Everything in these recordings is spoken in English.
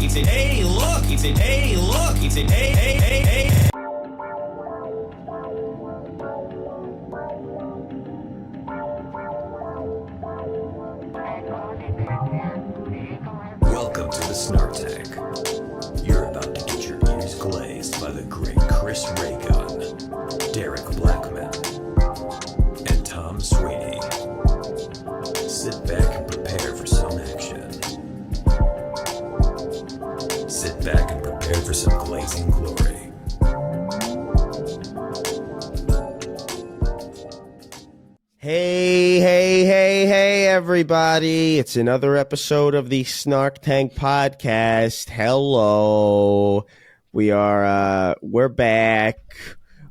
He said, hey, look. He said, hey, look. He said, hey, hey, hey, hey. Welcome to the Snark Tank. You're about to get your ears glazed by the great Chris Rogan, Derek Blackman, and Tom Sweeney. Sit back and prepare for some action. Sit back and prepare for some glazing glory. Hey, everybody. It's another episode of the Snark Tank podcast. Hello. We're back.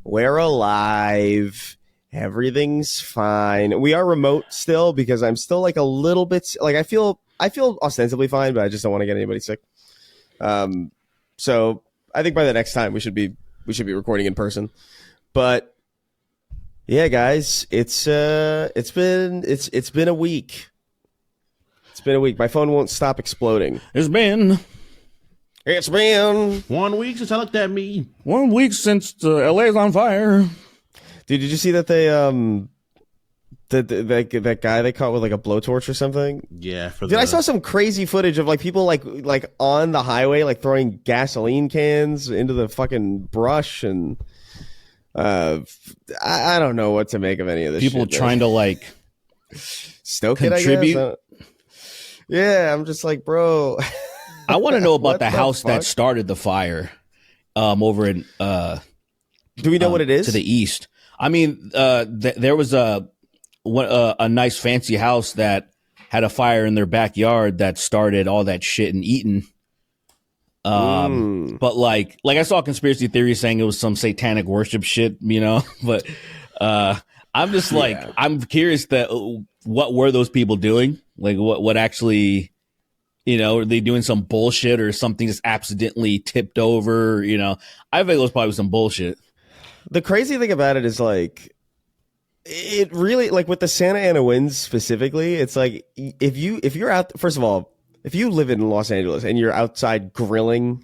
We're alive. Everything's fine. We are remote still because I'm still like a little bit, like I feel ostensibly fine, but I just don't want to get anybody sick. So I think by the next time we should be recording in person. But yeah, guys, it's been a week. It's been a week. My phone won't stop exploding. It's been 1 week since I looked at me. 1 week since LA's on fire. Dude, did you see that they that guy they caught with like a blowtorch or something? Yeah. I saw some crazy footage of like people like on the highway like throwing gasoline cans into the fucking brush and I don't know what to make of any of this. People shit, trying to like stoke contribute. it, I guess. Yeah, I'm just like, bro. I want to know about the house fuck? that started the fire over in Do we know what it is? to the east. I mean, there was a nice fancy house that had a fire in their backyard that started all that shit in Eaton. But like I saw conspiracy theories saying it was some satanic worship shit, you know, but I'm just like, I'm curious that what were those people doing? Like what actually, you know, are they doing some bullshit or something just accidentally tipped over? You know, I think it was probably some bullshit. The crazy thing about it is like, it really, like with the Santa Ana winds specifically, it's like if you're out, first of all, if you live in Los Angeles and you're outside grilling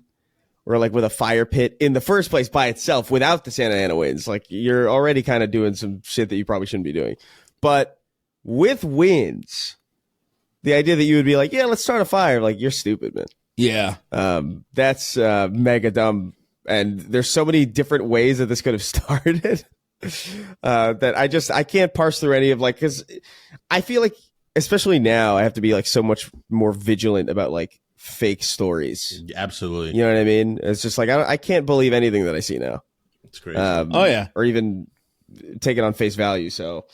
or like with a fire pit in the first place by itself without the Santa Ana winds, like you're already kind of doing some shit that you probably shouldn't be doing. But with winds, the idea that you would be like, yeah, let's start a fire, like you're stupid, man. Yeah. That's mega dumb. And there's so many different ways that this could have started that I can't parse through any of like, because I feel like, especially now, I have to be like so much more vigilant about like fake stories. Absolutely. You know what I mean? It's just like I can't believe anything that I see now. It's crazy. Oh yeah. Or even take it on face value. So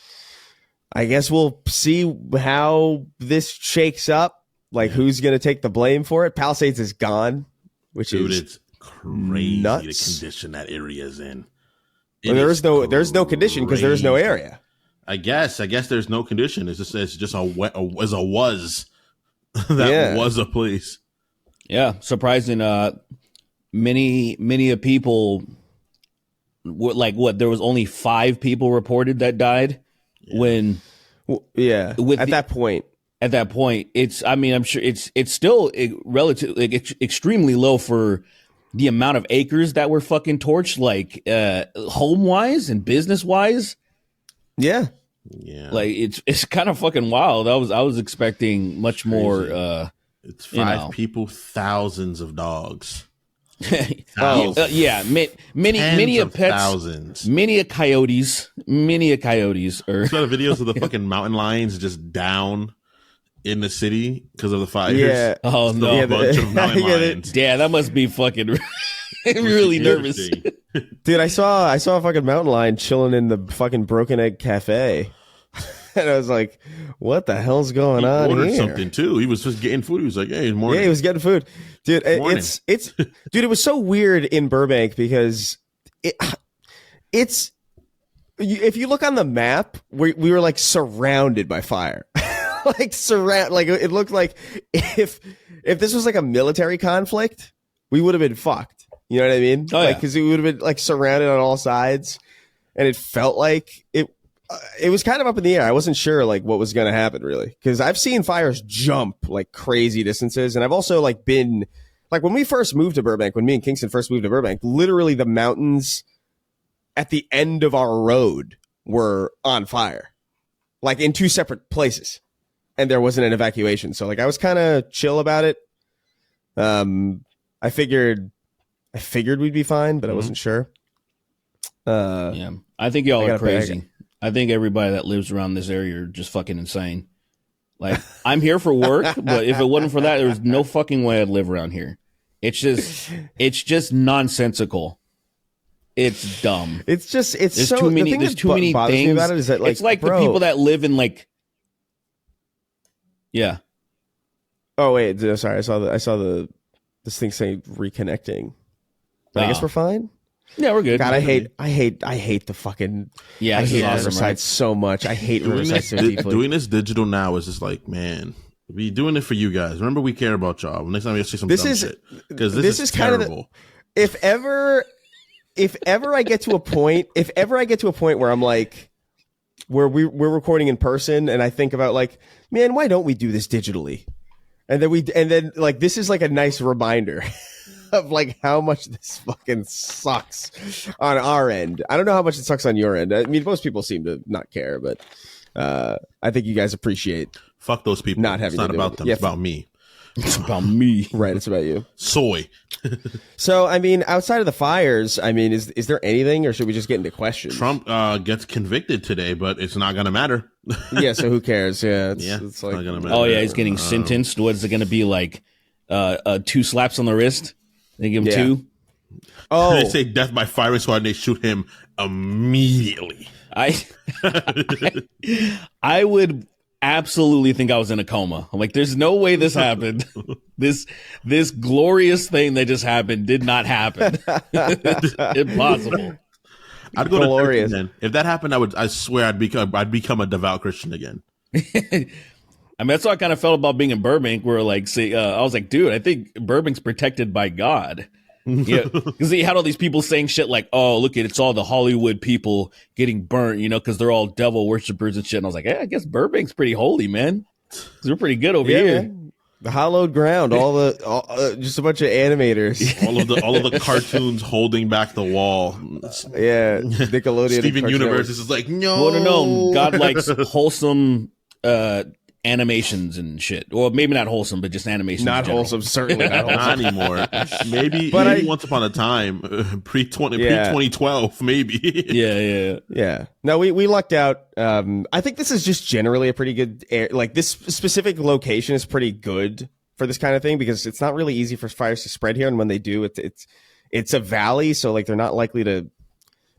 I guess we'll see how this shakes up. Like who's going to take the blame for it? Palisades is gone, which is it's crazy nuts. the condition that area is in. Well, there's no condition because there is no area. I guess there's no condition. It's just a was was a place. Yeah, surprising. Many people, there was only 5 people reported that died when. At that point, it's. I mean, I'm sure it's still relatively extremely low for the amount of acres that were fucking torched, like home wise and business wise. Yeah. Yeah. Like it's kind of fucking wild. I was expecting much more. It's 5 people, thousands of dogs. Yeah, many of pets, thousands, many of coyotes. Or I saw the videos of the fucking mountain lions just down in the city because of the fires. Yeah. Oh Just no, a bunch of mountain lions. yeah, that must be fucking really nervous. dude, I saw a fucking mountain lion chilling in the fucking Broken Egg Cafe. And I was like, what the hell's going on ordered here? something too. He was just getting food. He was like, hey, morning. Yeah, he was getting food. Dude, Morning. it's dude, it was so weird in Burbank because it's if you look on the map, we were like surrounded by fire. Like it looked like if this was like a military conflict, we would have been fucked. You know what I mean? Oh, like yeah. because we would have been like surrounded on all sides, and it felt like it was kind of up in the air. I wasn't sure like what was going to happen really, because I've seen fires jump like crazy distances, and I've also like been Like when we first moved to Burbank, when me and Kingston first moved to Burbank, literally the mountains at the end of our road were on fire, like in two separate places, and there wasn't an evacuation. So like I was kind of chill about it. I figured we'd be fine, but I wasn't sure. Yeah, I think y'all are crazy. I think everybody that lives around this area are just fucking insane. Like, I'm here for work, but if it wasn't for that, there's no fucking way I'd live around here. It's just nonsensical. It's dumb. It's there's so too many. The thing there's that too many bothers things me about it is that, like, it's like bro, the people that live in like. Yeah. Oh wait, sorry. I saw this thing saying reconnecting. But I guess we're fine. Yeah, we're good. God, I hate the fucking. Yeah, I hate awesome, Riverside right? so much. I hate Riverside so deeply. Doing this digital now is just like, man, we doing it for you guys. Remember, we care about y'all. Next time we see some dumb shit, because this is terrible. If ever I get to a point, where I'm like, where we're recording in person, and I think about like, man, why don't we do this digitally? And then like this is like a nice reminder of like how much this fucking sucks on our end. I don't know how much it sucks on your end. I mean, most people seem to not care, but I think you guys appreciate. Fuck those people. Not having it's not to do about it. them. Yeah. It's about me. It's about me. Right, it's about you. Soy. So, I mean, outside of the fires, I mean, is there anything, or should we just get into questions? Trump gets convicted today, but it's not gonna matter. Yeah, so who cares? Yeah, it's like, not gonna matter. Oh yeah, he's getting sentenced. What is it going to be like? 2 slaps on the wrist. They give him 2. oh, They say death by firing squad, and they shoot him immediately. I would absolutely think I was in a coma. I'm like, there's no way this happened. This glorious thing that just happened did not happen. Impossible. I'd go Glorious. to church again. If that happened, I swear I'd become a devout Christian again. I mean, that's how I kind of felt about being in Burbank, where like, I was like, dude, I think Burbank's protected by God. Yeah, because he had all these people saying shit like, "Oh, look at it's all the Hollywood people getting burnt," because they're all devil worshippers and shit. And I was like, "Yeah, I guess Burbank's pretty holy, man. 'Cause we're pretty good over here." man. The hallowed ground, just a bunch of animators. all of the cartoons holding back the wall. Yeah, Nickelodeon. Steven and Cartoon Universe Network. is just like, no. Well, no, God likes wholesome animations and shit. Well, maybe not wholesome, but just animations. Not in general. wholesome, certainly not wholesome. Not anymore. Maybe once upon a time, pre 2012, maybe. Yeah. No, we lucked out. I think this is just generally a pretty good like this specific location is pretty good for this kind of thing because it's not really easy for fires to spread here, and when they do, it's a valley, so like they're not likely to.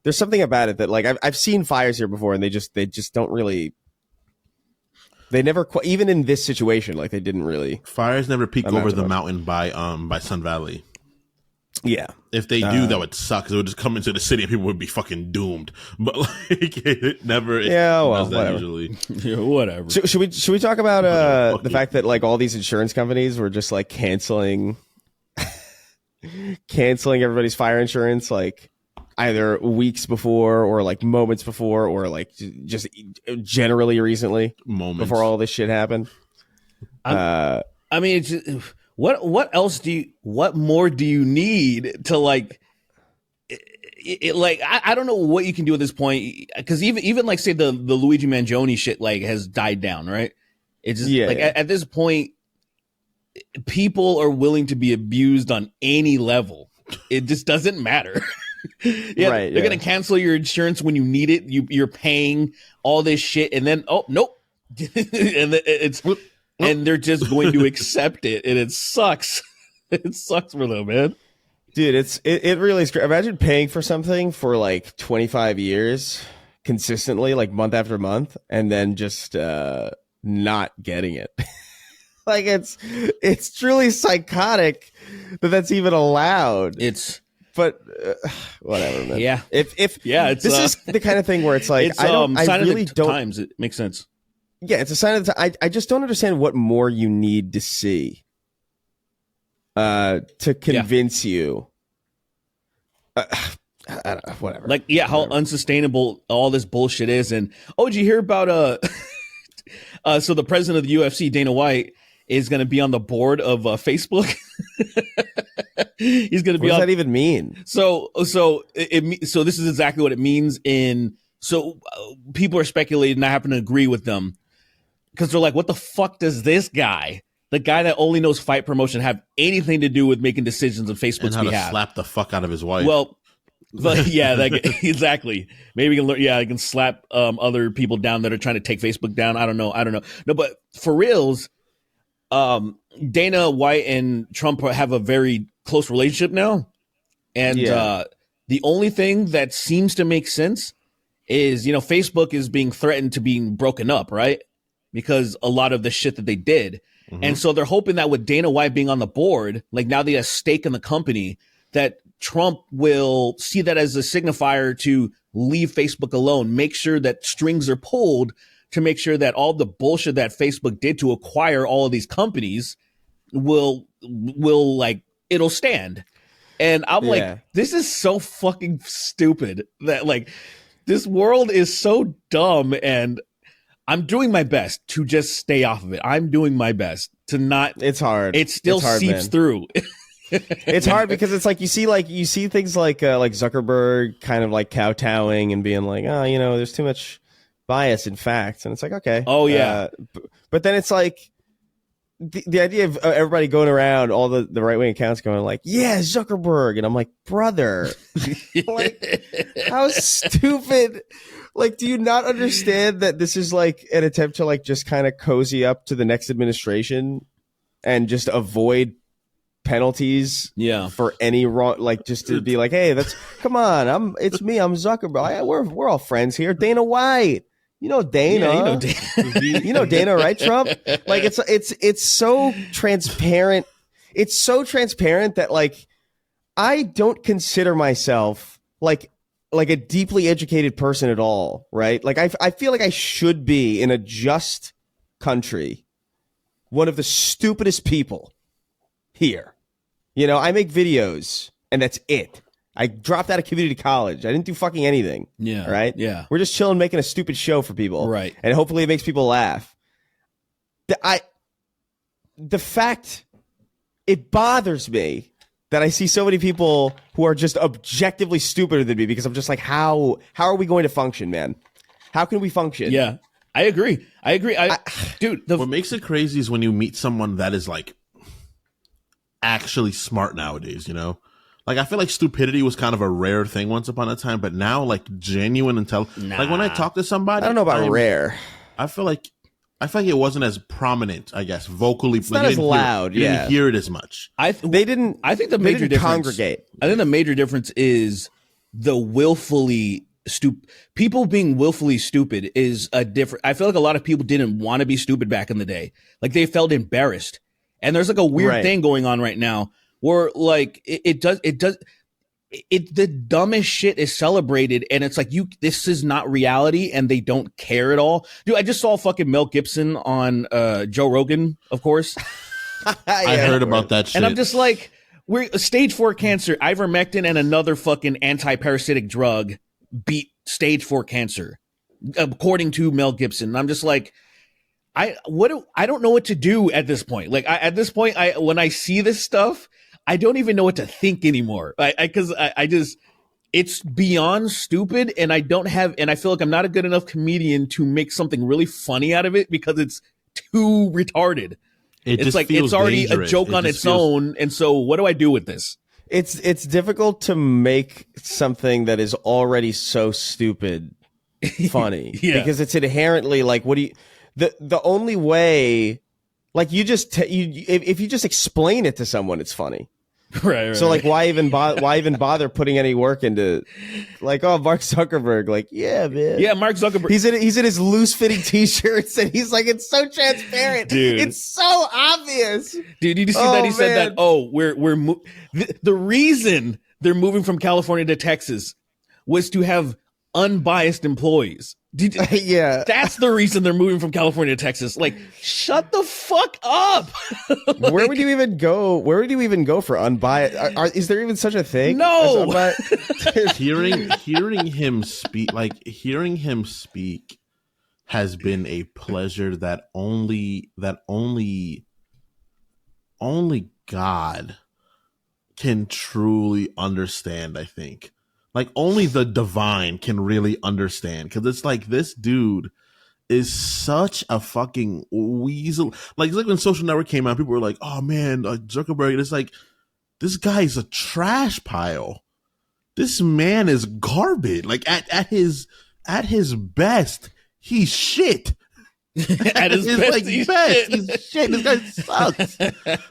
There's something about it that like I've seen fires here before, and they just don't really. They never, even in this situation, like they didn't really. Fires never peak over the mountain by Sun Valley. Yeah, if they do, that would suck. 'Cause it would just come into the city and people would be fucking doomed. But like, it never. Yeah, well, does that whatever. usually. Yeah, whatever. Should we talk about the fact that like all these insurance companies were just like canceling everybody's fire insurance, like. Either weeks before or like moments before or like just generally recently before all this shit happened. I mean, it's just, what more do you need to like like, I don't know what you can do at this point. Cause even like say the Luigi Mangione shit like has died down, right? It's just at this point, people are willing to be abused on any level. It just doesn't matter. They're gonna cancel your insurance when you need it. You're paying all this shit, and then nope, and they're just going to accept it, and it sucks. It sucks for them, man. Dude, it really is. Imagine paying for something for like 25 years consistently, like month after month, and then just not getting it. Like it's truly psychotic that that's even allowed. But whatever, man. Yeah. If it's this is the kind of thing where it's like it's I really don't. Times it makes sense. Yeah, it's a sign of the time. I just don't understand what more you need to see to convince you. I don't know, whatever. Like, how unsustainable all this bullshit is. And did you hear about so the president of the UFC, Dana White, is going to be on the board of Facebook? He's going to be. What does that even mean? So this is exactly what it means. People are speculating. I happen to agree with them because they're like, "What the fuck does this guy, the guy that only knows fight promotion, have anything to do with making decisions on Facebook's and how behalf?" To slap the fuck out of his wife. Well. But yeah, exactly. Maybe he can learn. Yeah, he can slap other people down that are trying to take Facebook down. I don't know. No, but for reals, Dana White and Trump have a very close relationship now, and the only thing that seems to make sense is Facebook is being threatened to being broken up, right? Because a lot of the shit that they did, and so they're hoping that with Dana White being on the board, like now they have a stake in the company, that Trump will see that as a signifier to leave Facebook alone, make sure that strings are pulled to make sure that all the bullshit that Facebook did to acquire all of these companies will like, it'll stand. And I'm like, this is so fucking stupid that like this world is so dumb, and I'm doing my best to just stay off of it. I'm doing my best to not. It's hard. It still seeps through. It's hard because it's like you see things like Zuckerberg kind of like kowtowing and being like, oh, there's too much bias in facts, and it's like, okay, oh yeah, but then it's like the idea of everybody going around, all the right wing accounts going like, yeah, Zuckerberg, and I'm like, brother, like how stupid. Like, do you not understand that this is like an attempt to like just kind of cozy up to the next administration and just avoid penalties for any wrong, like just to be like, hey, come on, it's me, I'm Zuckerberg, we're all friends here. Dana White, Dana, Dana, right? Trump, like it's so transparent. It's so transparent that like I don't consider myself like a deeply educated person at all, right? Like I feel like I should be in a just country one of the stupidest people here. I make videos and that's it. I dropped out of community college. I didn't do fucking anything. Yeah. Right? Yeah. We're just chilling, making a stupid show for people. Right. And hopefully it makes people laugh. The fact, it bothers me that I see so many people who are just objectively stupider than me, because I'm just like, how are we going to function, man? How can we function? Yeah. I agree. Dude, what makes it crazy is when you meet someone that is like actually smart nowadays, like I feel like stupidity was kind of a rare thing once upon a time, but now like genuine intelligence, like when I talk to somebody, I don't know about rare. I feel like it wasn't as prominent, I guess, vocally. It's not as loud. You didn't hear it as much. I think the major difference. Congregate. I think the major difference is the willfully people being willfully stupid is a different. I feel like a lot of people didn't want to be stupid back in the day. Like they felt embarrassed. And there's like a weird thing going on right now where like the dumbest shit is celebrated, and it's like this is not reality, and they don't care at all. Dude, I just saw fucking Mel Gibson on Joe Rogan, of course. I heard about that shit. And I'm just like, we're stage 4 cancer, ivermectin and another fucking anti-parasitic drug beat stage 4 cancer, according to Mel Gibson. And I'm just like, I don't know what to do at this point. Like at this point, when I see this stuff, I don't even know what to think anymore. Because I just, it's beyond stupid, and I feel like I'm not a good enough comedian to make something really funny out of it because it's too retarded. It's like it's already dangerous. A joke on its own, and so what do I do with this? It's difficult to make something that is already so stupid funny because it's inherently like, what do you? The only way, like if you just explain it to someone, it's funny. Right. So like, why even bother putting any work into, like, oh, Mark Zuckerberg, like, yeah, man, yeah, Mark Zuckerberg. He's in his loose fitting t-shirts, and he's like, it's so transparent, dude. It's so obvious, dude. Did you see that he said that? Oh, the reason they're moving from California to Texas was to have unbiased employees. Yeah, that's the reason they're moving from California to Texas. Like, shut the fuck up. Like, where would you even go? Where would you even go for unbiased? Is there even such a thing? No. hearing him speak has been a pleasure that only God can truly understand, I think. Like, only the divine can really understand. Because it's like, this dude is such a fucking weasel. Like, it's like when Social Network came out, people were like, oh man, Zuckerberg. It's like, this guy's a trash pile. This man is garbage. Like, at his best, he's shit. At his best, like, he's shit. This guy sucks.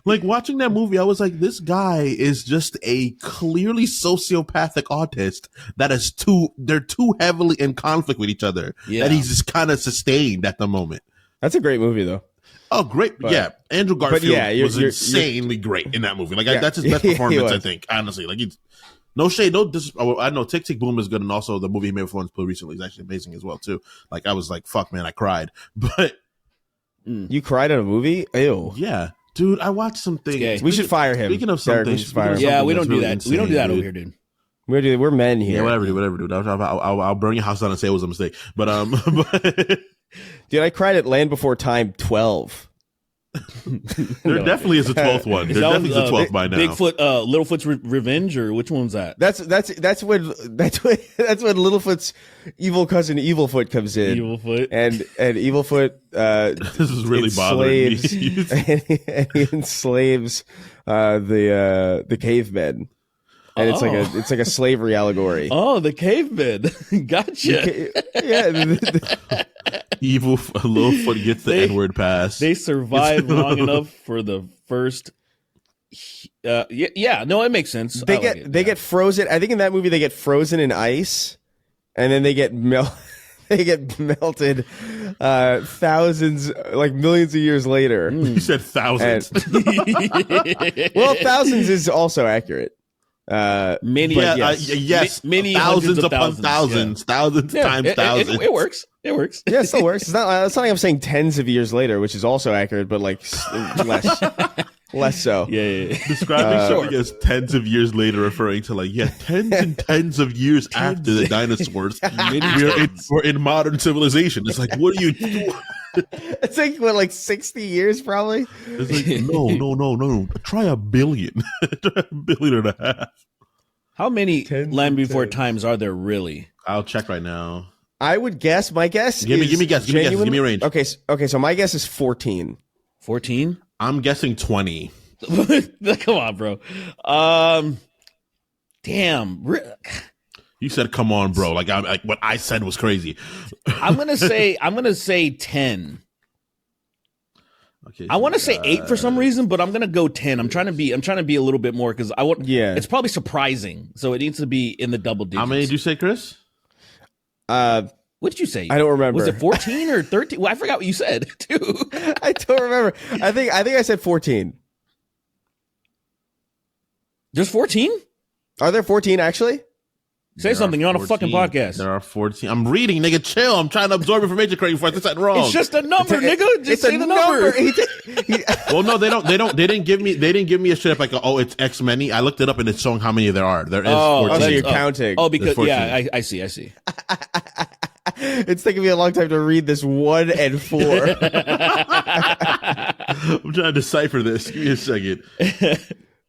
Like, watching that movie, I was like, this guy is just a clearly sociopathic autist that is they're too heavily in conflict with each other that he's just kind of sustained at the moment. That's a great movie, though. Oh, great. But, yeah. Andrew Garfield was you're insanely great in that movie. Like, that's his best performance, I think, honestly. Like, he's no shade. I know Tick Tick Boom is good, and also the movie he made with Florence Pugh recently is actually amazing as well, too. Like, I was like, fuck, man, I cried. But you cried at a movie? Ew. yeah. Dude, I watched something. We should fire him. Speaking of Derek, something, we should fire him. Yeah, we don't do really that. insane, We don't do that dude. over here, dude. We're men here. Yeah, whatever, dude. I'll burn your house down and say it was a mistake. But Dude, I cried at Land Before Time 12. there definitely is a 12th one. There definitely is a 12th by now. Bigfoot, Littlefoot's Revenge, or which one's that? That's when Littlefoot's evil cousin Evilfoot comes in. Evilfoot. And Evilfoot This is really bothering me. and he enslaves the cavemen. And it's like a slavery allegory. Oh, the cavemen. Gotcha. Yeah. Evil Littlefoot gets the N-word pass. They survive long enough for the first. No, it makes sense. They get frozen. I think in that movie they get frozen in ice, and then they get melted thousands, like millions of years later. You said thousands. Well, thousands is also accurate. Many, yes, many thousands upon upon thousands, thousands times thousands. It works. It works. Yeah, it still works. It's not like I'm saying tens of years later, which is also accurate, but like less so. Yeah. Describing something as tens of years later, referring to like tens and tens of years after the dinosaurs, we're in modern civilization. It's like, what are you doing? It's like what, like 60 years probably. It's like no. Try a billion, try a billion and a half. How many Land Before Times are there really? I'll check right now. I would guess. My guess. Give me a guess. Give me a range. Okay. So my guess is 14. 14? I'm guessing 20. Come on, bro. Damn. You said, "Come on, bro." Like what I said was crazy. I'm gonna say 10. Okay, I want to say 8 for some reason, but I'm gonna go 10. I'm trying to be a little bit more because I want. Yeah. It's probably surprising, so it needs to be in the double digits. How many did you say, Chris? What did you say? I don't remember. Was it 14 or 13? Well, I forgot what you said too. I don't remember. I think I said 14. There's 14? Are there 14 actually? Say something. You're on a fucking podcast. There are 14. I'm reading, nigga. Chill. I'm trying to absorb information correctly before I say something wrong. It's just a number, nigga. Just say the number. Well, no, they don't. They didn't give me a shit up like, oh, it's X many. I looked it up and it's showing how many there are. There is 14. So you're counting. Oh, because 14. I see. It's taking me a long time to read this 1 and 4. I'm trying to decipher this. Give me a second.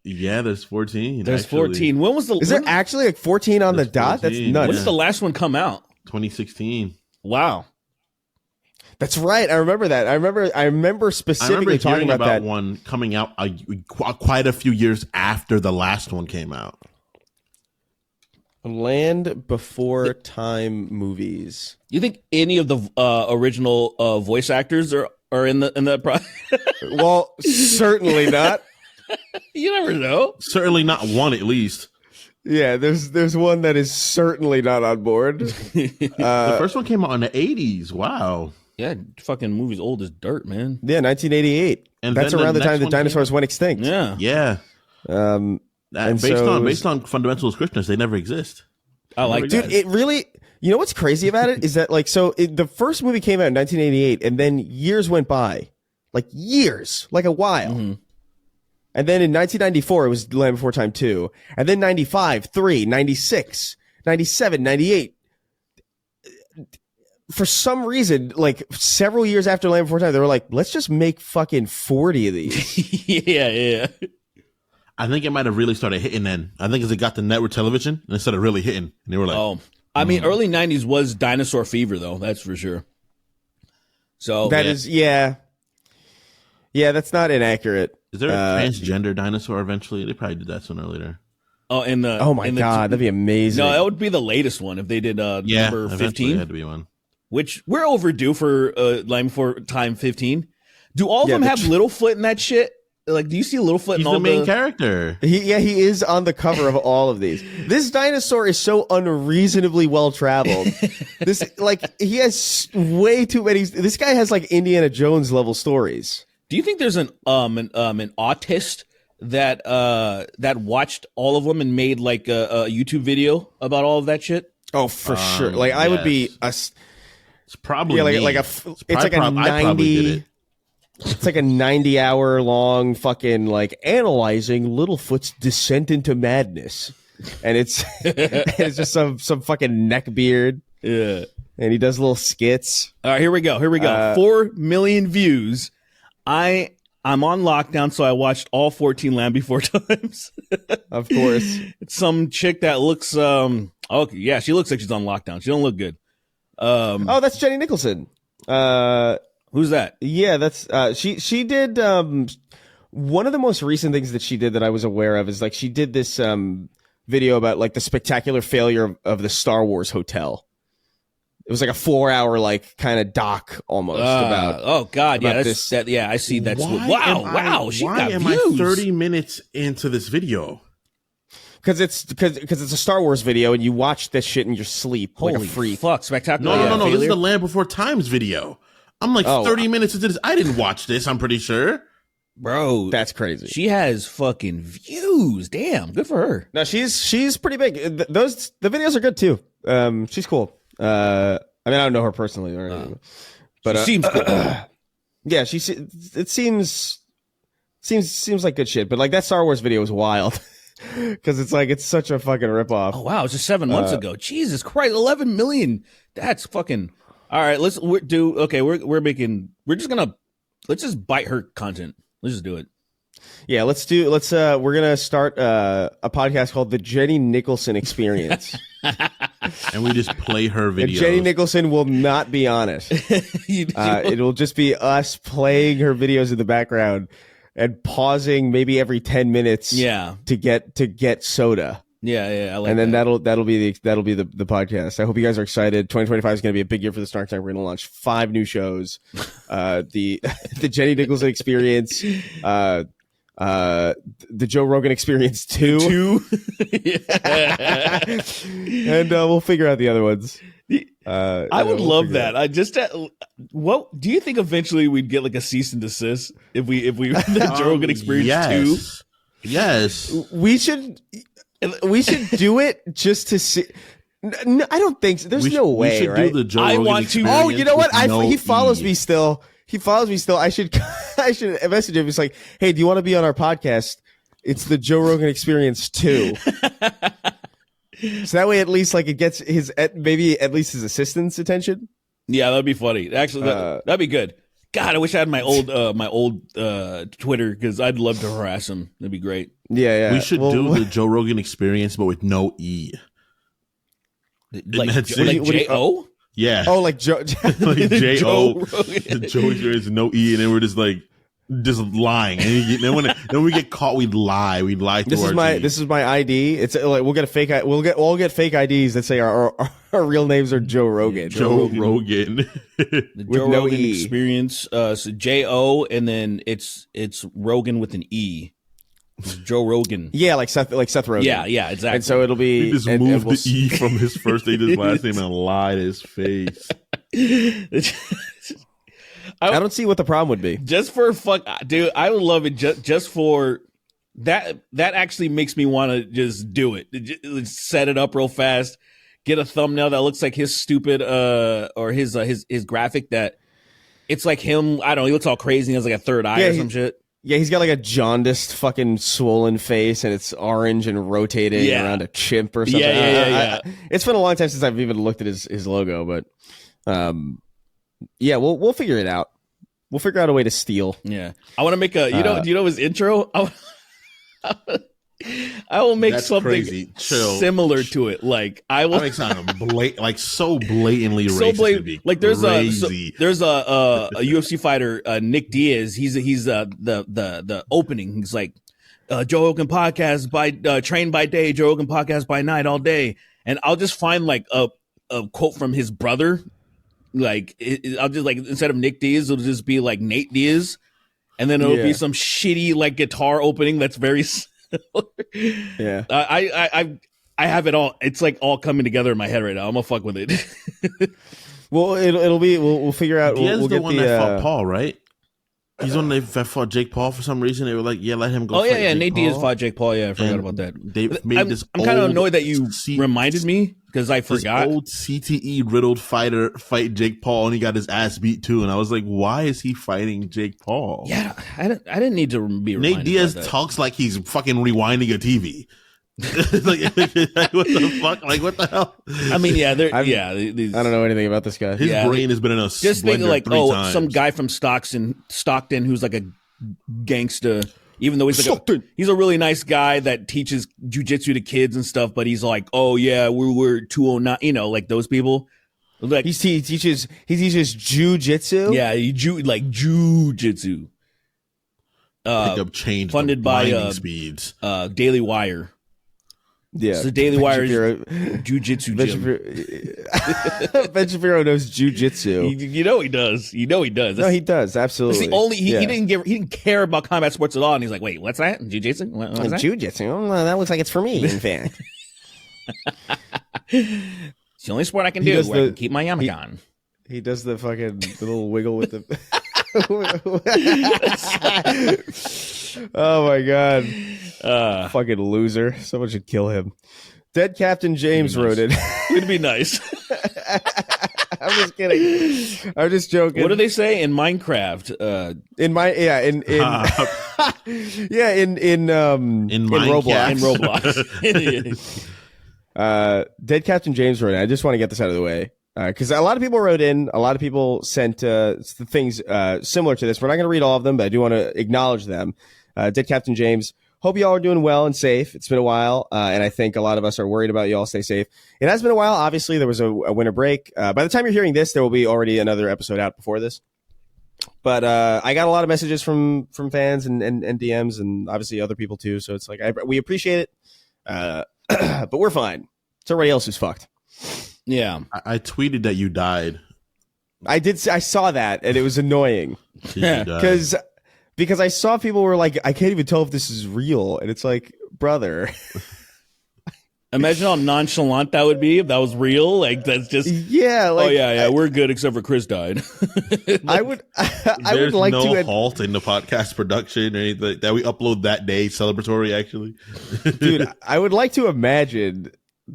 Yeah, there's 14. There's actually 14. When was the? Is there actually like 14 on the dot? 14, That's nuts. When did the last one come out? 2016. Wow. That's right. I remember that. I remember specifically talking about that one coming out quite a few years after the last one came out. Land Before Time movies. You think any of the original voice actors are in the project? Well, certainly not. You never know. Certainly not one, at least. Yeah, there's one that is certainly not on board. The first one came out in the 80s. Wow. Yeah, fucking movie's old as dirt, man. Yeah, 1988. And that's then around the the time next the one dinosaurs went extinct. Yeah. Yeah. And based on fundamentalist Christians, they never exist. I like Dude, that. it really, you know what's crazy about it is that like, the first movie came out in 1988 and then years went by, like a while. Mm-hmm. And then in 1994, it was Land Before Time 2. And then 95, 3, 96, 97, 98. For some reason, like several years after Land Before Time, they were like, let's just make fucking 40 of these. Yeah. I think it might have really started hitting then. I think as it got to network television, and it started really hitting. And they were like, Oh, I mean, early 90s was Dinosaur Fever, though. That's for sure. So That is, yeah. Yeah, that's not inaccurate. is there a transgender dinosaur eventually? They probably did that sooner or later. Oh, in the Oh my god, that'd be amazing. No, that would be the latest one if they did number eventually 15, had to be one. which we're overdue for Line for time 15. Do all of them have Littlefoot in that shit? Like, do you see Littlefoot in He's all the main character. He is on the cover of all of these. This dinosaur is so unreasonably well traveled. This, like, he has way too many. This guy has like Indiana Jones level stories. Do you think there's an autist that watched all of them and made like a YouTube video about all of that shit? Oh, for sure. Like, I would be It's probably like me. like a It's it's like a I probably did 90. it. It's like a 90-hour long fucking like analyzing Littlefoot's descent into madness, and it's it's just some fucking neckbeard. Yeah. And he does little skits. All right, here we go. 4 million views. I'm on lockdown, so I watched all 14 Land Before Times. Of course. It's some chick that looks okay, yeah, she looks like she's on lockdown. She don't look good. Oh, that's Jenny Nicholson. Who's that? Yeah, that's she did one of the most recent things that she did that I was aware of is like she did this video about like the spectacular failure of the Star Wars hotel. It was like a 4-hour like kind of doc almost about. Oh God, yeah, about that's that. Yeah, I see that. Why Wow, she got am views. I 30 minutes into this video? Because it's a Star Wars video and you watch this shit in your sleep Holy like a freak. fuck, spectacular! No. This is failure? the Land Before Times video. I'm like 30 minutes into this. I didn't watch this. I'm pretty sure. Bro, That's crazy. she has fucking views. Damn, good for her. No, she's pretty big. The videos are good too. She's cool. I mean, I don't know her personally or anything, but She seems cool. yeah, it seems like good shit. But like that Star Wars video is wild because it's such a fucking ripoff. Oh wow, it's just 7 months ago. Jesus Christ, 11 million. That's fucking. All right, let's just bite her content. Let's just do it. Yeah, we're gonna start a podcast called the Jenny Nicholson Experience. And we just play her And videos. Jenny Nicholson will not be on it. It'll just be us playing her videos in the background and pausing maybe every 10 minutes. Yeah. To get soda. Yeah, I like And then that. that'll be the podcast. I hope you guys are excited. 2025 is going to be a big year for the Snark Tank. We're going to launch 5 new shows. The Jenny Nicholson Experience, the Jo Rogen Experience 2. And we'll figure out the other ones. I would love that. I just what do you think eventually we'd get like a cease and desist if we the Jo Rogan Experience 2? Yes. We should do it just to see. No, I don't think so. There's no way, we should right? do the Joe I Rogan want to- Experience Oh, you know what? with no He follows E. me still. I should message him. It's like, hey, do you want to be on our podcast? It's the Jo Rogan Experience 2. So that way, at least like it gets maybe at least his assistant's attention. Yeah, that'd be funny. Actually, that'd be good. God, I wish I had my old Twitter because I'd love to harass him. That'd be great. Yeah. We should do the Joe Rogan Experience, but with no E. Like that's it. J-O? Yeah. Oh, like Joe. Like J-O. Joe Rogan. The Joe Experience, no E, and then we're just like, just lying. And then we get caught, we'd lie. We'd lie through This is my ID. It's like we'll get fake IDs that say our real names are Joe Rogan. Joe Rogan. The With Joe no Rogan E. Experience. So J-O, and then it's Rogan with an E. It's Joe Rogan. Yeah, like Seth Rogen. Yeah, exactly. And so it'll be He just and moved we'll the E from his first name to his last name and lied his face. I don't see what the problem would be. Just for fuck, dude, I would love it just for that. That actually makes me want to just do it. Just set it up real fast. Get a thumbnail that looks like his stupid or his graphic that it's like him. I don't know. He looks all crazy. He has like a third eye or some shit. Yeah, he's got like a jaundiced, fucking swollen face, and it's orange and rotating around a chimp or something. Yeah. It's been a long time since I've even looked at his logo, but yeah, we'll figure it out. We'll figure out a way to steal. Yeah, I want to make a. Do you know his intro? I will make That's something crazy. Chill. similar to it. Like I will I make something like so blatantly so racist. blatant. It'd be Like there's crazy. a UFC fighter, Nick Diaz. He's the opening. He's like Joe Rogan podcast by train by day, Joe Rogan podcast by night, all day. And I'll just find like a quote from his brother. Like I'll just like instead of Nick Diaz, it'll just be like Nate Diaz, and then it'll be some shitty like guitar opening that's very similar. Yeah, I have it all. It's like all coming together in my head right now. I'm gonna fuck with it. well, it'll be. We'll figure out. Diaz We'll the get one the that fought Paul, right? He's the one that fought Jake Paul for some reason. They were like, "Yeah, let him go." Oh fight yeah. Jake Nate Paul. Diaz fought Jake Paul. Yeah, I forgot about that. They made I'm kind of annoyed that you reminded me because I forgot. This old CTE riddled fighter fight Jake Paul, and he got his ass beat too. And I was like, "Why is he fighting Jake Paul?" Yeah, I didn't need to be reminded. Nate Diaz about that. talks like he's fucking rewinding a TV. like, what the fuck? Like, what the hell? I mean, yeah, I these, don't know anything about this guy. His Yeah, brain has been in a just think blender like, 3 oh, times. some guy from Stockton who's like a gangster, even though he's like he's a really nice guy that teaches jujitsu to kids and stuff, but he's like, oh yeah, we're 209, you know, like those people. Like he teaches jujitsu. yeah, like jujitsu. Pick up change Funded the by blinding speeds. Daily Wire. Yeah, It's the Daily Ben Wire Shapiro- jujitsu Ben gym. Shapiro, Ben Shapiro knows jujitsu. You know he does. You know he does. No, he does That's absolutely. the only he Yeah. didn't care about combat sports at all, and he's like, wait, what's that? Jiu-jitsu? What's that? Jujitsu. Oh, well, that looks like it's for me. In fact, It's the only sport I can He do does where I the- can keep my Yamagon. he does the fucking little wiggle with the. Oh my god! Fucking loser. Someone should kill him. Dead Captain James wrote it. It'd be nice. I'm just kidding. I'm just joking. What do they say in Minecraft? in my yeah in yeah in Roblox. In Roblox. Dead Captain James wrote it. I just want to get this out of the way because a lot of people wrote in. A lot of people sent things similar to this. We're not going to read all of them, but I do want to acknowledge them. Dead Captain James. Hope you all are doing well and safe. It's been a while, and I think a lot of us are worried about you all. Stay safe. It has been a while. Obviously, there was a winter break. By the time you're hearing this, there will be already another episode out before this. But I got a lot of messages from fans and DMs, and obviously other people too. So it's like we appreciate it, but we're fine. It's everybody else who's fucked. Yeah. I tweeted that you died. I did. I saw that, and it was annoying You died. because I saw people were like, I can't even tell if this is real, and it's like, brother. Imagine how nonchalant that would be if that was real. Like that's just Yeah, like oh yeah, we're good except for Chris died. I would There's like no to halt in the podcast production or anything like that we upload that day celebratory actually. dude, I would like to imagine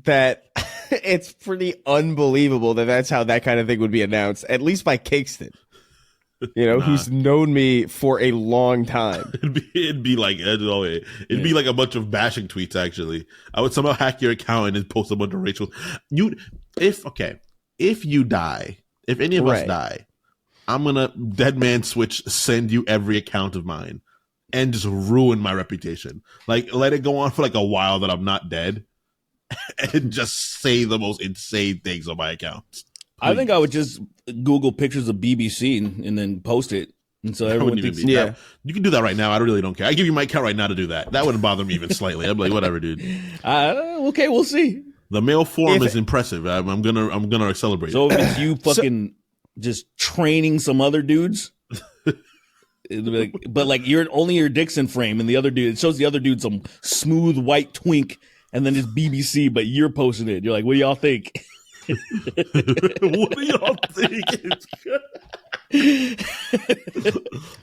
that it's pretty unbelievable that that's how that kind of thing would be announced, at least by Kingston. You know, who's known me for a long time. It'd be like be like a bunch of bashing tweets. Actually, I would somehow hack your account and post a bunch of racial. If you die, if any of us die, I'm gonna dead man switch send you every account of mine and just ruin my reputation. Like let it go on for like a while that I'm not dead, and just say the most insane things on my accounts. I think I would just Google pictures of BBC and then post it, and so everyone thinks. Yeah, you can do that right now. I really don't care. I give you my account right now to do that. That wouldn't bother me even slightly. I'd be like, whatever, dude. Okay, we'll see. The male form is impressive. I'm gonna celebrate. So if it's you fucking just training some other dudes, but like you're only your dick's in frame, and the other dude, it shows the other dude some smooth white twink, and then it's BBC, but you're posting it. You're like, what do y'all think? What do y'all think?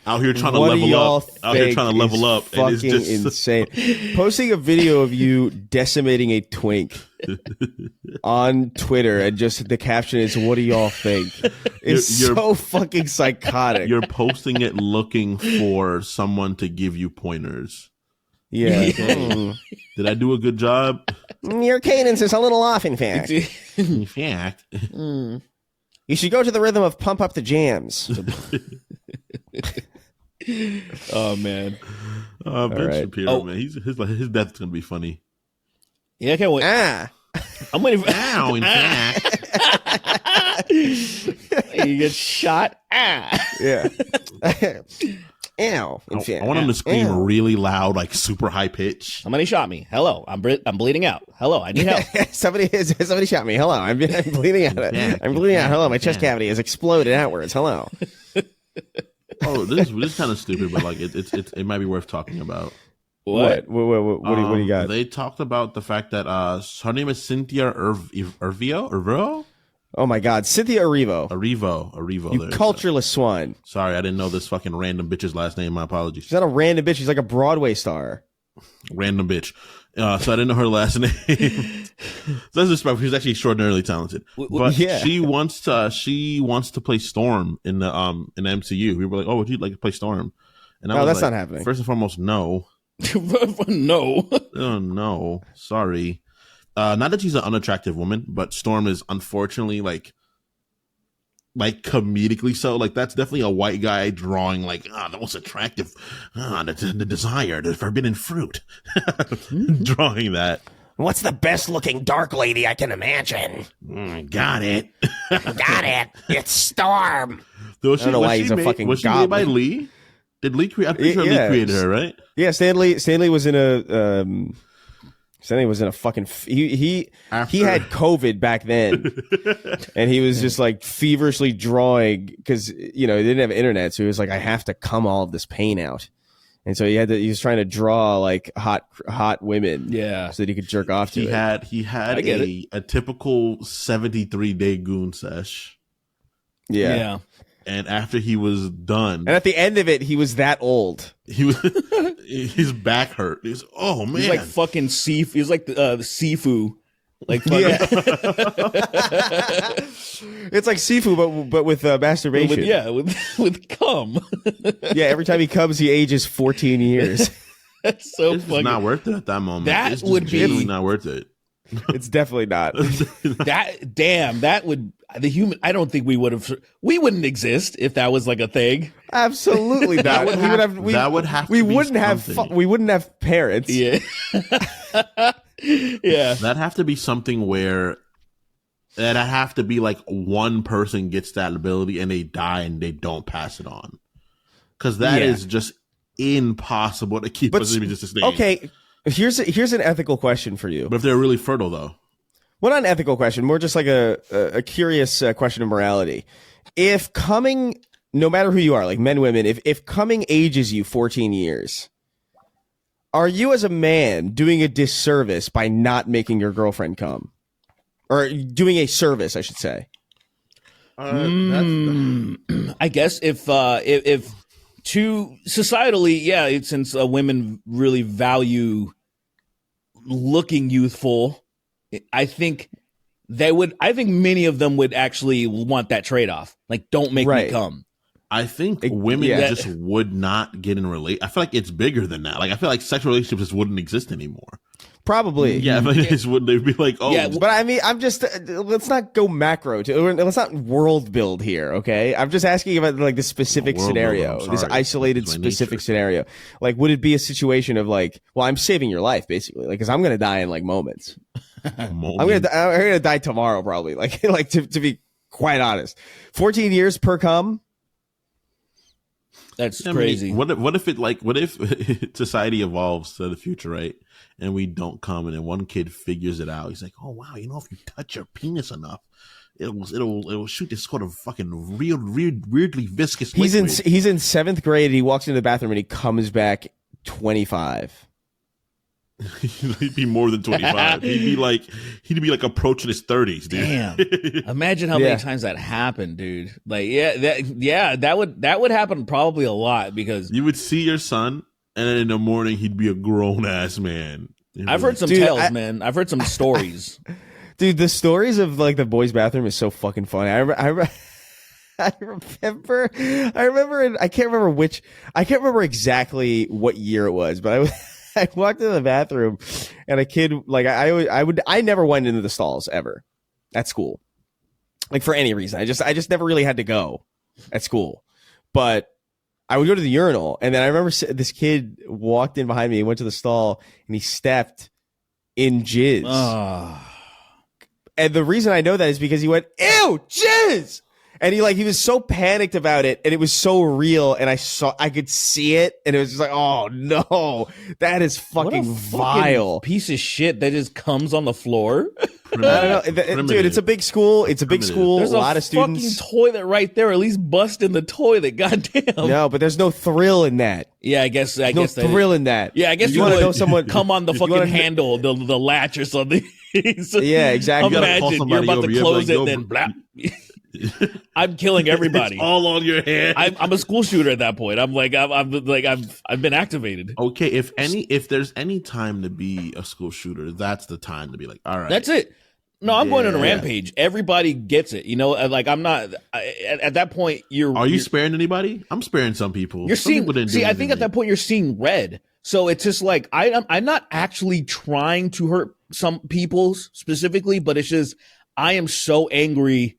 Out here trying to What do level y'all up. Out here trying to think level is up. And it's fucking just insane. Posting a video of you decimating a twink on Twitter and just the caption is "What do y'all think?" It's You're- so fucking psychotic. you're posting it looking for someone to give you pointers. Yeah. Did I do a good job? Your cadence is a little off, in fact. In fact, You should go to the rhythm of Pump Up the Jams. Oh man. Ben right. Shapiro, man, his death's gonna be funny. Yeah, I can't wait. I'm waiting for. Ow, in fact. You get shot. Yeah. Ow. I want him to scream really loud, like super high pitch. Somebody shot me. Hello, I'm bleeding out. Hello, I need help. Somebody shot me. Hello, I'm bleeding out. I'm bleeding out. Hello, my chest cavity has exploded outwards. Hello. Oh, this is kind of stupid, but like it might be worth talking about. What do you got? They talked about the fact that her name is Cynthia Erivo. Oh my God, Cynthia Erivo. Erivo. You cultureless swine. Sorry, I didn't know this fucking random bitch's last name. My apologies. She's not a random bitch. She's like a Broadway star. Random bitch. So I didn't know her last name. That's disrespectful. She's actually extraordinarily talented, but she wants to play Storm in the MCU. We were like, oh, would you like to play Storm? And No, that's not happening. First and foremost, no. No. Oh no, sorry. Not that she's an unattractive woman, but Storm is unfortunately like comedically so. Like that's definitely a white guy drawing like the most attractive, the desire, the forbidden fruit, drawing that. What's the best looking dark lady I can imagine? Got it. Got it. It's Storm. Was I don't know why he's a fucking Was she made by Lee? Did Lee create? I'm pretty sure Lee created her, right? Yeah, Stanley was in a. Stanley was in a fucking. He had COVID back then, and he was just like feverishly drawing because he didn't have internet, so he was like, I have to cum all of this pain out, and so he was trying to draw like hot women, so that he could jerk off to it. He had a typical 73-day goon sesh. Yeah. And after he was done, and at the end of it, he was that old. He was his back hurt. He's man. He's like fucking He was like the Sifu. Like it's like Sifu, but with masturbation. With cum. Yeah, every time he comes, he ages 14 years. That's so it's fucking. Not worth it at that moment. That would be genuinely not worth it. It's definitely not. That would the human. I don't think we wouldn't exist if that was like a thing. Absolutely not. We wouldn't have parents. Yeah. Yeah. That'd have to be something where that'd have to be like one person gets that ability and they die and they don't pass it on. Because that is just impossible to keep us to sustain. Okay. Here's an ethical question for you. But if they're really fertile, though, well, not an ethical question, more just like a curious question of morality. If coming, no matter who you are, like men, women, if coming ages you 14 years, are you as a man doing a disservice by not making your girlfriend come, or doing a service, I should say? I guess if to societally, since women really value looking youthful, I think many of them would actually want that trade-off. Like, don't make me come. I think women just would not get in I feel like it's bigger than that. Like, I feel like sexual relationships just wouldn't exist anymore. Probably. Yeah, but they'd be like, oh. Yeah, but I mean, I'm just, let's not go macro. Let's not world build here, okay? I'm just asking about like the specific scenario, this isolated specific scenario. Like, would it be a situation of like, well, I'm saving your life, basically, like, because I'm going to die in like moments. I'm going to die tomorrow, probably. Like to be quite honest. 14 years per cum. That's crazy. What if society evolves to the future, right? And we don't come, and then one kid figures it out. He's like, "Oh wow, if you touch your penis enough, it'll shoot this sort of fucking weirdly viscous liquid." He's in 7th grade. And he walks into the bathroom and he comes back 25. He'd be more than 25. He'd be like approaching his 30s, dude. Damn. Imagine how many times that happened, dude. Like, that would happen probably a lot, because you would see your son, and then in the morning he'd be a grown ass man. I've heard some tales, man. I've heard some stories. Dude, the stories of like the boys' bathroom is so fucking funny. I remember, and I can't remember exactly what year it was, but I walked into the bathroom, and a kid, like, I never went into the stalls ever at school, like, for any reason. I just never really had to go at school. But I would go to the urinal, and then I remember this kid walked in behind me, he went to the stall, and he stepped in jizz. And the reason I know that is because he went, ew, jizz! And he was so panicked about it, and it was so real, and I could see it, and it was just like, oh no, that is fucking vile. Piece of shit that just comes on the floor. I don't know, dude. It's a big school. It's a big school. There's a lot of students. There's a fucking toilet right there. At least bust in the toilet. Goddamn. No, but there's no thrill in that. Yeah, I guess. No thrill in that. Yeah, I guess you want to know someone come on the fucking handle, the latch or something. Yeah, exactly. Imagine you're about to close it, and then blah. I'm killing everybody. It's all on your head. I'm a school shooter at that point. I've been activated. Okay, if there's any time to be a school shooter, that's the time to be like, all right, that's it. No, I'm going on a rampage. Everybody gets it. You know, I'm not at that point. Are you sparing anybody? I'm sparing some people. You're some seeing. people didn't See, do I think at that point you're seeing red. So it's just like I'm not actually trying to hurt some people specifically, but it's just I am so angry.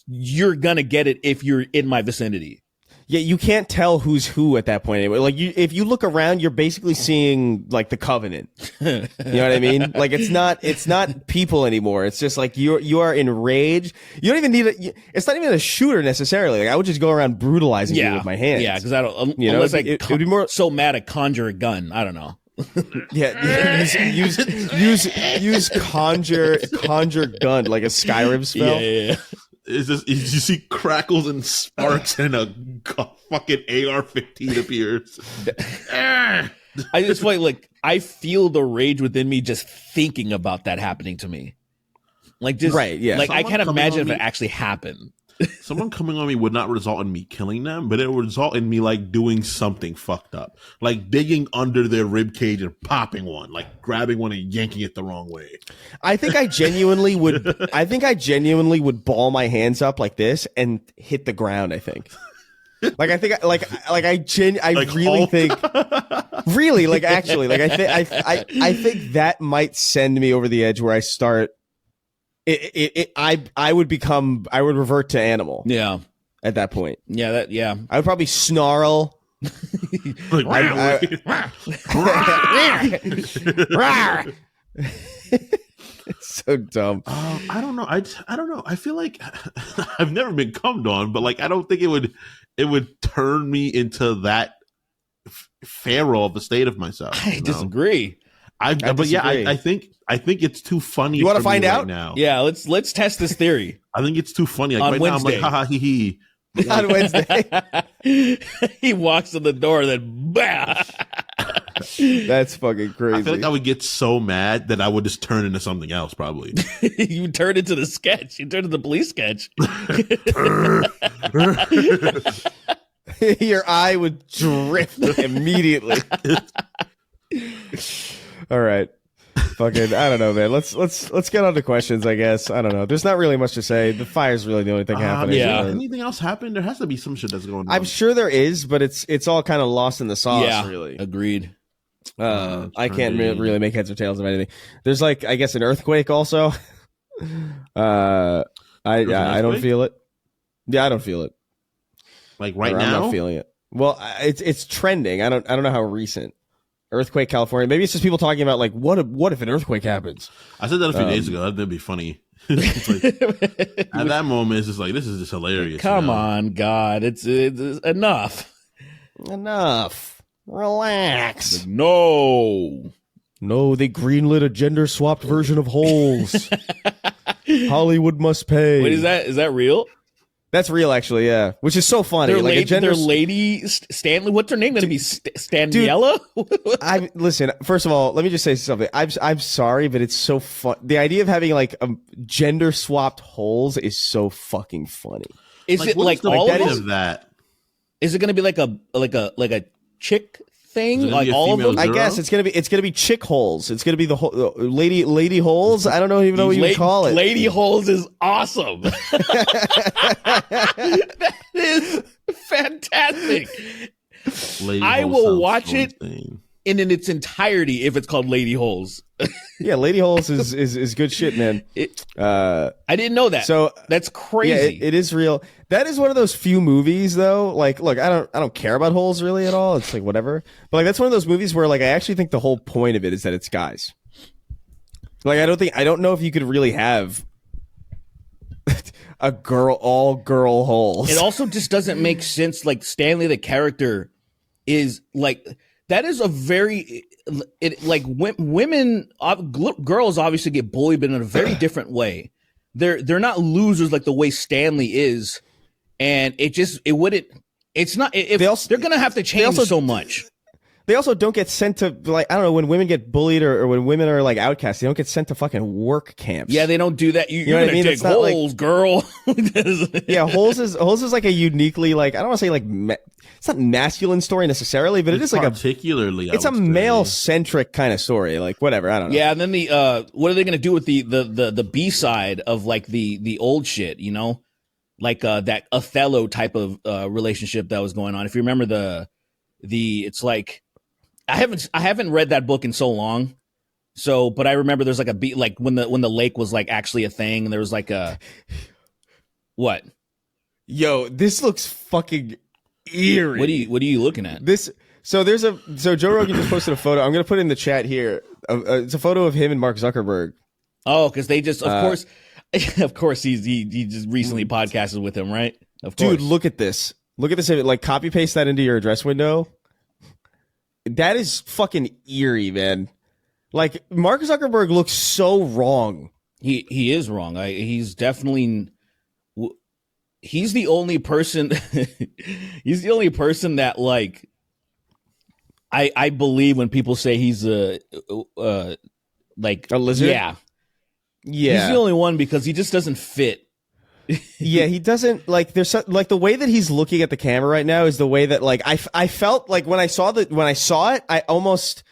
You're gonna get it if you're in my vicinity. Yeah, you can't tell who's who at that point anyway. Like if you look around, you're basically seeing like the Covenant. You know what I mean? Like it's not people anymore. It's just like you are enraged. You don't even need it's not even a shooter necessarily. Like I would just go around brutalizing you with my hands. Yeah, because I don't. You know, unless it would be more so mad I conjure a gun. I don't know. Yeah, use conjure gun like a Skyrim spell. Yeah. Is you see crackles and sparks and a fucking AR-15 appears. I just like I feel the rage within me just thinking about that happening to me. Like just right, yeah. Like I can't imagine if it actually happened. Someone coming on me would not result in me killing them, but it would result in me like doing something fucked up, like digging under their rib cage and popping one, like grabbing one and yanking it the wrong way. I think I genuinely would ball my hands up like this and hit the ground. I think. Like I think really think really like actually like I think that might send me over the edge where I start. I would revert to animal. Yeah. At that point. Yeah. I would probably snarl. It's so dumb. I don't know. I don't know. I feel like I've never been cummed on, but like I don't think it would turn me into that feral of a state of myself. I disagree. I think it's too funny. You want to find out now? Yeah, let's test this theory. I think it's too funny. Like on right Wednesday. now, I'm like, ha ha hee hee. On Wednesday, he walks in the door, then bah. That's fucking crazy. I feel like I would get so mad that I would just turn into something else. Probably. You turn into the sketch. You turn into the police sketch. Your eye would drift immediately. All right. Fucking, I don't know, man. Let's get on to questions, I guess. I don't know. There's not really much to say. The fire's really the only thing happening. Yeah. Anything else happened? There has to be some shit that's going on. I'm sure there is, but it's all kind of lost in the sauce, really. Agreed. I can't really make heads or tails of anything. There's like, I guess, an earthquake also. I don't feel it. Yeah, I don't feel it. Like right now? I'm not feeling it. Well, it's trending. I don't know how recent. Earthquake, California. Maybe it's just people talking about like what if an earthquake happens. I said that a few days ago. That'd be funny. Like, at that moment, it's just like this is just hilarious. Come on, God, it's enough. Enough. Relax. No, they greenlit a gender swapped version of Holes. Hollywood must pay. Wait, is that real? That's real, actually, yeah. Which is so funny. Their like lady Stanley. What's her name going to be? Staniella? Listen. First of all, let me just say something. I'm sorry, but it's so fun. The idea of having like gender swapped holes is so fucking funny. Is it like all of that? Is it going to be like a chick thing? Like all of them? I guess it's gonna be chick holes. It's gonna be the whole lady holes. I don't even know what you would call it. Lady holes is awesome. That is fantastic. I will watch it in its entirety if it's called Lady Holes. Yeah, Lady Holes is good shit, man. I didn't know that. So that's crazy. Yeah, it is real. That is one of those few movies, though. Like, look, I don't care about holes really at all. It's like whatever. But like, that's one of those movies where like I actually think the whole point of it is that it's guys. Like, I don't know if you could really have all girl holes. It also just doesn't make sense. Like Stanley, the character, is like that is a very women, girls obviously get bullied, but in a very different way. They're not losers like the way Stanley is, and they're gonna have to change so much. They also don't get sent to, like, I don't know, when women get bullied or when women are like outcasts, they don't get sent to fucking work camps. Yeah, they don't do that. You're gonna dig holes, girl. Yeah, holes is like a uniquely, like, I don't want to say like it's not masculine story necessarily, but it's like it's a male centric kind of story. Like whatever, I don't know. Yeah, and then what are they gonna do with the B side of like the old shit? You know, like that Othello type of relationship that was going on. If you remember it's like. I haven't read that book in so long, but I remember there's like a beat, like when the lake was like actually a thing, and there was like a what? Yo, this looks fucking eerie. What are you looking at? So Joe Rogan just posted a photo. I'm gonna put it in the chat here. It's a photo of him and Mark Zuckerberg. Oh, because they just of course he just recently podcasted with him, right? Of course. Dude, look at this. Look at this. Like copy paste that into your address window. That is fucking eerie, man. Like Mark Zuckerberg looks so wrong. He is wrong. He's definitely he's the only person he's the only person that like I believe when people say he's like a lizard. Yeah. He's the only one because he just doesn't fit. Yeah, he doesn't like. There's like the way that he's looking at the camera right now is the way that like I felt like when I saw it, I almost.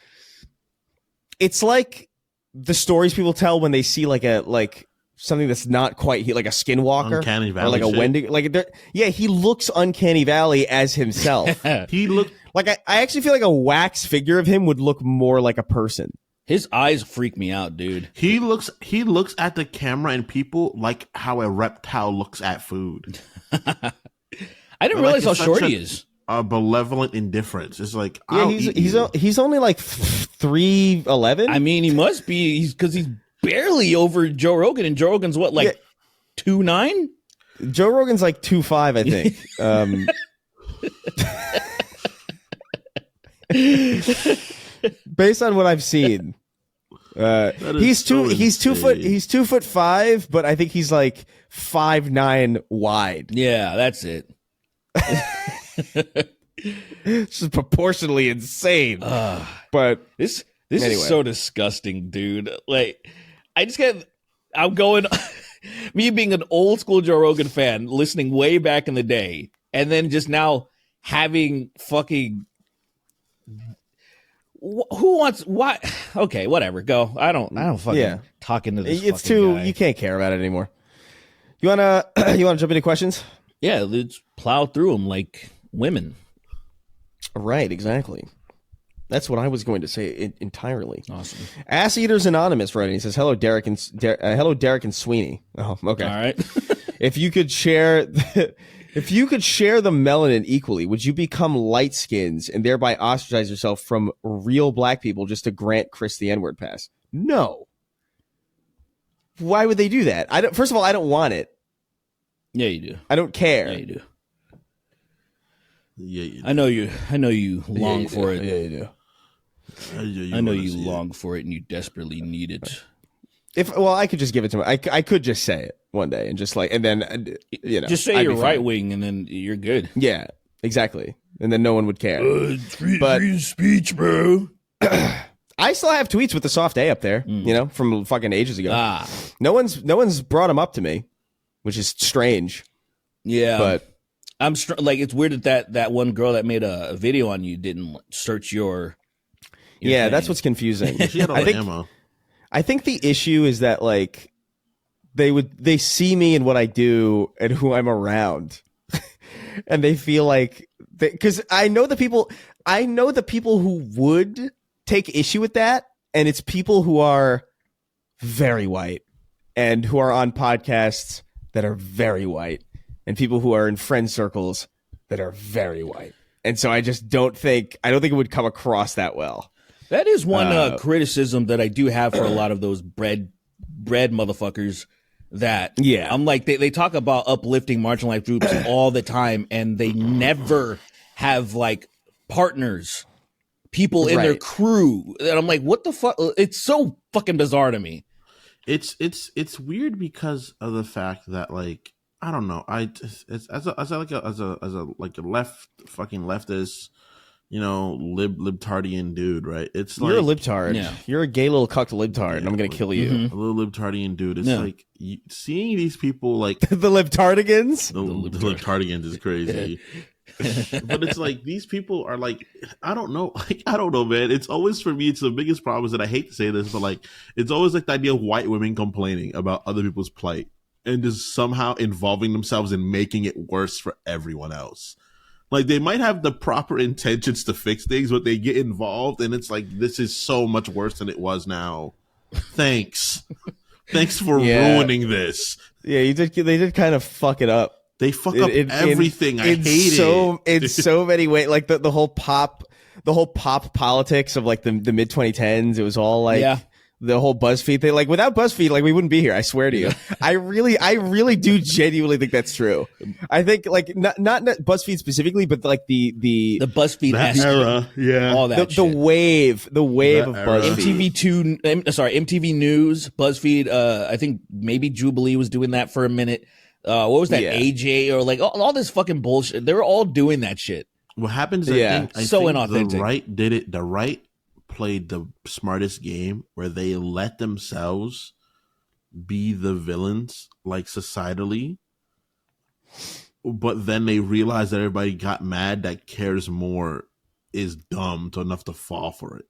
It's like the stories people tell when they see like something that's not quite like a skinwalker, Uncanny Valley, or like a Wendigo. Like he looks Uncanny Valley as himself. He looked like I actually feel like a wax figure of him would look more like a person. His eyes freak me out, dude. He looks at the camera and people like how a reptile looks at food. I didn't realize how short he is. A malevolent indifference. It's like, yeah, he's only like 3'11". I mean, he must be because he's barely over Joe Rogan, and Joe Rogan's what, like 2'9"? Joe Rogan's like 2'5", I think. Based on what I've seen, he's 2'5", but I think he's like 5'9" wide. Yeah, that's it. It's just proportionally insane. But this anyway. is so disgusting, dude. Like, I'm going. Me being an old school Joe Rogan fan, listening way back in the day, and then just now having fucking. Who wants what? Okay, whatever. Go. I don't fucking talk into this. It's too. Guy. You can't care about it anymore. You wanna jump into questions? Yeah, let's plow through them like women. Right. Exactly. That's what I was going to say entirely. Awesome. Ass Eaters Anonymous writing. He says, "Hello, Derek and Sweeney." Oh, okay. All right. If you could share. If you could share the melanin equally, would you become light skins and thereby ostracize yourself from real black people just to grant Chris the N-word pass? No. Why would they do that? First of all, I don't want it. Yeah, you do. I don't care. Yeah, you do. Yeah, you do. I know you long for it. Yeah, you do. I know you long for it and you desperately need it. I could just give it to him. I could just say it one day and just like, and then, just say you're right wing and then you're good. Yeah, exactly. And then no one would care. Free speech, bro. I still have tweets with the soft A up there, from fucking ages ago. No one's brought them up to me, which is strange. Yeah. But I'm like, it's weird that one girl that made a video on you didn't search your yeah, that's what's confusing. She had all the ammo. I think the issue is that like they see me and what I do and who I'm around, and they feel like because I know the people who would take issue with that, and it's people who are very white and who are on podcasts that are very white, and people who are in friend circles that are very white. And so I don't think it would come across that well. That is one criticism that I do have for a lot of those bread motherfuckers. That I'm like they talk about uplifting marginalized groups all the time, and they never have like partners, people in their crew. And I'm like, what the fuck? It's so fucking bizarre to me. It's weird because of the fact that, like, I don't know. As a leftist, you know, libtardian dude, right? It's like, you're a libtard. Yeah. You're a gay little cucked libtard, and I'm gonna kill you. A little libtardian dude. It's like seeing these people like the libtardigans. The libtardigans is crazy. But it's like these people are like, I don't know, man. It's always, for me, it's the biggest problem is that I hate to say this, but like it's always like the idea of white women complaining about other people's plight and just somehow involving themselves in making it worse for everyone else. Like, they might have the proper intentions to fix things, but they get involved, and it's like, this is so much worse than it was now. Thanks for ruining this. Yeah, they did kind of fuck it up. They fuck up everything. I hate it. In so many ways. Like the whole pop politics of like the mid 2010s. It was all like the whole BuzzFeed thing. Like, without BuzzFeed, like, we wouldn't be here. I swear to you. I really do genuinely think that's true. I think, like, not BuzzFeed specifically, but like the BuzzFeed era, all that the wave of BuzzFeed. MTV News, BuzzFeed. I think maybe Jubilee was doing that for a minute. What was that? AJ or like all this fucking bullshit. They were all doing that shit. What happens? I think inauthentic. The right did it. The right played the smartest game where they let themselves be the villains, like, societally, but then they realized that everybody got mad that cares more is dumb enough to fall for it.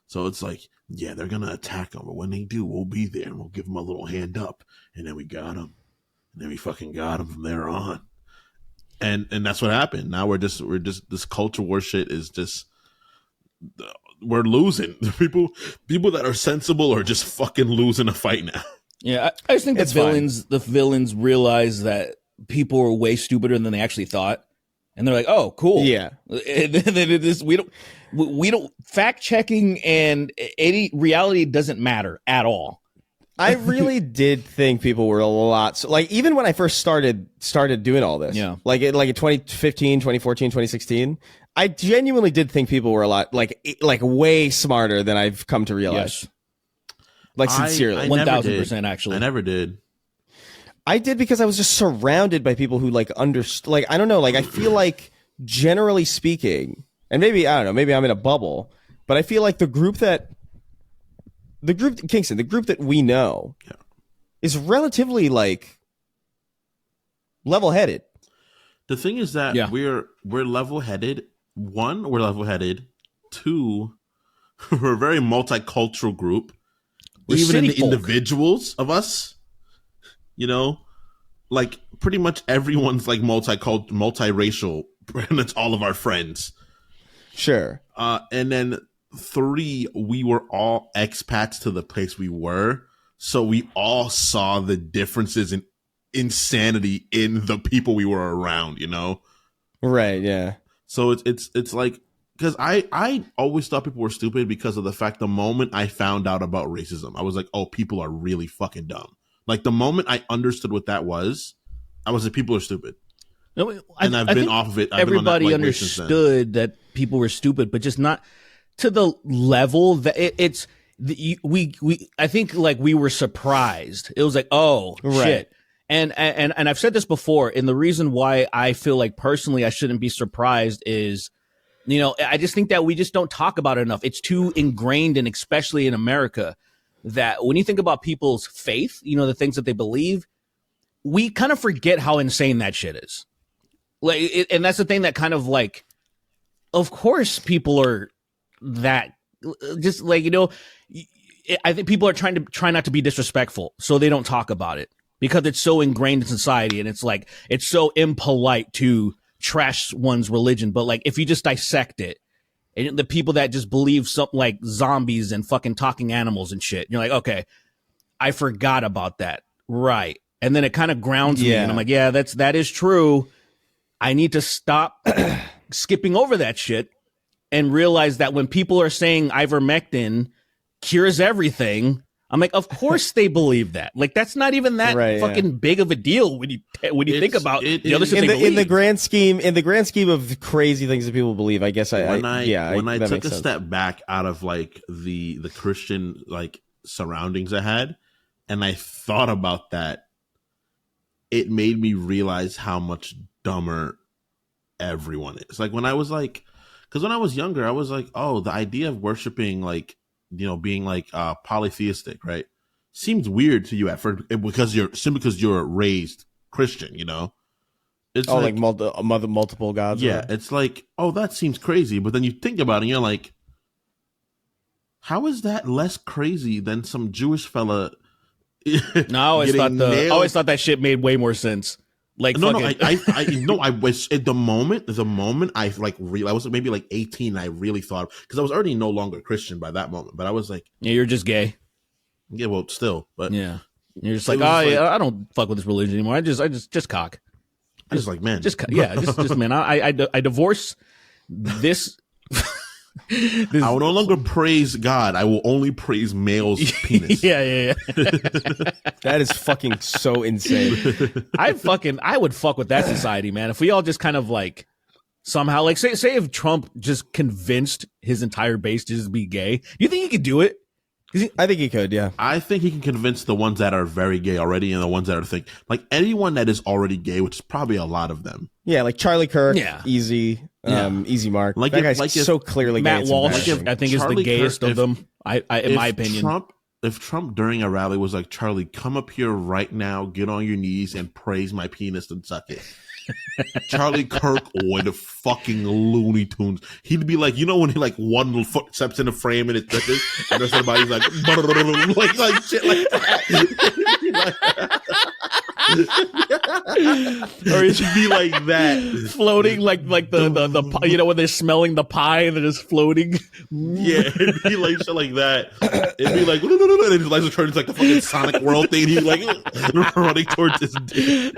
So it's like, yeah, they're gonna attack them, but when they do, we'll be there and we'll give them a little hand up, and then we got them, and then we fucking got them from there on, and that's what happened. Now we're just this culture war shit is just, we're losing. People that are sensible are just fucking losing a fight now. Yeah, I just think the villains realize that people are way stupider than they actually thought, and they're like, "Oh, cool." Yeah, and then we don't fact checking and any reality doesn't matter at all. I really did think people were a lot, like, even when I first started doing all this, like in 2015, 2014, 2016. I genuinely did think people were a lot, like way smarter than I've come to realize. Yes. Like, sincerely. 1000%, actually. I never did. I did because I was just surrounded by people who, like, understood. Like, I don't know. Like, I feel like, generally speaking, and maybe, I don't know, maybe I'm in a bubble, but I feel like the group that we know is relatively, like, level-headed. The thing is that we're level-headed. One, we're level-headed. Two, we're a very multicultural group. Even in the individuals of us, you know, like, pretty much everyone's like multiracial, and it's all of our friends. Sure. And then three, we were all expats to the place we were, so we all saw the differences in insanity in the people we were around, you know? Right, yeah. So it's like, because I always thought people were stupid because of the fact the moment I found out about racism, I was like, oh, people are really fucking dumb. Like, the moment I understood what that was, I was like, people are stupid. No, I've been off of it. Everybody understood that people were stupid, but just not to the level that I think, like, we were surprised. It was like, oh, shit. And I've said this before, and the reason why I feel like personally I shouldn't be surprised is, you know, I just think that we just don't talk about it enough. It's too ingrained, and especially in America, that when you think about people's faith, you know, the things that they believe, we kind of forget how insane that shit is. Like, and that's the thing that kind of, like, of course people are that, just like, you know, I think people are try not to be disrespectful, so they don't talk about it because it's so ingrained in society, and it's like, it's so impolite to trash one's religion. But, like, if you just dissect it, and the people that just believe something like zombies and fucking talking animals and shit. You're like, okay, I forgot about that. Right. And then it kind of grounds me, and I'm like, yeah, that is true. I need to stop skipping over that shit and realize that when people are saying ivermectin cures everything, I'm like, of course they believe that. Like, that's not even that fucking big of a deal when you think about the other shit in the grand scheme of crazy things that people believe. I guess when I took a step back out of like the Christian like surroundings I had, and I thought about that, it made me realize how much dumber everyone is. Like when I was like, because when I was younger, I was like, oh, the idea of worshiping like, you know, being like polytheistic, right, seems weird to you at first because you're raised Christian, you know. It's like multiple gods. Yeah, it's like, oh, that seems crazy, but then you think about it, and you're like, how is that less crazy than some Jewish fella? No, I always thought that shit made way more sense. Like, no, I was at the moment I like I was maybe like 18. I really thought, because I was already no longer Christian by that moment, but I was like, yeah, you're just gay. Yeah, well, still, but yeah, you're just like, oh yeah, I don't fuck with this religion anymore. I just cock. I just like men. Just man. I divorce this. I will no longer praise God. I will only praise male's penis. Yeah. That is fucking so insane. I would fuck with that society, man. If we all just kind of like somehow, like say if Trump just convinced his entire base to just be gay, do you think he could do it? I think he could, yeah. I think he can convince the ones that are very gay already and the ones that are like anyone that is already gay, which is probably a lot of them. Yeah, like Charlie Kirk, easy mark. Like that guy's so clearly Matt gay. Walsh, I think, Charlie is the gayest Kirk, of them. In my opinion. If Trump during a rally was like, Charlie, come up here right now, get on your knees and praise my penis and suck it. Charlie Kirk would fucking Looney Tunes. He'd be like, you know when he like one little foot steps in the frame and it touches, and there's somebody's like shit like that. Or it should be like that, floating like the you know when they're smelling the pie and they're just floating. Yeah, it'd be like shit like that. It'd be like, and his lights are turning into like the fucking Sonic World thing. He's like running towards his dick.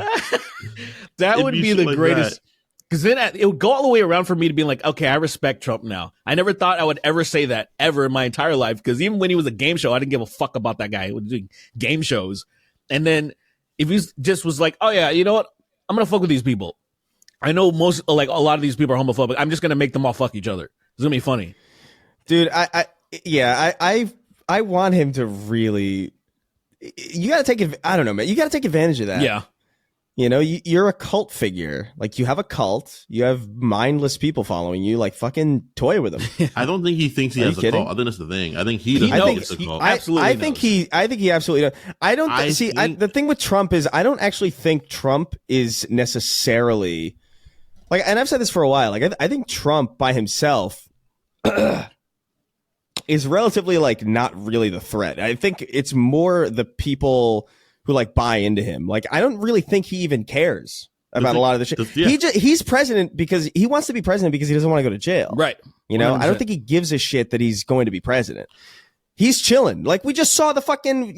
That would be the greatest. Because then it would go all the way around for me to be like, okay, I respect Trump now. I never thought I would ever say that ever in my entire life. Because even when he was a game show, I didn't give a fuck about that guy. He was doing game shows. And then if he just was like, oh yeah, you know what? I'm going to fuck with these people. I know a lot of these people are homophobic. I'm just going to make them all fuck each other. It's going to be funny. Dude, I want him to really, you got to take, I don't know, man. You got to take advantage of that. Yeah. You know, you're a cult figure. Like, you have a cult. You have mindless people following you. Like, fucking toy with them. I don't think he thinks he has a cult. I think that's the thing. I think he doesn't think it's a cult. I think he absolutely does. The thing with Trump is I don't actually think Trump is necessarily like, and I've said this for a while. Like, I think Trump by himself is relatively like not really the threat. I think it's more the people who like buy into him. Like, I don't really think he even cares about a lot of the shit. He's president because he wants to be president because he doesn't want to go to jail. Right. You know, 100%. I don't think he gives a shit that he's going to be president. He's chilling. Like, we just saw the fucking,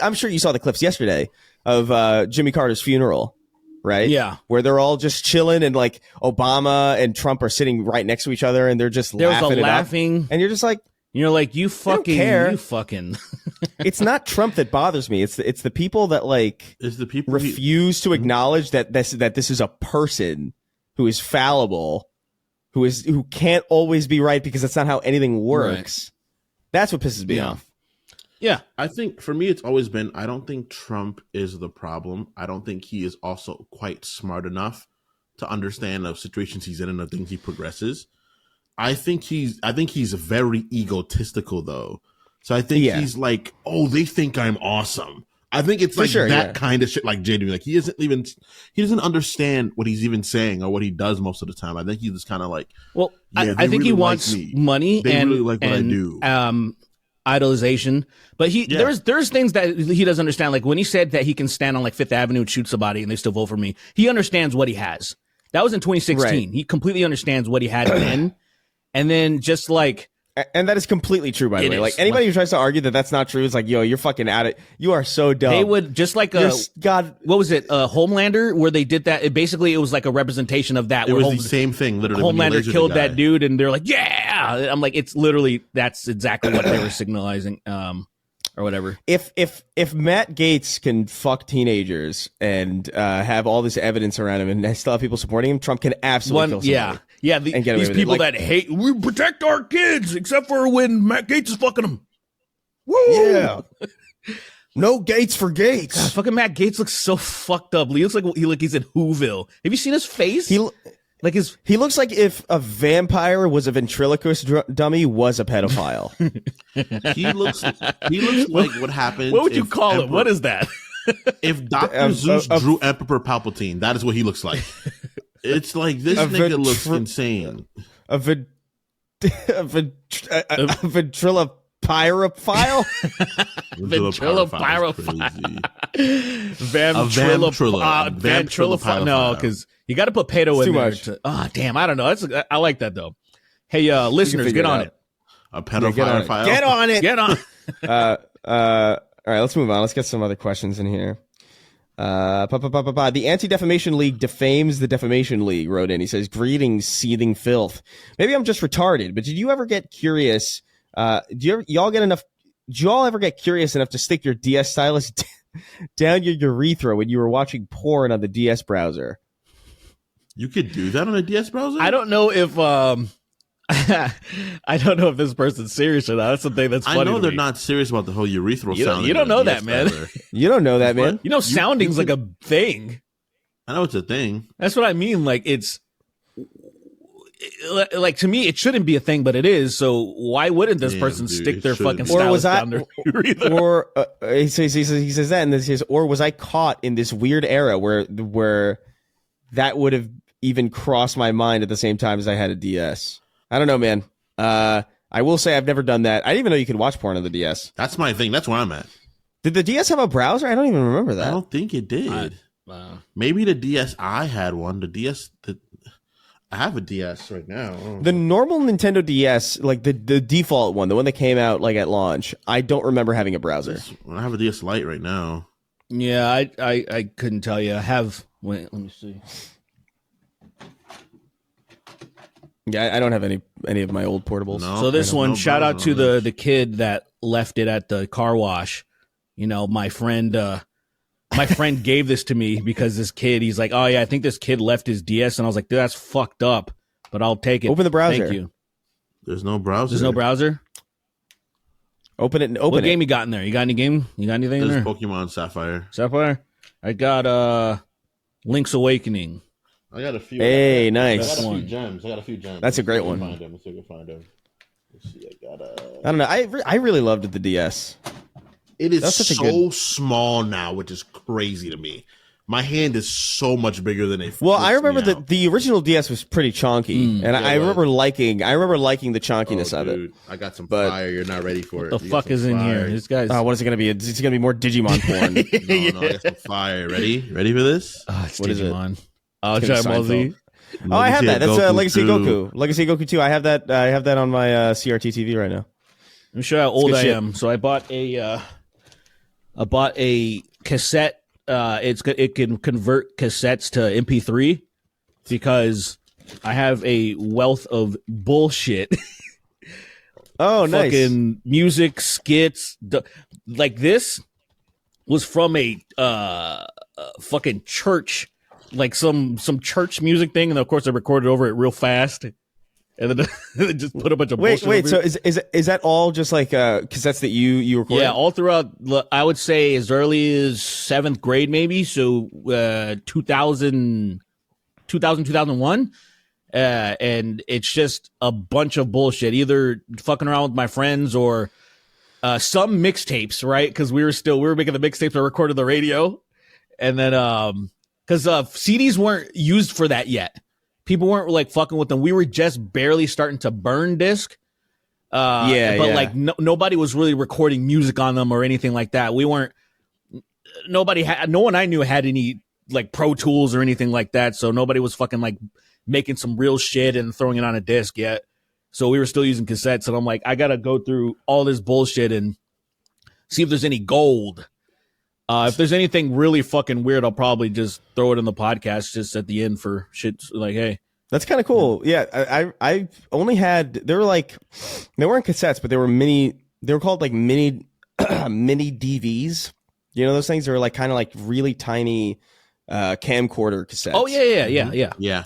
I'm sure you saw the clips yesterday of Jimmy Carter's funeral, right? Yeah. Where they're all just chilling and like Obama and Trump are sitting right next to each other and they're just laughing. And you're just like, you fucking. It's not Trump that bothers me. It's the people that like refuse to acknowledge that this is a person who is fallible, who can't always be right because that's not how anything works. Right. That's what pisses me off. Yeah, I think for me it's always been, I don't think Trump is the problem. I don't think he is also quite smart enough to understand the situations he's in and the things he progresses. I think he's very egotistical though. So I think he's like, oh, they think I'm awesome. I think it's like kind of shit, like JD. Like he doesn't understand what he's even saying or what he does most of the time. I think he's just kind of like, well, I think he wants money and really like what I do. Idolization, but there's things that he doesn't understand. Like when he said that he can stand on like Fifth Avenue and shoot somebody and they still vote for me, he understands what he has. That was in 2016. Right. He completely understands what he had then. and then just like. And that is completely true, by the way. Like anybody who tries to argue that that's not true is like, yo, you're fucking at it. You are so dumb. They would just like God. What was it? Homelander, where they did that. It was like a representation of that. It was the same thing, literally. Homelander killed that dude, and they're like, yeah. I'm like, it's literally that's exactly what they were signalizing, or whatever. If Matt Gaetz can fuck teenagers and have all this evidence around him and still have people supporting him, Trump can absolutely kill somebody. Yeah, these people that hate, we protect our kids, except for when Matt Gaetz is fucking them. Woo! Yeah. No Gates for Gates. God, fucking Matt Gaetz looks so fucked up. He looks like he's in Whoville. Have you seen his face? He looks like if a vampire was a ventriloquist dummy was a pedophile. He looks like what happened. What would you call it? What is that? If Dr. Zeus drew Emperor Palpatine, that is what he looks like. It's like this nigga looks insane. A ventriloquist ventriloquist. No, because you got to put pedo in there. Damn, I don't know. I like that though. Hey, listeners, get on it. A pedophile file. Get on it. Get on. All right, let's move on. Let's get some other questions in here. The Anti-Defamation League defames the Defamation League, wrote in. He says, greetings, seething filth. Maybe I'm just retarded, but did you ever get curious? Do y'all ever get curious enough to stick your DS stylus down your urethra when you were watching porn on the DS browser? You could do that on a DS browser? I don't know if I don't know if this person's serious or not. That's the thing that's funny. I know they're not serious about the whole urethral sound. You don't know that, man. You don't know that, man. You know, sounding's like a thing. I know it's a thing. That's what I mean. Like, it's like, to me, it shouldn't be a thing, but it is. So why wouldn't this person stick their fucking stylus down their urethra? Or he says that, and then he says, or was I caught in this weird era where that would have even crossed my mind at the same time as I had a DS? I don't know, man. I will say I've never done that. I didn't even know you could watch porn on the DS. That's my thing. That's where I'm at. Did the DS have a browser? I don't even remember that. I don't think it did. Maybe the DS I had one. I have a DS right now. The normal Nintendo DS, like the default one, the one that came out like at launch, I don't remember having a browser. I have a DS Lite right now. Yeah, I couldn't tell you. I have. Wait, let me see. Yeah, I don't have any of my old portables. No, so this one, shout out to the kid that left it at the car wash. You know, my friend gave this to me because this kid, he's like, oh yeah, I think this kid left his DS, and I was like, dude, that's fucked up, but I'll take it. Open the browser. Thank you. There's no browser. There's no browser. Open it and open What it. game you got in there? You got any game? You got anything in there? Pokemon Sapphire. Sapphire? I got Link's Awakening. I got a few. Hey, nice. I got a few gems. That's a great one. Let's see if I can find them. Let's see. I don't know. I really loved the DS. It is so small now, which is crazy to me. My hand is so much bigger than it. Well, I remember that the original DS was pretty chonky, and I remember liking the chonkiness of it. I got some fire. You're not ready for it. What the fuck is in here? This guy's. What is it going to be? It's going to be more Digimon porn. No, I got some fire. Ready for this? It's what Digimon. Is it? Oh, Dragon Ball Z. Oh, I have that. That's Legacy Goku. Legacy Goku 2. I have that on my CRT TV right now. Let me show you how old I am. So I bought a cassette. It can convert cassettes to MP3 because I have a wealth of bullshit. Oh, nice. Fucking music, skits. Like this was from a fucking church. Like some church music thing, and of course I recorded over it real fast, and then just put a bunch of bullshit. Wait. So is that all just like cassettes that you recorded? Yeah, all throughout. I would say as early as 7th grade, maybe. So 2000, 2001, and it's just a bunch of bullshit. Either fucking around with my friends or some mixtapes, right? Because we were making the mixtapes. I recorded the radio, and then because CDs weren't used for that yet. People weren't like fucking with them. We were just barely starting to burn disc. Like nobody was really recording music on them or anything like that. We weren't. No one I knew had any like Pro Tools or anything like that. So nobody was fucking like making some real shit and throwing it on a disc yet. So we were still using cassettes, and I'm like, I gotta go through all this bullshit and see if there's any gold. If there's anything really fucking weird, I'll probably just throw it in the podcast just at the end for shit. Like, hey, that's kind of cool. Yeah, I only had they weren't cassettes, but they were called like mini mini DVs. You know those things? They were like kind of like really tiny camcorder cassettes. Oh yeah.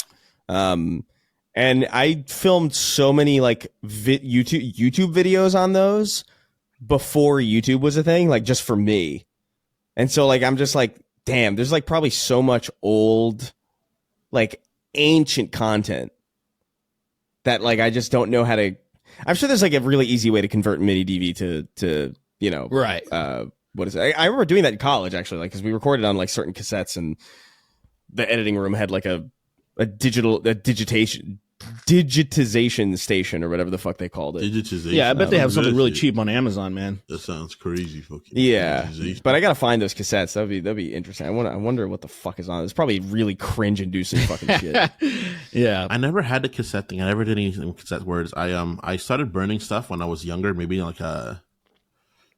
And I filmed so many like YouTube videos on those before YouTube was a thing, like just for me. And so like I'm just like, damn, there's like probably so much old, like ancient content that like I just don't know how to. I'm sure there's like a really easy way to convert mini DV to you know right. What is it? I remember doing that in college actually, like because we recorded on like certain cassettes and the editing room had like a digitization station or whatever the fuck they called it. Digitization. Yeah, I bet they have something really cheap on Amazon, man. That sounds crazy, fucking. Yeah, but I gotta find those cassettes. That'd be interesting. I wonder what the fuck is on it. It's probably really cringe-inducing fucking shit. Yeah, I never had the cassette thing. I never did anything with cassette words. I started burning stuff when I was younger, maybe like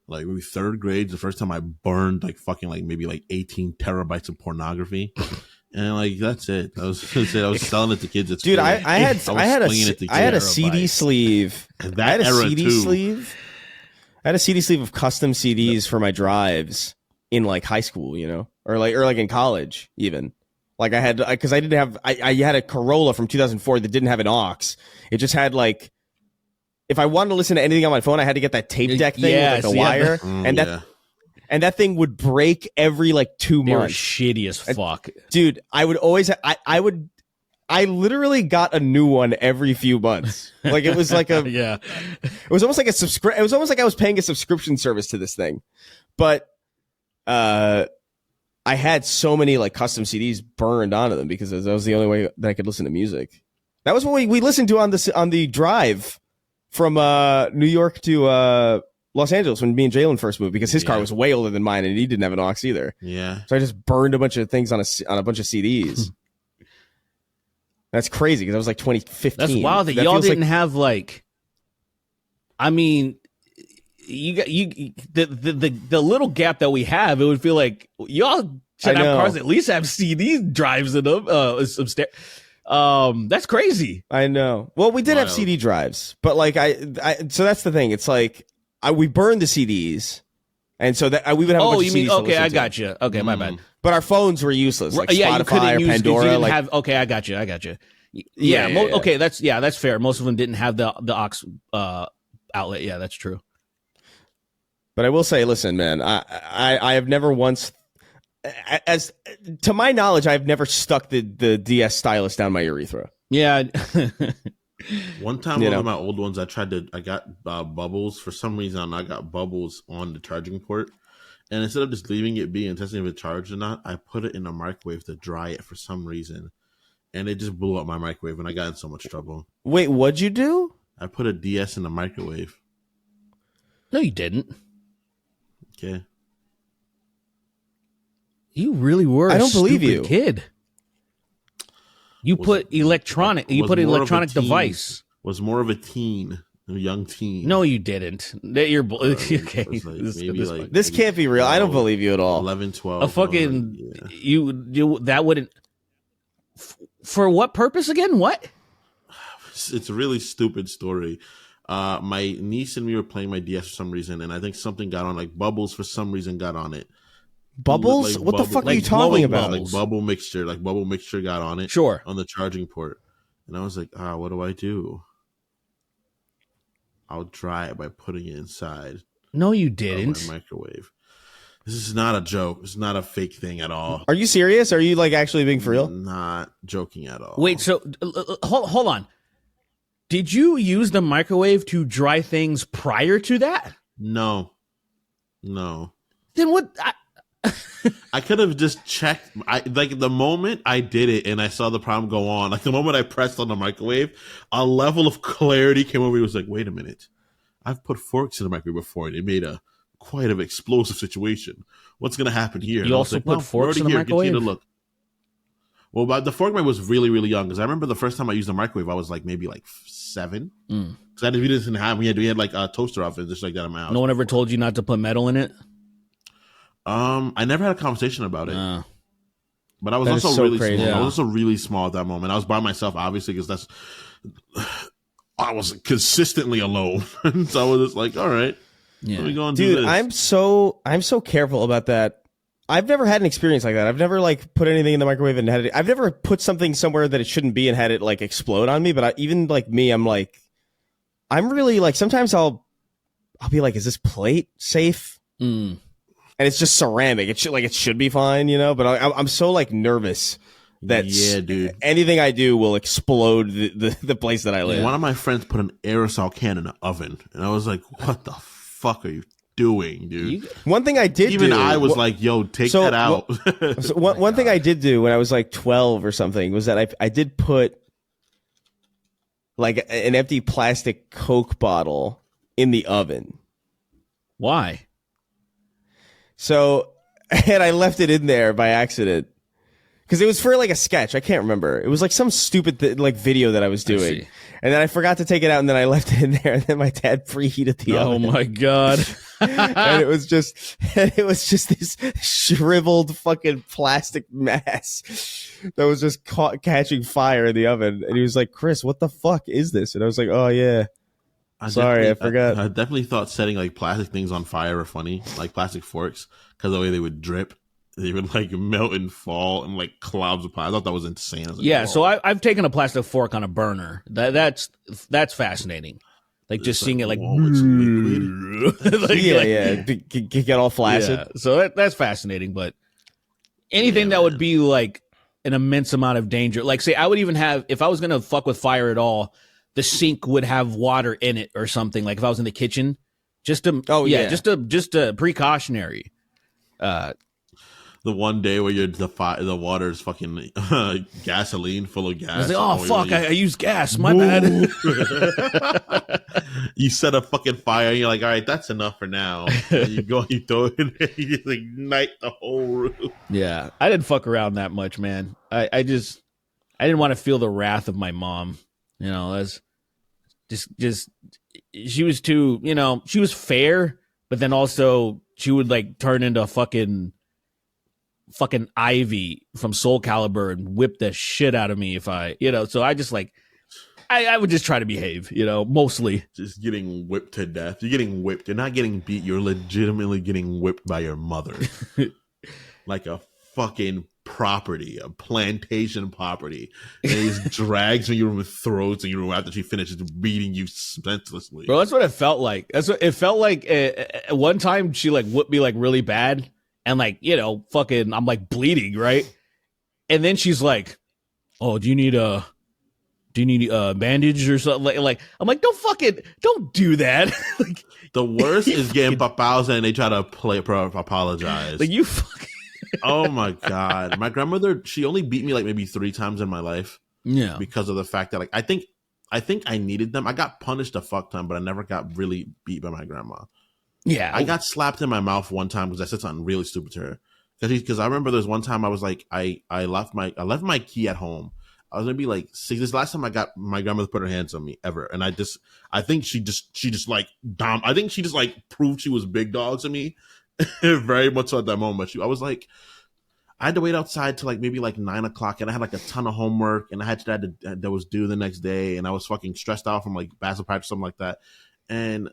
maybe third grade. The first time I burned like fucking like maybe like 18 terabytes of pornography. And like that's it. I was selling it to kids at school. Dude, I had a CD sleeve. I had a CD sleeve. I had a CD sleeve of custom CDs for my drives in like high school, you know, or like in college even. Like I had because I had a Corolla from 2004 that didn't have an aux. It just had like if I wanted to listen to anything on my phone, I had to get that tape deck thing with like the wire, and that thing would break every like 2 months. They were shitty as fuck. Dude, I would always I literally got a new one every few months. Like it was like a yeah. It was almost like it was almost like I was paying a subscription service to this thing. But I had so many like custom CDs burned onto them because that was the only way that I could listen to music. That was what we listened to on the drive from New York to Los Angeles when me and Jalen first moved because his car was way older than mine and he didn't have an aux either. Yeah. So I just burned a bunch of things on a bunch of CDs. That's crazy because that was like 2015. That's wild that y'all didn't have like. I mean, the little gap that we have, it would feel like y'all should have cars that at least have CD drives in them. That's crazy. I know. Well, we did have CD drives, but like so that's the thing. It's like. We burned the CDs, and so that we would have. Oh, a bunch you of mean CDs okay? I got you. Okay, my bad. But our phones were useless, like Spotify or Pandora. Like, okay, I got you. Yeah. Okay, that's fair. Most of them didn't have the aux outlet. Yeah, that's true. But I will say, listen, man, I have never once, as to my knowledge, I've never stuck the DS stylus down my urethra. Yeah. One time, one of my old ones, I got bubbles. For some reason, I got bubbles on the charging port. And instead of just leaving it be and testing if it charged or not, I put it in a microwave to dry it for some reason. And it just blew up my microwave, and I got in so much trouble. Wait, what'd you do? I put a DS in the microwave. No, you didn't. Okay. You really were I don't believe you. Kid. You put an electronic device. Was more of a teen, a young teen. No, you didn't. You're okay. This can't be real. I don't believe you at all. 11, 12. A fucking you that wouldn't. For what purpose again? What? It's a really stupid story. My niece and me were playing my DS for some reason, and I think something got on, like Bubbles for some reason got on it. Bubbles? What the fuck are you talking about? Like bubble mixture got on it. Sure. On the charging port. And I was like, what do I do? I'll dry it by putting it inside. No, you didn't. My microwave. This is not a joke. It's not a fake thing at all. Are you serious? Are you like actually being for real? Not joking at all. Wait, so hold on. Did you use the microwave to dry things prior to that? No. Then what? I could have just checked. Like the moment I did it and I saw the problem go on, like the moment I pressed on the microwave, a level of clarity came over me. It was like, wait a minute. I've put forks in the microwave before and it made a quite an explosive situation. What's going to happen here? You also put forks in the microwave? Look. Well, but the fork man was really, really young because I remember the first time I used a microwave, I was like maybe like 7. Because we didn't have we had like a toaster oven just like that in my house. No one ever told you not to put metal in it? I never had a conversation about it. But I was That is also so really crazy. small. Yeah. I was also really small at that moment. I was by myself, obviously, because I was consistently alone. So I was just like, all right, let me go and do Dude, this. I'm so careful about that. I've never had an experience like that. I've never like put anything in the microwave and had it. I've never put something somewhere that it shouldn't be and had it like explode on me. But even like me, I'm really like sometimes I'll be like, is this plate safe? And it's just ceramic. It should be fine, you know. But I'm so like nervous that dude, anything I do will explode the place that I live. one of my friends put an aerosol can in the oven, and I was like, what the fuck are you doing, dude? One thing I did Even do, I was like, yo, take that out. So one thing I did do when I was like 12 or something was that I did put like an empty plastic Coke bottle in the oven. Why? So, and I left it in there by accident because it was for like a sketch. I can't remember. It was like some stupid like video that I was doing, see. and then I forgot to take it out, and then I left it in there, and then my dad preheated the oven. Oh my God. And it was just this shriveled fucking plastic mass that was just catching fire in the oven. And he was like, "Chris, what the fuck is this?" And I was like, "Oh yeah, sorry, I forgot." I definitely thought setting like plastic things on fire were funny, like plastic forks, because the way they would drip, they would like melt and fall and like clouds of plastic. I thought that was insane. I was like, Yeah, whoa. so I've taken a plastic fork on a burner. That's fascinating. Like just seeing it like, whoa, it's liquid. like, Yeah. Get all flaccid. yeah. So that's fascinating. But anything that would be like an immense amount of danger, like say I would even have, if I was gonna fuck with fire at all, the sink would have water in it or something. Like if I was in the kitchen, just to just a precautionary. The one day where the water is fucking gasoline full of gas. I was like, oh fuck, I used gas. My bad. You set a fucking fire and you're like, all right, that's enough for now. And you go, you throw it in there, you just ignite the whole room. Yeah, I didn't fuck around that much, man. I didn't want to feel the wrath of my mom. You know, as just she was too, you know, she was fair, but then also she would like turn into a fucking Ivy from Soul Calibur and whip the shit out of me if I, you know. So I just like, I would just try to behave, you know, mostly. Just getting whipped to death. You're getting whipped. You're not getting beat. You're legitimately getting whipped by your mother. Like a fucking property, a plantation property. And he just drags you and throws you after she finishes beating you senselessly. Bro, that's what it felt like. That's what it felt like. One time she like whipped me like really bad. And like, you know, fucking, I'm like bleeding, right? And then she's like, "Oh, do you need a bandage or something?" Like, I'm like, don't do that. Like, the worst is getting papaws and they try to apologize. like you fucking. Oh my God. My grandmother, she only beat me like maybe 3 times in my life. Yeah. Because of the fact that like, I think I needed them. I got punished a fuck ton, but I never got really beat by my grandma. Yeah. I got slapped in my mouth one time because I said something really stupid to her. Because I remember there's one time I was like, I left my key at home. I was gonna be like 6. This last time I got my grandmother put her hands on me ever, and I think she just like proved she was big dog to me, very much so at that moment. I was like, I had to wait outside till like maybe like 9 o'clock, and I had like a ton of homework, and I had that was due the next day, and I was fucking stressed out from like basketball practice or something like that, and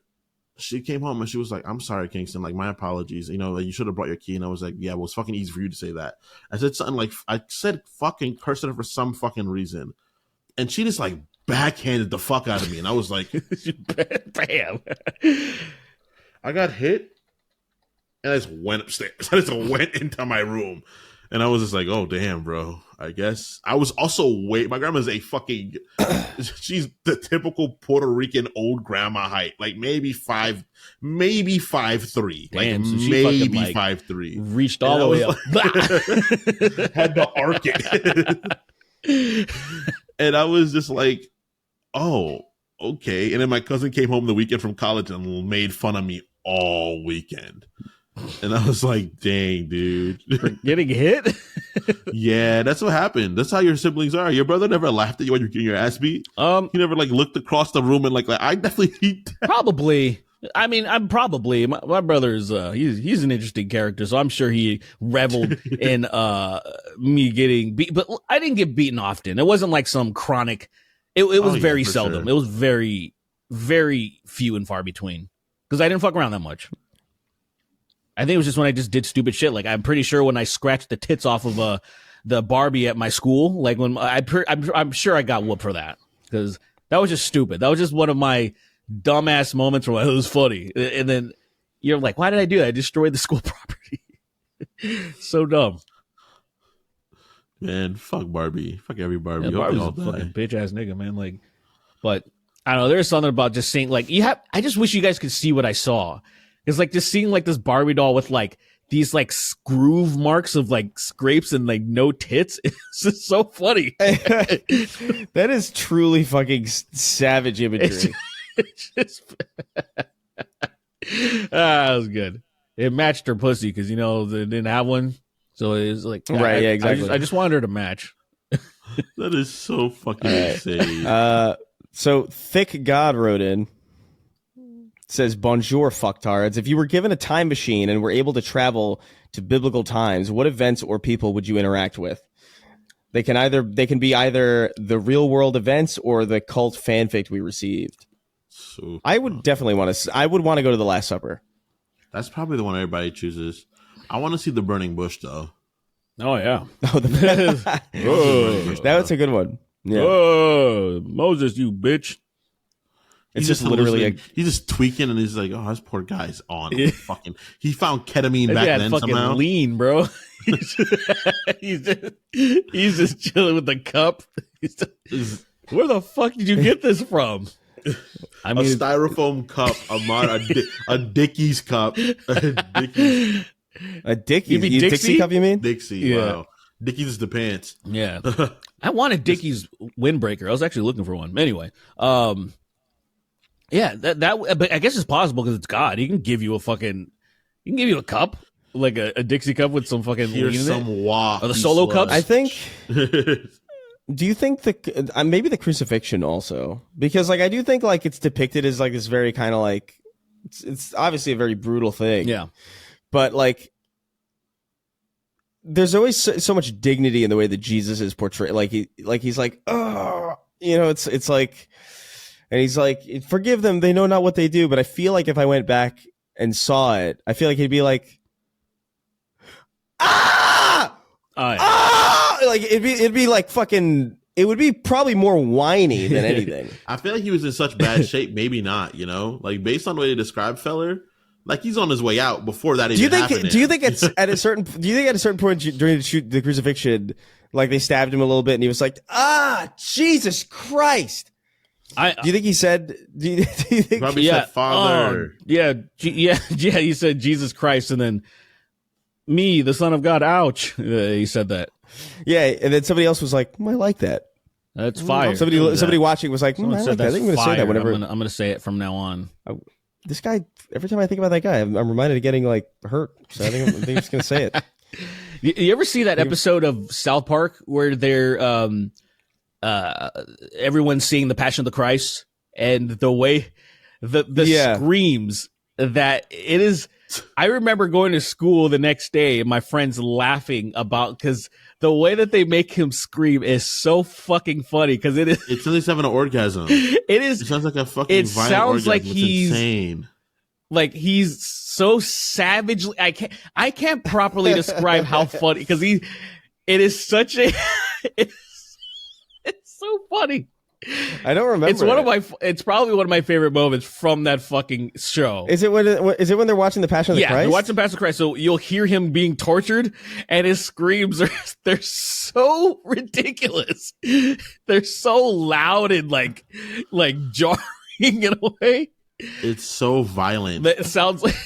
she came home and she was like, "I'm sorry, Kingston. Like, my apologies. You know, like, you should have brought your key." And I was like, "Yeah, well, it's fucking easy for you to say that." I said something like, I said fucking cursed at her for some fucking reason. And she just like backhanded the fuck out of me. And I was like, bam. I got hit. And I just went upstairs. I just went into my room. And I was just like, oh, damn, bro. I guess. I was also my grandma's a fucking, she's the typical Puerto Rican old grandma height. Like maybe 5'3". Damn, like so she maybe fucking, like, 5'3". Reached all the way up. Had to arc it. And I was just like, oh, okay. And then my cousin came home the weekend from college and made fun of me all weekend. And I was like, dang, dude. Getting hit? Yeah, that's what happened. That's how your siblings are. Your brother never laughed at you when you're getting your ass beat. He never like looked across the room and like I definitely Probably. I mean, I'm probably my brother's. He's an interesting character, so I'm sure he reveled in me getting beat. But I didn't get beaten often. It wasn't like some chronic. It was very seldom. Sure. It was very, very few and far between because I didn't fuck around that much. I think it was just when I just did stupid shit. Like I'm pretty sure when I scratched the tits off of the Barbie at my school, like when I'm sure I got whooped for that because that was just stupid. That was just one of my dumbass moments where it was funny. And then you're like, why did I do that? I destroyed the school property. So dumb. Man, fuck Barbie. Fuck every Barbie. Yeah, Barbie's a fucking bitch ass nigga, man. Like, but I don't know. There's something about just seeing like I just wish you guys could see what I saw. It's like just seeing like this Barbie doll with like these like groove marks of like scrapes and like no tits. It's just so funny. That is truly fucking savage imagery. It's just that was good. It matched her pussy because they didn't have one, so it was like right. Yeah, exactly. I just wanted her to match. That is so fucking insane. So Thick God wrote in. Says, bonjour, fucktards. If you were given a time machine and were able to travel to biblical times, what events or people would you interact with? They can be either the real world events or the cult fanfic we received. So, I would definitely want to go to the Last Supper. That's probably the one everybody chooses. I want to see the burning bush though. Oh yeah. That's a good one. Yeah. Oh, Moses, you bitch. It's just literally he's just tweaking and he's like, oh, this poor guy's on fucking. He found ketamine back then fucking somehow. Lean, bro. he's just chilling with the cup. Where the fuck did you get this from? I mean, a styrofoam cup, a Dickies cup, a Dixie cup. You mean Dixie? Yeah. Wow, Dickies is the pants. Yeah, I wanted Dickies windbreaker. I was actually looking for one. Anyway, yeah, but I guess it's possible because it's God. He can give you a cup, like a Dixie cup with some fucking lean in it. Or the solo cups. I think. Do you think maybe the crucifixion also? Because like I do think like it's depicted as like this very kind of like it's obviously a very brutal thing. Yeah, but like there's always so much dignity in the way that Jesus is portrayed. Like he's like, oh, it's like. And he's like, forgive them, they know not what they do. But I feel like if I went back and saw it, I feel like he'd be like, like it'd be like fucking. It would be probably more whiny than anything. I feel like he was in such bad shape. Maybe not. Like based on the way they describe Feller, like he's on his way out before that. Do you think it's at a certain? Do you think at a certain point during the crucifixion, like they stabbed him a little bit, and he was like, Jesus Christ. Do you think he said? Do you think probably said Father? Yeah. He said Jesus Christ, and then me, the Son of God. Ouch! He said that. Yeah, and then somebody else was like, I like that. That's fire. Somebody watching was like, I like that. I think I'm going to say that whenever. I'm going to say it from now on. This guy. Every time I think about that guy, I'm reminded of getting like hurt. So I think I'm just going to say it. You ever see that episode of South Park where they're everyone's seeing the Passion of the Christ and the way the screams that it is. I remember going to school the next day and my friends laughing about because the way that they make him scream is so fucking funny because it is. It's like he's having an orgasm. It is. It sounds like a fucking. It sounds orgasm. like it's he's insane. Like he's so savagely. I can't properly describe how funny because it is such a. It's so funny. I don't remember. It's probably one of my favorite moments from that fucking show. Is it when they're watching the Passion of the Christ? Yeah, they're watching the Passion of the Christ. So you'll hear him being tortured, and his screams they're so ridiculous. They're so loud and like jarring in a way. It's so violent. It sounds like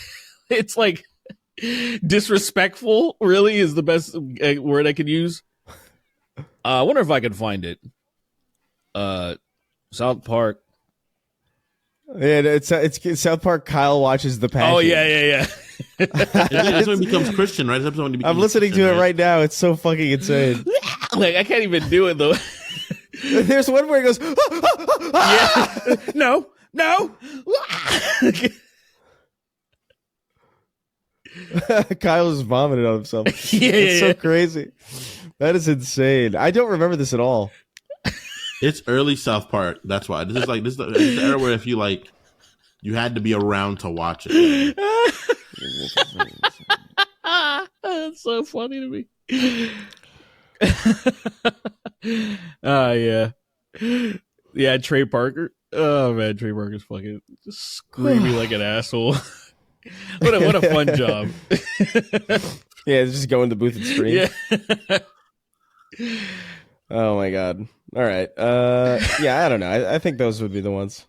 it's like disrespectful. Really, is the best word I could use. I wonder if I can find it. South Park. Yeah, it's South Park. Kyle watches the Passion. Oh yeah. That's when he becomes Christian, right? That's when he becomes I'm listening Christian, to it right now. It's so fucking insane. Like I can't even do it though. There's one where he goes, Yeah. No. Kyle just vomited on himself. It's so crazy. That is insane. I don't remember this at all. It's early South Park. That's why. This is the era where if you like, you had to be around to watch it. That's so funny to me. Yeah. Yeah, Trey Parker. Oh man, Trey Parker's fucking screaming like an asshole. What a fun job. Yeah, just go in the booth and scream. Yeah. Oh my god. All right. Yeah, I don't know. I think those would be the ones.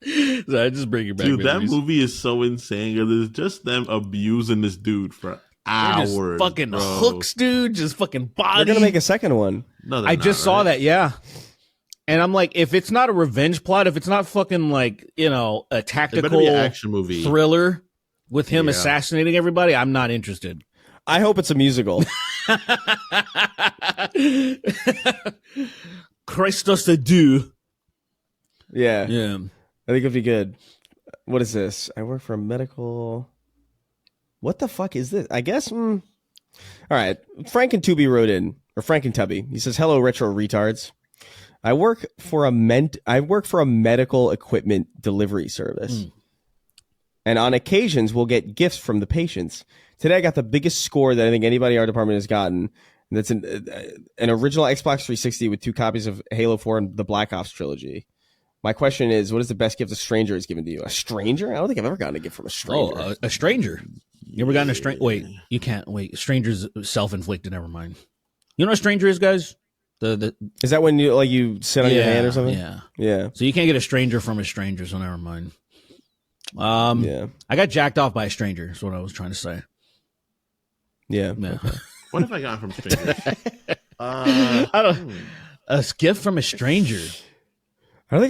So I just bring you back. Dude, that memories. movie is so insane. 'Cause it's just them abusing this dude for hours. Just fucking bro. hooks, dude. Just fucking body. They're gonna make a second one. No, I just saw that, yeah. And I'm like, if it's not a revenge plot, if it's not fucking like, a It better tactical be an action movie. thriller with him Yeah. assassinating everybody, I'm not interested. I hope it's a musical. Christos the do. Yeah. Yeah. I think it'd be good. What is this? I work for a medical. What the fuck is this? I guess. All right. Frank and Tubby wrote in, or Frank and Tubby. He says, "Hello, retro retards. I work for a medical equipment delivery service, and on occasions we'll get gifts from the patients. Today I got the biggest score that I think anybody in our department has gotten. And that's an original Xbox 360 with 2 copies of Halo 4 and the Black Ops trilogy. My question is, what is the best gift a stranger has given to you? A stranger? I don't think I've ever gotten a gift from a stranger. Oh, a stranger. You ever gotten a stranger? Wait, you can't. Wait, stranger's self-inflicted. Never mind. You know what a stranger is, guys? The Is that when you sit on your hand or something? Yeah. Yeah. So you can't get a stranger from a stranger, so never mind. Yeah. I got jacked off by a stranger, is what I was trying to say. Yeah. Yeah. What have I gotten from strangers? I don't. A gift from a stranger. I don't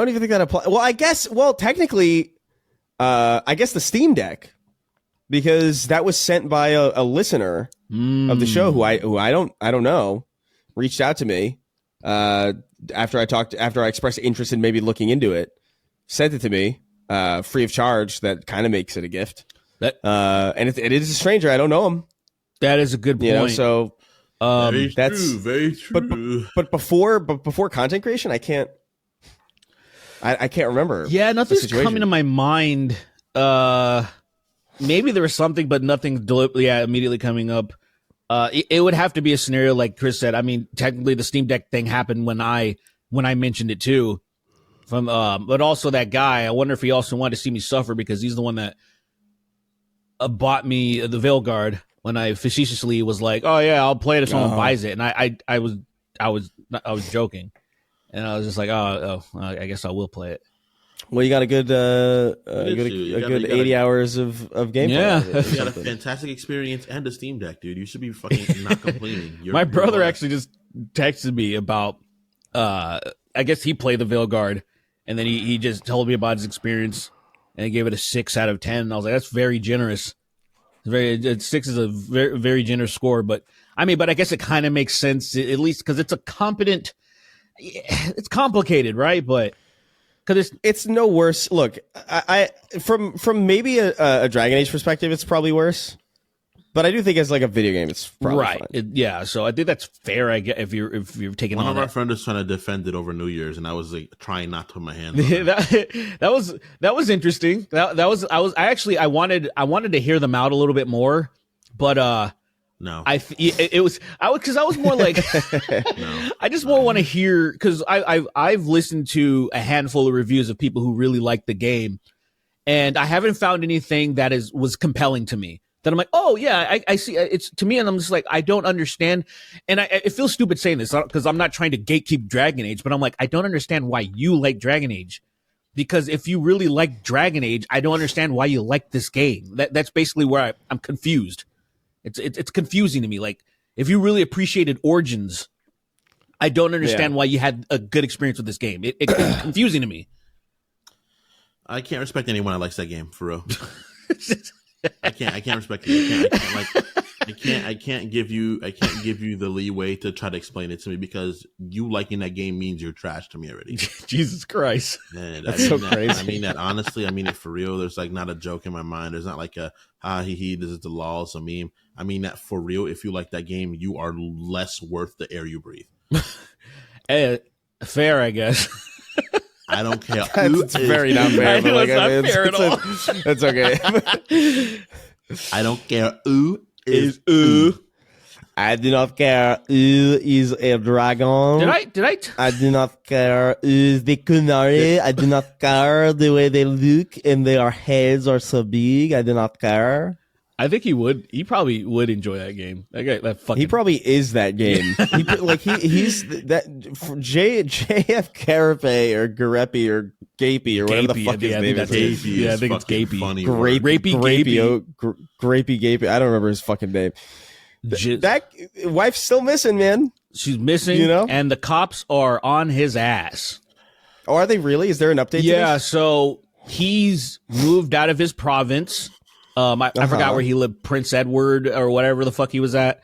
even think that applies. Well, technically, I guess the Steam Deck, because that was sent by a listener of the show who I don't know, reached out to me after I expressed interest in maybe looking into it, sent it to me free of charge. That kind of makes it a gift. And it is a stranger. I don't know him. That is a good point. So Very true. But before content creation, I can't remember. Yeah, the nothing's situation. coming to my mind. Maybe there was something, but nothing immediately coming up. It would have to be a scenario like Chris said. I mean, technically the Steam Deck thing happened when I mentioned it too. But also that guy, I wonder if he also wanted to see me suffer because he's the one that bought me the Veilguard when I facetiously was like, "Oh yeah, I'll play it if someone buys it," and I was joking, and I was just like, "Oh, I guess I will play it." Well, you got a good You got 80 hours of gameplay. Yeah. You got a fantastic experience and a Steam Deck, dude. You should be fucking not complaining. My brother actually just texted me about, I guess he played the Veilguard, and then he just told me about his experience, and he gave it a 6 out of 10. And I was like, that's very generous. 6 is a very, very generous score, but I guess it kind of makes sense, at least because it's it's complicated, right? But because It's no worse. Look, I from maybe a Dragon Age perspective, it's probably worse. But I do think as like a video game, it's probably right. fine. So I think that's fair. I guess if you're taking One on of our that. friends was trying to defend it over New Year's, and I was like trying not to put my hands on it. that was interesting. I wanted to hear them out a little bit more, but No. I was more like No. I just more want to hear because I've listened to a handful of reviews of people who really like the game, and I haven't found anything that was compelling to me. That I'm like, oh yeah, I see. It's to me, and I'm just like, I don't understand, and it feels stupid saying this because I'm not trying to gatekeep Dragon Age, but I'm like, I don't understand why you like Dragon Age, because if you really like Dragon Age, I don't understand why you like this game. That's basically where I'm confused. It's confusing to me. Like, if you really appreciated Origins, I don't understand why you had a good experience with this game. It's confusing to me. I can't respect anyone that likes that game, for real. I can't respect you. I can't give you the leeway to try to explain it to me, because you liking that game means you're trash to me already. Jesus Christ. And That's so crazy. I mean that honestly. I mean it for real. There's like not a joke in my mind. There's not like a he this is the law, it's a meme. I mean that for real. If you like that game, you are less worth the air you breathe. Fair, I guess. I don't care. It's very not fair. I know, but it's not fair at all. It's okay. I don't care. Who is I do not care who is a dragon. Did I? I do not care who is the Kunari. I do not care the way they look and their heads are so big. I do not care. I think he would. He probably would enjoy that game. That guy, that fucking. He probably is that game. He's that JF Carapace or Garepi or Gapey or whatever the fuck his name is. I think it's Gapey. Funny. Rapey Grapey Gapey. I don't remember his fucking name. That wife's still missing, man. She's missing, you know? And the cops are on his ass. Oh, are they really? Is there an update? Yeah, to this? so he's moved out of his province. I forgot where he lived, Prince Edward or whatever the fuck he was at.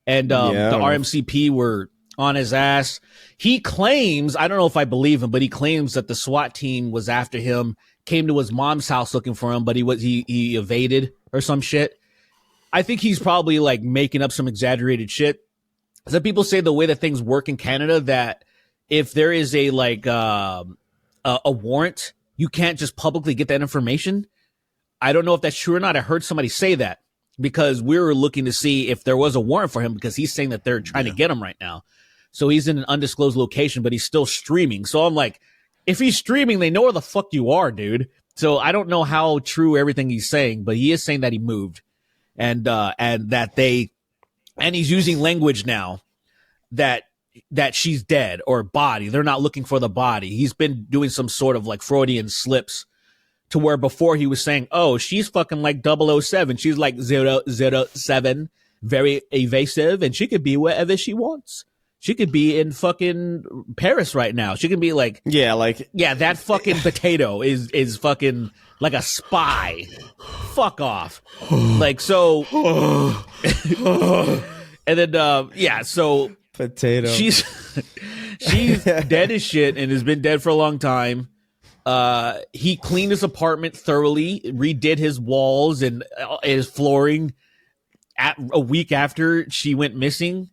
And the RMCP were on his ass. He claims, I don't know if I believe him, but he claims that the SWAT team was after him, came to his mom's house looking for him, but he evaded or some shit. I think he's probably like making up some exaggerated shit. Some people say the way that things work in Canada, that if there is a warrant, you can't just publicly get that information. I don't know if that's true or not. I heard somebody say that because we were looking to see if there was a warrant for him, because he's saying that they're trying to get him right now. So he's in an undisclosed location, but he's still streaming. So I'm like, if he's streaming, they know where the fuck you are, dude. So I don't know how true everything he's saying, but he is saying that he moved. And he's using language now that she's dead or body. They're not looking for the body. He's been doing some sort of like Freudian slips to where before he was saying, oh, she's fucking like 007. She's like 007, very evasive, and she could be wherever she wants. She could be in fucking Paris right now. She could be like, that fucking potato is fucking like a spy. Fuck off. Like, so. And then, so. Potato. She's dead as shit and has been dead for a long time. He cleaned his apartment thoroughly, redid his walls and his flooring a week after she went missing.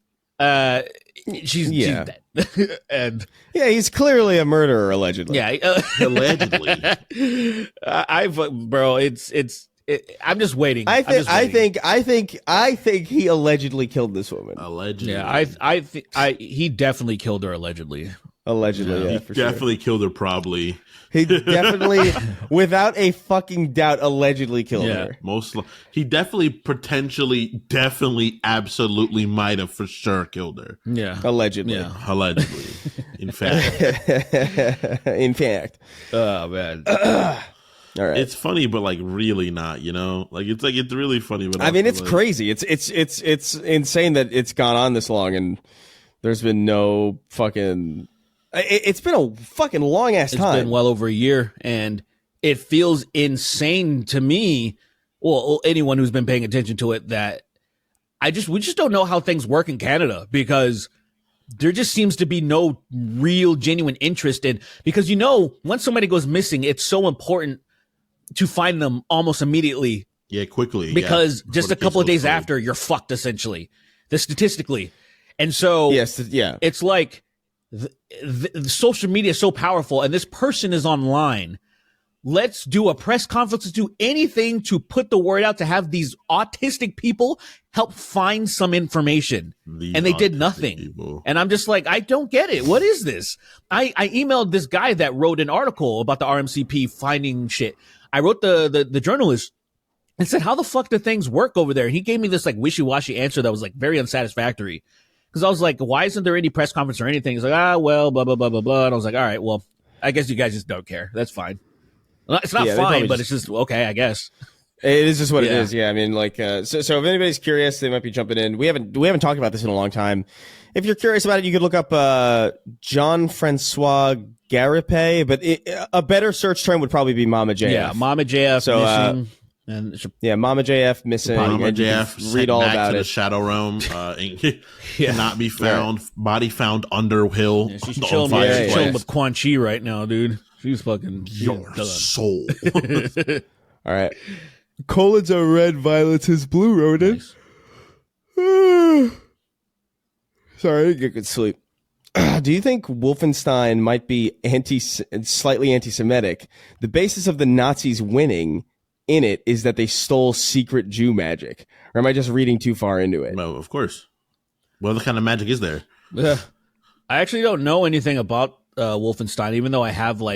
She's dead. And he's clearly a murderer, allegedly. Yeah, allegedly. I'm just waiting. I think he allegedly killed this woman. Allegedly. Yeah, he definitely killed her allegedly. Allegedly, he for definitely killed her. Probably. He definitely, without a fucking doubt, allegedly killed her. He definitely, potentially, definitely, absolutely might have for sure killed her. Yeah, allegedly. Yeah, allegedly. In fact. In fact. Oh man. All right. It's funny, but like really not. You know, it's really funny, but I mean, it's crazy. It's insane that it's gone on this long and there's been no fucking. It's been a fucking long ass time. It's been well over a year, and it feels insane to me. Well, anyone who's been paying attention to it, that we just don't know how things work in Canada, because there just seems to be no real genuine interest in, because once somebody goes missing, it's so important to find them almost immediately. Yeah, quickly. Because just a couple of days after, you're fucked essentially, statistically. And so it's like the social media is so powerful, and this person is online. Let's do a press conference, let's do anything to put the word out, to have these autistic people help find some information. And they did nothing. People. And I'm just like, I don't get it. What is this? I emailed this guy that wrote an article about the RMCP finding shit. I wrote the journalist and said, how the fuck do things work over there? And he gave me this like wishy-washy answer that was like very unsatisfactory. Because I was like, why isn't there any press conference or anything? He's like, well, blah, blah, blah, blah, blah. And I was like, all right, well, I guess you guys just don't care. That's fine. It's not fine, but it's just, okay, I guess. It is just what it is. Yeah, I mean, like, so if anybody's curious, they might be jumping in. We haven't talked about this in a long time. If you're curious about it, you could look up Jean-Francois Garipe, but a better search term would probably be Mama JF. Yeah, Mama JF. So, missing. And Mama JF missing. Mama and you can JF read all back about to it. the Shadow Realm. Cannot be found. Body found under hill. Yeah, she's on chilling, fire. chilling with Quan Chi right now, dude. She's fucking Your done. soul. All right. Colons are red, violets is blue, Ronan. Nice. Sorry, I didn't get good sleep. Do you think Wolfenstein might be slightly anti-Semitic? The basis of the Nazis winning in it is that they stole secret Jew magic. Or am I just reading too far into it? No, of course. What other kind of magic is there? I actually don't know anything about Wolfenstein, even though I have All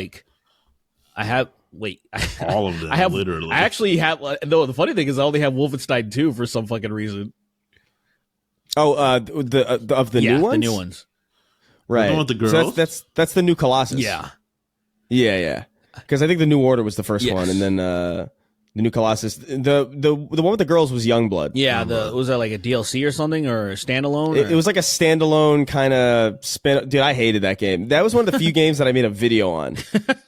of them, I have literally. I actually have. Though the funny thing is, I only have Wolfenstein 2 for some fucking reason. Oh, the new ones? the new ones. Right. The one with the So girls? that's the new Colossus. Yeah. Yeah. Because I think the New Order was the first Yes. one, and then the new Colossus. The one with the girls was Youngblood. Yeah, was that like a DLC or something or a standalone? It was like a standalone kind of spin. Dude, I hated that game. That was one of the few games that I made a video on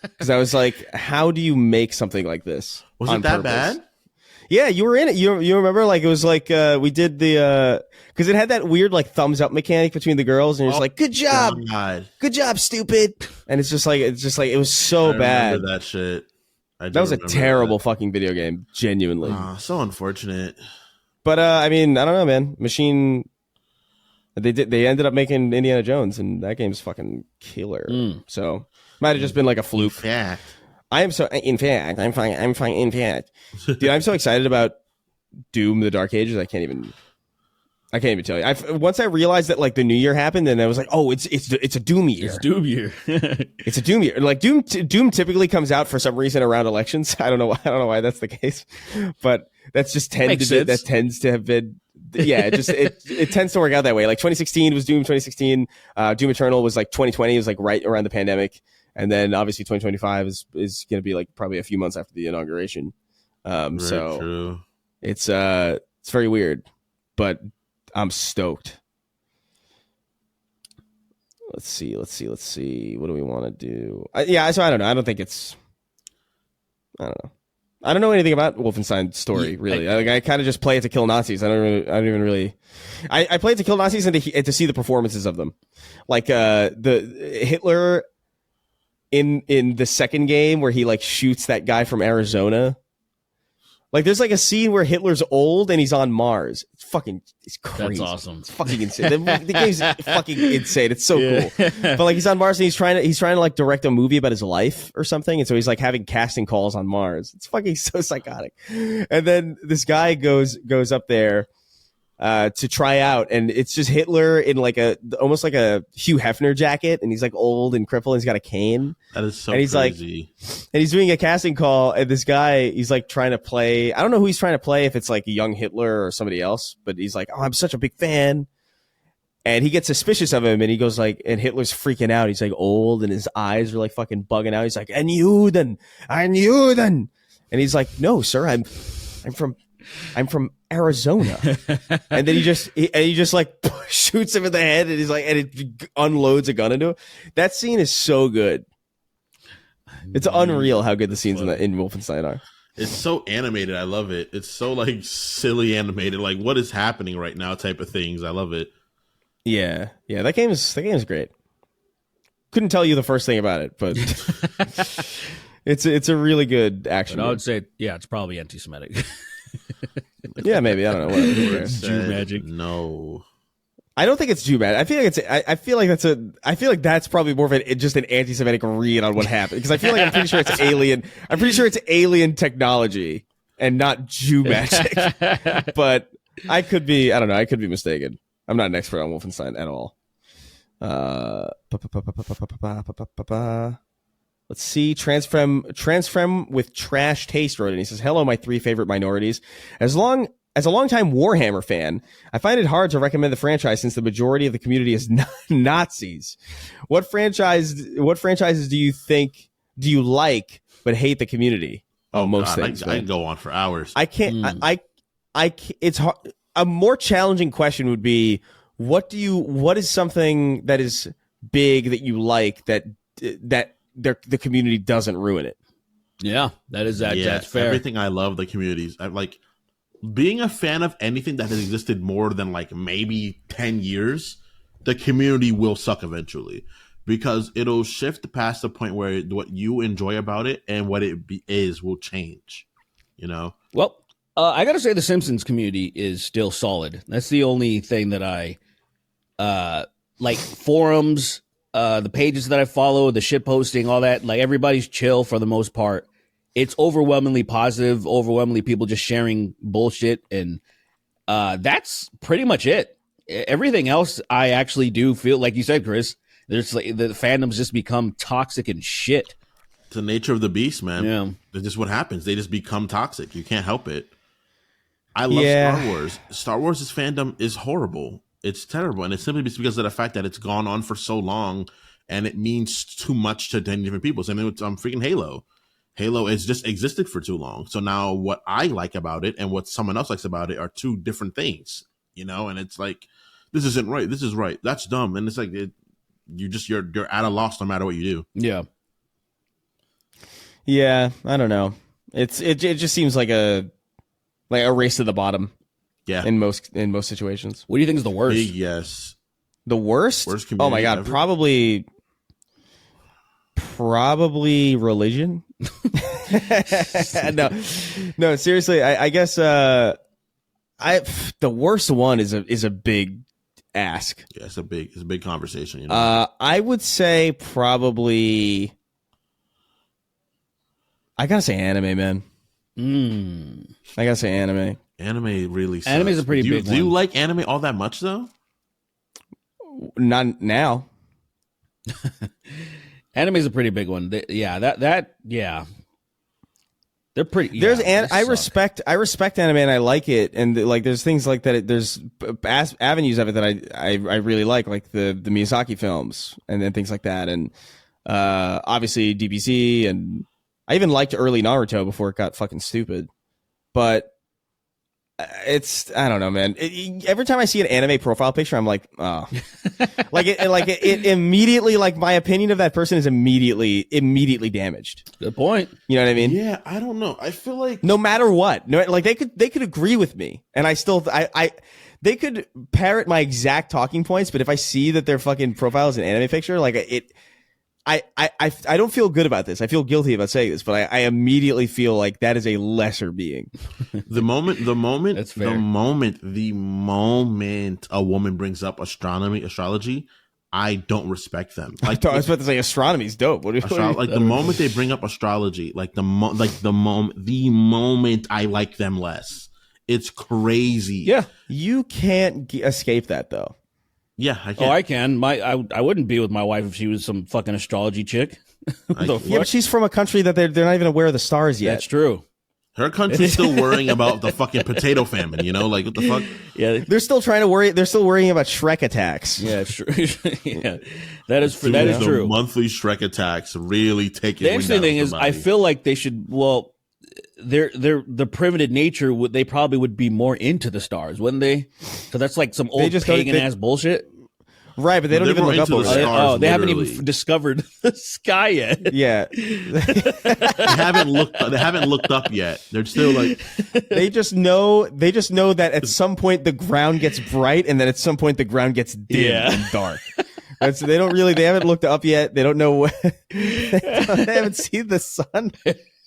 because I was like, "How do you make something like this?" Was on it that purpose? bad? Yeah, you were in it. You remember? Like it was like we did the because it had that weird like thumbs up mechanic between the girls, and it's like, "Good job, God. good job, stupid." And it's just like it was so I bad. remember that shit. That was a terrible fucking video game, genuinely. So unfortunate. But I mean, I don't know, man. Machine. They ended up making Indiana Jones, and that game's fucking killer. So might have just been like a fluke. Yeah. I'm fine. In fact, dude, I'm so excited about Doom: The Dark Ages. I can't even tell you. Once I realized that like the new year happened, and I was like, oh, it's a Doom year. It's Doom year. It's a Doom year. Like Doom typically comes out for some reason around elections. I don't know why that's the case, but that's just tends to have been. Yeah, it tends to work out that way. Like 2016 was Doom. 2016, Doom Eternal was like 2020. It was like right around the pandemic, and then obviously 2025 is going to be like probably a few months after the inauguration. So true. It's very weird, but I'm stoked. Let's see. What do we want to do? So I don't know. I don't know. I don't know anything about Wolfenstein's story, really. I kind of just play it to kill Nazis. I don't even really. I play it to kill Nazis and to see the performances of them, like the Hitler in the second game where he like shoots that guy from Arizona. Like there's like a scene where Hitler's old and he's on Mars. It's crazy. That's awesome. It's fucking insane. The game's fucking insane. It's so cool. But like he's on Mars and he's trying to like direct a movie about his life or something. And so he's like having casting calls on Mars. It's fucking so psychotic. And then this guy goes up there to try out, and it's just Hitler in like almost like a Hugh Hefner jacket, and he's like old and crippled, and he's got a cane. That is so and he's crazy. And he's doing a casting call, and this guy, he's like trying to play. I don't know who he's trying to play, if it's like a young Hitler or somebody else, but he's like, "Oh, I'm such a big fan." And he gets suspicious of him, and he goes like, and Hitler's freaking out. He's like old, and his eyes are like fucking bugging out. He's like, "And you then? And you then?" And he's like, "No, sir, I'm from Arizona." And then he just like shoots him in the head, and he's like, and it unloads a gun into him. That scene is so good. It's unreal how good the scenes in Wolfenstein are. It's so animated. I love it. It's so like silly animated, like what is happening right now type of things. I love it. Yeah. That game is great. Couldn't tell you the first thing about it, but it's a really good action. But I would say, yeah, it's probably anti-Semitic. Yeah, maybe, I don't know. Whatever. Jew magic. No, I don't think it's Jew magic. I feel like that's probably more of just an anti-Semitic read on what happened, because I feel like I'm pretty sure it's alien. I'm pretty sure it's alien technology and not Jew magic. But I could be. I don't know. I could be mistaken. I'm not an expert on Wolfenstein at all. Let's see. Transfem with trash taste wrote in. He says, "Hello, my three favorite minorities. As a longtime Warhammer fan, I find it hard to recommend the franchise since the majority of the community is Nazis. What franchises do you like but hate the community?" Most God, things. I can go on for hours. I can't. It's hard. A more challenging question would be, what is something that is big that you like that the community doesn't ruin it? Yeah, that's fair. Everything I love the communities. I like being a fan of anything that has existed more than like maybe 10 years. The community will suck eventually because it'll shift past the point where what you enjoy about it and what is will change. You know. Well, I gotta say the Simpsons community is still solid. That's the only thing that I like. Forums, the pages that I follow, the shit posting, all that. Like everybody's chill for the most part. It's overwhelmingly positive. Overwhelmingly people just sharing bullshit, and that's pretty much it. Everything else, I actually do feel like you said, Chris. There's like the fandoms just become toxic and shit. It's the nature of the beast, man. Yeah, that's just what happens. They just become toxic. You can't help it. I love Star Wars. Star Wars' fandom is horrible. It's terrible, and it's simply because of the fact that it's gone on for so long, and it means too much to 10 different people. So I mean, it's freaking Halo. Halo has just existed for too long. So now what I like about it and what someone else likes about it are two different things, you know? And it's like, this isn't right. This is right. That's dumb. And it's like, you're at a loss no matter what you do. Yeah. Yeah. I don't know. It just seems like a race to the bottom. Yeah. In most situations. What do you think is the worst? Big yes. The worst? Worst oh my God. ever? Probably religion. No, seriously. I guess, the worst one is a big ask. Yeah, it's a big conversation. You know? I would say probably, I gotta say anime, man. I gotta say anime. Anime really sucks. Anime's a pretty big one. Do you like anime all that much though? Not now. Anime's a pretty big one. Yeah. They're pretty. I respect anime and I like it, and like there's things like that. There's avenues of it that I really like the Miyazaki films and then things like that, and obviously DBZ, and I even liked early Naruto before it got fucking stupid. But I don't know, man. Every time I see an anime profile picture, I'm like, oh, it immediately, like my opinion of that person is immediately damaged. Good point. You know what I mean? Yeah, I don't know. I feel like no matter what, like they could agree with me, and they could parrot my exact talking points, but if I see that their fucking profile is an anime picture, like I don't feel good about this. I feel guilty about saying this, but I immediately feel like that is a lesser being. the moment a woman brings up astrology, I don't respect them. Like I was about to say astronomy's dope. The moment they bring up astrology, the moment I like them less. It's crazy. Yeah, you can't escape that though. Yeah, I can. Oh, I can. I wouldn't be with my wife if she was some fucking astrology chick. Yeah, but she's from a country that they're not even aware of the stars yet. That's true. Her country's still worrying about the fucking potato famine, you know? Like, what the fuck? Yeah. They're still worrying about Shrek attacks. Yeah, it's true. Yeah. That is true. Monthly Shrek attacks really take it. The interesting thing is, I feel like they should, the primitive nature, they probably would be more into the stars, wouldn't they? Because that's like some old pagan-ass bullshit. Right, but they don't even look up over it. They haven't even discovered the sky yet. Yeah. They haven't looked up yet. They're still like they just know that at some point the ground gets bright and then at some point the ground gets dim and dark. They haven't looked up yet. They don't know they haven't seen the sun.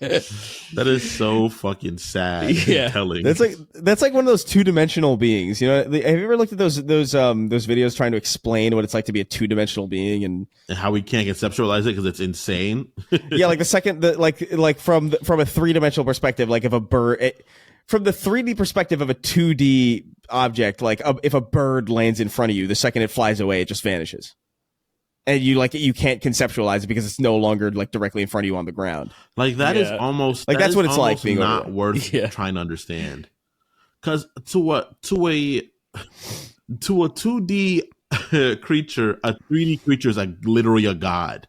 That is so fucking sad. Yeah, telling. That's like one of those two-dimensional beings. You know, have you ever looked at those videos trying to explain what it's like to be a two-dimensional being and how we can't conceptualize it because it's insane? Yeah, like from a three-dimensional perspective, like if a bird. From the 3D perspective of a 2D object, like if a bird lands in front of you, the second it flies away, it just vanishes. And you can't conceptualize it because it's no longer like directly in front of you on the ground. Like that is almost like that's what it's like being not worth trying to understand. Because to a 2D creature, a 3D creature is literally a god.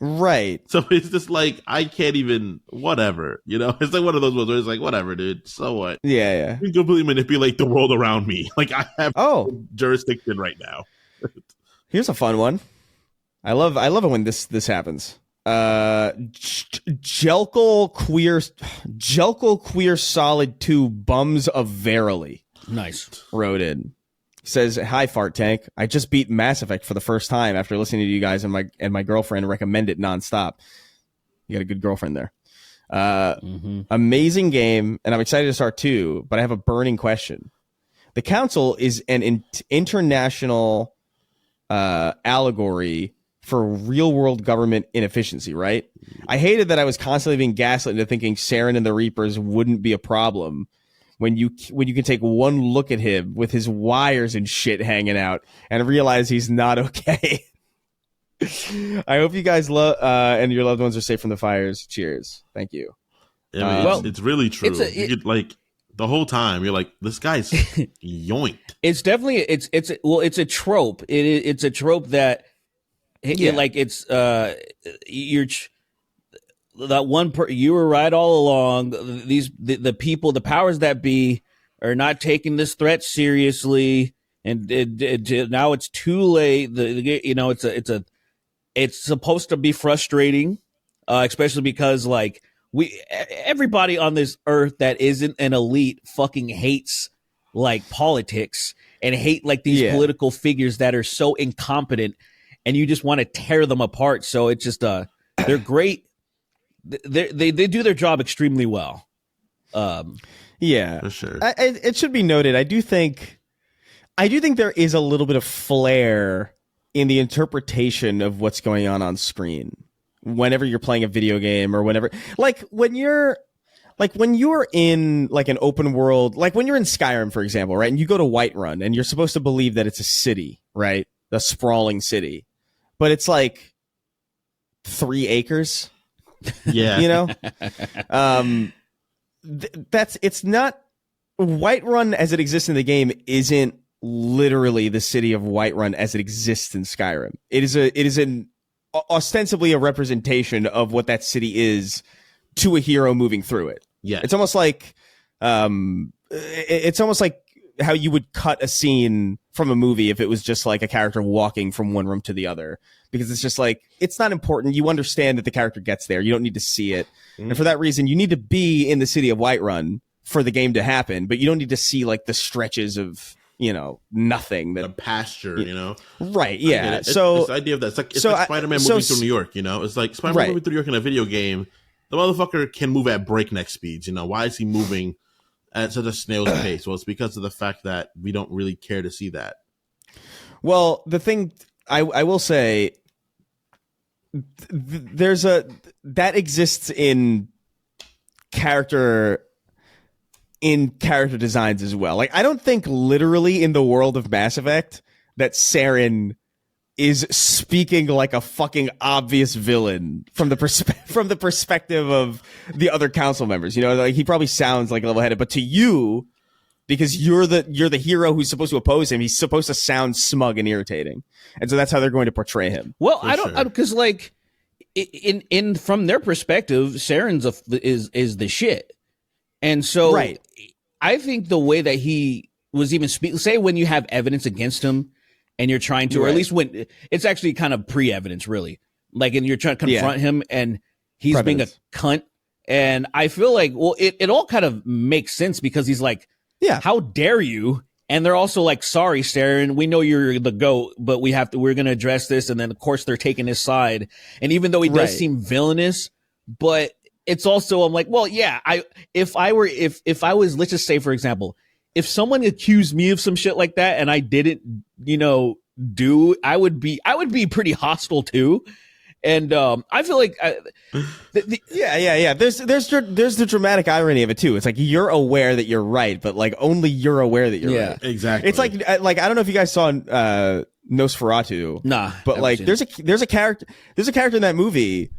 Right. So it's just like I can't even whatever, you know. It's like one of those ones where it's like whatever, dude. So what? Yeah. You completely manipulate the world around me. Like I have jurisdiction right now. Here's a fun one. I love it when this happens. Jelkel Queer Solid 2 Bums of Verily Nice. wrote in. Says, "Hi Fart Tank. I just beat Mass Effect for the first time after listening to you guys and my girlfriend recommend it nonstop." You got a good girlfriend there. Amazing game, and I'm excited to start too, but I have a burning question. The Council is an international allegory for real world government inefficiency, right? I hated that I was constantly being gaslit into thinking Saren and the Reapers wouldn't be a problem when you can take one look at him with his wires and shit hanging out and realize he's not okay. I hope you guys love and your loved ones are safe from the fires. Cheers. Thank you. I mean, it's really true. You could, like, the whole time you're like, this guy's yoinked. It's definitely it's a trope. It's a trope that you were right all along. The people, the powers that be, are not taking this threat seriously, and now it's too late. It's supposed to be frustrating, especially because like everybody on this earth that isn't an elite fucking hates like politics and hate like these political figures that are so incompetent, and you just want to tear them apart. So it's just they're great. They do their job extremely well. Yeah, for sure. It should be noted. I do think there is a little bit of flair in the interpretation of what's going on screen whenever you're playing a video game, or whenever, like when you're in like an open world, like when you're in Skyrim, for example, right? And you go to Whiterun and you're supposed to believe that it's a city, right? A sprawling city, but it's like 3 acres. Yeah. You know, it's not Whiterun as it exists in the game isn't literally the city of Whiterun as it exists in Skyrim. It is an ostensibly a representation of what that city is to a hero moving through it. Yeah. It's almost like how you would cut a scene from a movie if it was just like a character walking from one room to the other, because it's just like, it's not important. You understand that the character gets there. You don't need to see it. And for that reason, you need to be in the city of Whiterun for the game to happen, but you don't need to see like the stretches of, nothing, that the pasture, right? Yeah. So this idea of that, it's like Spider-Man moving through New York. It's like Spider-Man moving through New York in a video game. The motherfucker can move at breakneck speeds. Why is he moving at such a snail's pace? Well, it's because of the fact that we don't really care to see that. Well, the thing I will say, there's that exists in character designs as well. Like, I don't think literally in the world of Mass Effect that Saren is speaking like a fucking obvious villain from the perspective of the other council members. Like, he probably sounds like level-headed, but to you, because you're the hero who's supposed to oppose him, he's supposed to sound smug and irritating, and so that's how they're going to portray him. Well, because like in from their perspective, Saren's is the shit. And so I think the way that he was even say when you have evidence against him and you're trying to, or at least when it's actually kind of pre-evidence, really, like, and you're trying to confront him and he's being a cunt. And I feel like, well, it all kind of makes sense because he's like, how dare you? And they're also like, sorry, Saren, we know you're the GOAT, but we're going to address this. And then of course they're taking his side. And even though he does seem villainous, but it's also, I'm like, well, yeah, if I was, let's just say, for example, if someone accused me of some shit like that and I didn't, I would be pretty hostile too. And I feel like there's the dramatic irony of it too. It's like, you're aware that you're right, but like only you're aware that you're right. Exactly. It's like I don't know if you guys saw Nosferatu. Nah, but like there's a character in that movie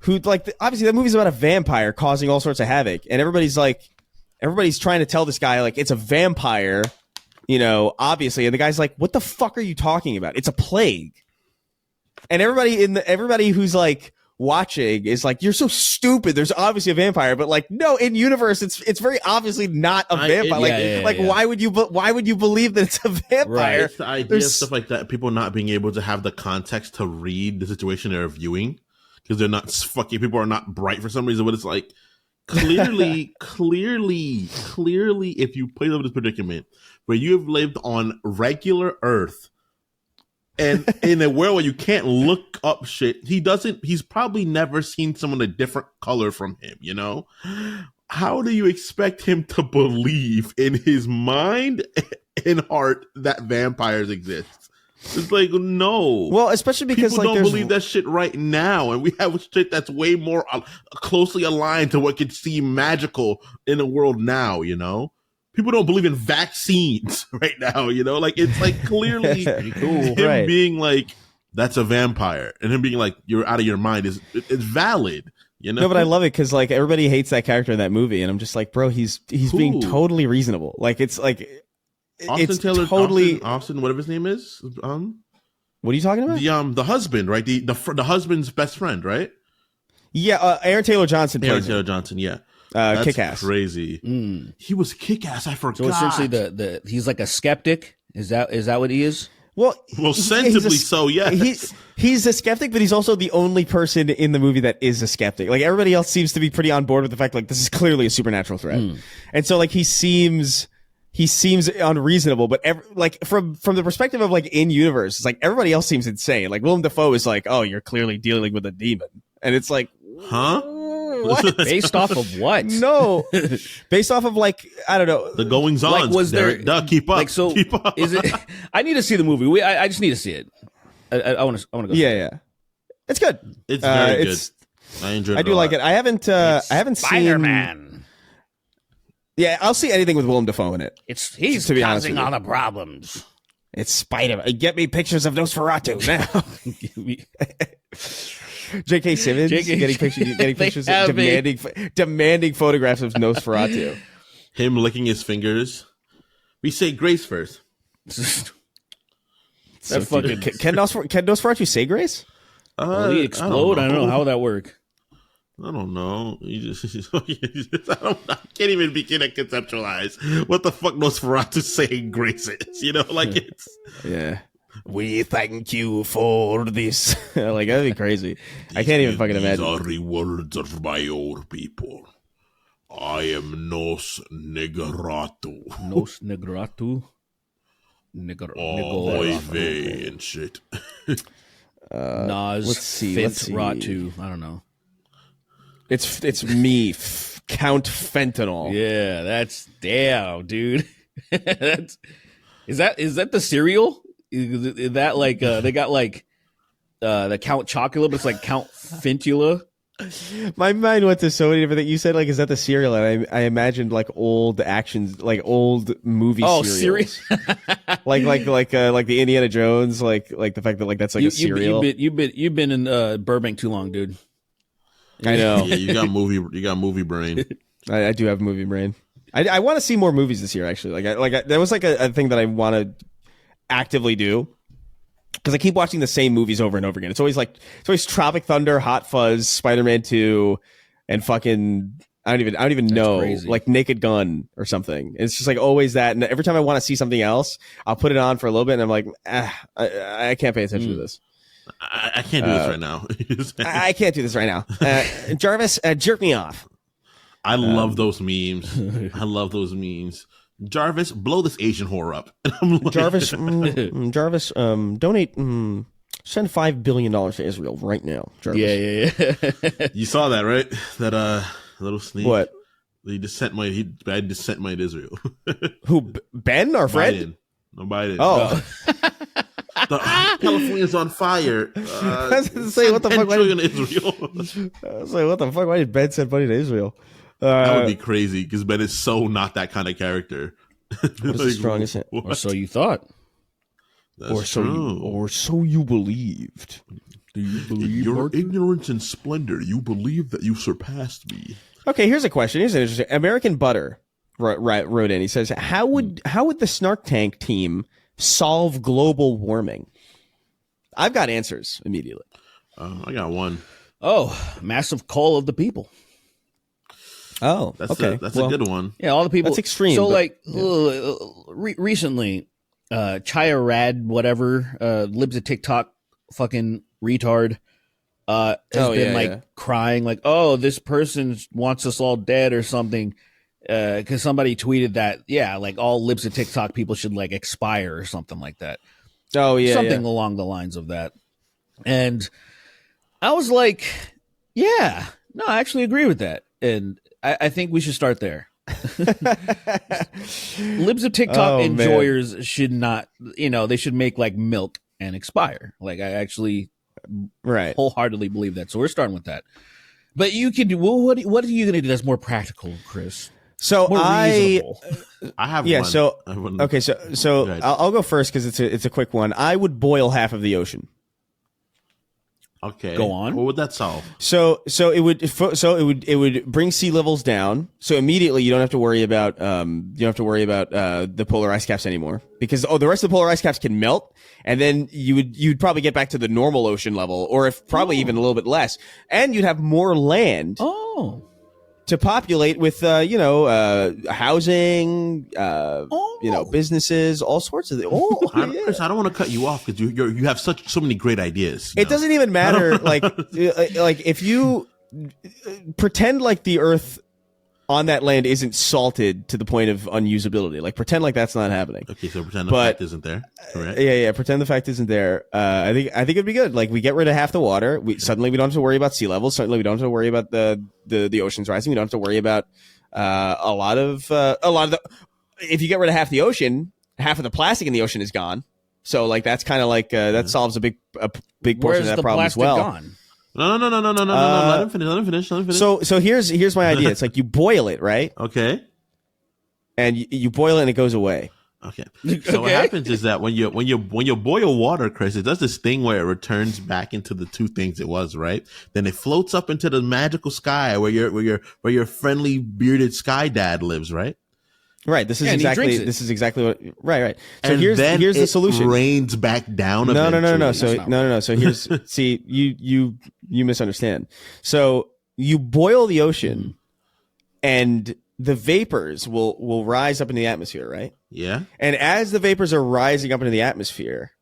who, like, obviously that movie's about a vampire causing all sorts of havoc, and everybody's trying to tell this guy like it's a vampire, obviously, and the guy's like, what the fuck are you talking about? It's a plague. And everybody who's like watching is like, you're so stupid. There's obviously a vampire, but like, no, in universe, it's very obviously not a vampire. Why would you believe that it's a vampire? Right. It's the idea of stuff like that. People not being able to have the context to read the situation they're viewing. because they're not fucking people are not bright for some reason. But it's like clearly, if you put in this predicament where you have lived on regular Earth and in a world where you can't look up shit, he's probably never seen someone a different color from him, you know? How do you expect him to believe in his mind and heart that vampires exist? It's like, no. Well, especially because people like don't believe that shit right now, and we have shit that's way more closely aligned to what could seem magical in the world now, you know? People don't believe in vaccines right now, you know? Like, it's like clearly Pretty cool. him being like, that's a vampire, and him being like, you're out of your mind it's valid, you know? No, but I love it because like everybody hates that character in that movie, and I'm just like, bro, he's being totally reasonable. Like it's like Austin Taylor, totally Austin, whatever his name is. What are you talking about? The husband, right? The husband's best friend, right? Yeah, Aaron Taylor Johnson. Aaron Taylor Johnson, yeah. That's Kick-Ass. Crazy. He was Kick-Ass. I forgot. So essentially, he's like a skeptic. Is that what he is? Well, sensibly so, yes. He's a skeptic, but he's also the only person in the movie that is a skeptic. Like everybody else seems to be pretty on board with the fact like this is clearly a supernatural threat, and so like he seems unreasonable. But like from the perspective of like in universe, it's like everybody else seems insane. Like Willem Dafoe is like, oh, you're clearly dealing with a demon, and it's like, huh? What? Based off of what? No, based off of like I don't know the goings on. Like, was there? Keep up. Like, so keep up. Is it? I need to see the movie. I just need to see it. I want to go. Yeah, it's good. It's very good. I enjoyed it. I do like it. I haven't seen Spider-Man. Yeah, I'll see anything with Willem Dafoe in it. He's to be honest causing with you. all the problems. It's Spider-Man. Get me pictures of Nosferatu now. J.K. Simmons getting pictures, demanding photographs of Nosferatu. Him licking his fingers. We say grace first. Can Nosferatu say grace? Will he explode? I don't know. How would that work? I don't know. I can't even begin to conceptualize what the fuck Nosferatu saying grace is. You know, like it's We thank you for this. Like that'd be crazy. I can't even fucking imagine. These are the words of my old people. I am Nos Negratu. Nos Negratu. Oy vey and shit. Nas. Let's see. Ratu. I don't know. It's me, Count Fentanyl. Yeah, that's damn, dude. Is that the cereal? Is that like they got like the Count Chocula, but it's like Count Fentula. My mind went to so many different things. You said like, is that the cereal? And I imagined like old actions, like old movie cereals. like the Indiana Jones, like the fact that like that's like a cereal. You've been in Burbank too long, dude. I know. Yeah, you got movie brain. I do have movie brain. I want to see more movies this year. Actually, that was like a thing that I want to actively do because I keep watching the same movies over and over again. It's always Tropic Thunder, Hot Fuzz, Spider-Man 2, and fucking I don't even know, crazy. Like Naked Gun or something. It's just like always that. And every time I want to see something else, I'll put it on for a little bit, and I'm like, I can't pay attention to this. I can't do this right now. I can't do this right now. Jarvis, jerk me off. I love those memes. I love those memes. Jarvis, blow this Asian whore up. Jarvis, donate, send $5 billion to Israel right now. Jarvis. Yeah. You saw that, right? That little sneak. What? He just sent to Israel. Who? Ben, our friend? Biden. Oh. California's on fire. I was going to say, what the fuck? Israel. I was like, what the fuck? Why did Ben send money to Israel? That would be crazy because Ben is so not that kind of character. What is the strongest? Or so you thought. That's true. Or so you believed. Do you believe in your Martin? ignorance and splendor, you believe that you surpassed me. Okay, here's a question. Here's an interesting. American Butter wrote in. He says, how would the Snark Tank team solve global warming? I've got answers immediately. I got one. Oh, massive call of the people. Oh, that's okay. a good one. Yeah, all the people. That's extreme. So, but, recently, Chaya Rad, whatever, libs a TikTok fucking retard, has been crying like, oh, this person wants us all dead or something. Because somebody tweeted that, like all libs of TikTok people should like expire or something like that. Oh yeah, something along the lines of that. And I was like, I actually agree with that, and I think we should start there. Libs of TikTok enjoyers should not, they should make like milk and expire. Like I actually wholeheartedly believe that. So we're starting with that. But you can do what are you going to do that's more practical, Chris? So I have one. So okay, so I'll go first because it's a quick one. I would boil half of the ocean. Okay, go on. What would that solve? So it would bring sea levels down. So immediately you don't have to worry about the polar ice caps anymore, because the rest of the polar ice caps can melt, and then you'd probably get back to the normal ocean level, or if probably even a little bit less, and you'd have more land. To populate with, housing, businesses, all sorts of things. Chris, I don't want to cut you off because you have so many great ideas. It doesn't even matter. like if you pretend like the Earth on that land isn't salted to the point of unusability, like pretend like that's not happening. Okay, so pretend the fact isn't there. Correct. Yeah. Pretend the fact isn't there. I think it'd be good. Like we get rid of half the water. Suddenly we don't have to worry about sea levels. Suddenly we don't have to worry about the oceans rising. We don't have to worry about a lot of the. If you get rid of half the ocean, half of the plastic in the ocean is gone. So like that's kind of like that solves a big portion of that problem as well. Gone? No. Let him finish. So here's my idea. It's like you boil it, right? Okay. And you boil it and it goes away. Okay. So what happens is that when you boil water, Chris, it does this thing where it returns back into the two things it was, right? Then it floats up into the magical sky where your friendly bearded sky dad lives, right? This is exactly what. Right. So and here's the solution. Rains back down. No. So here's see you misunderstand. So you boil the ocean, and the vapors will rise up in the atmosphere, right? Yeah. And as the vapors are rising up into the atmosphere,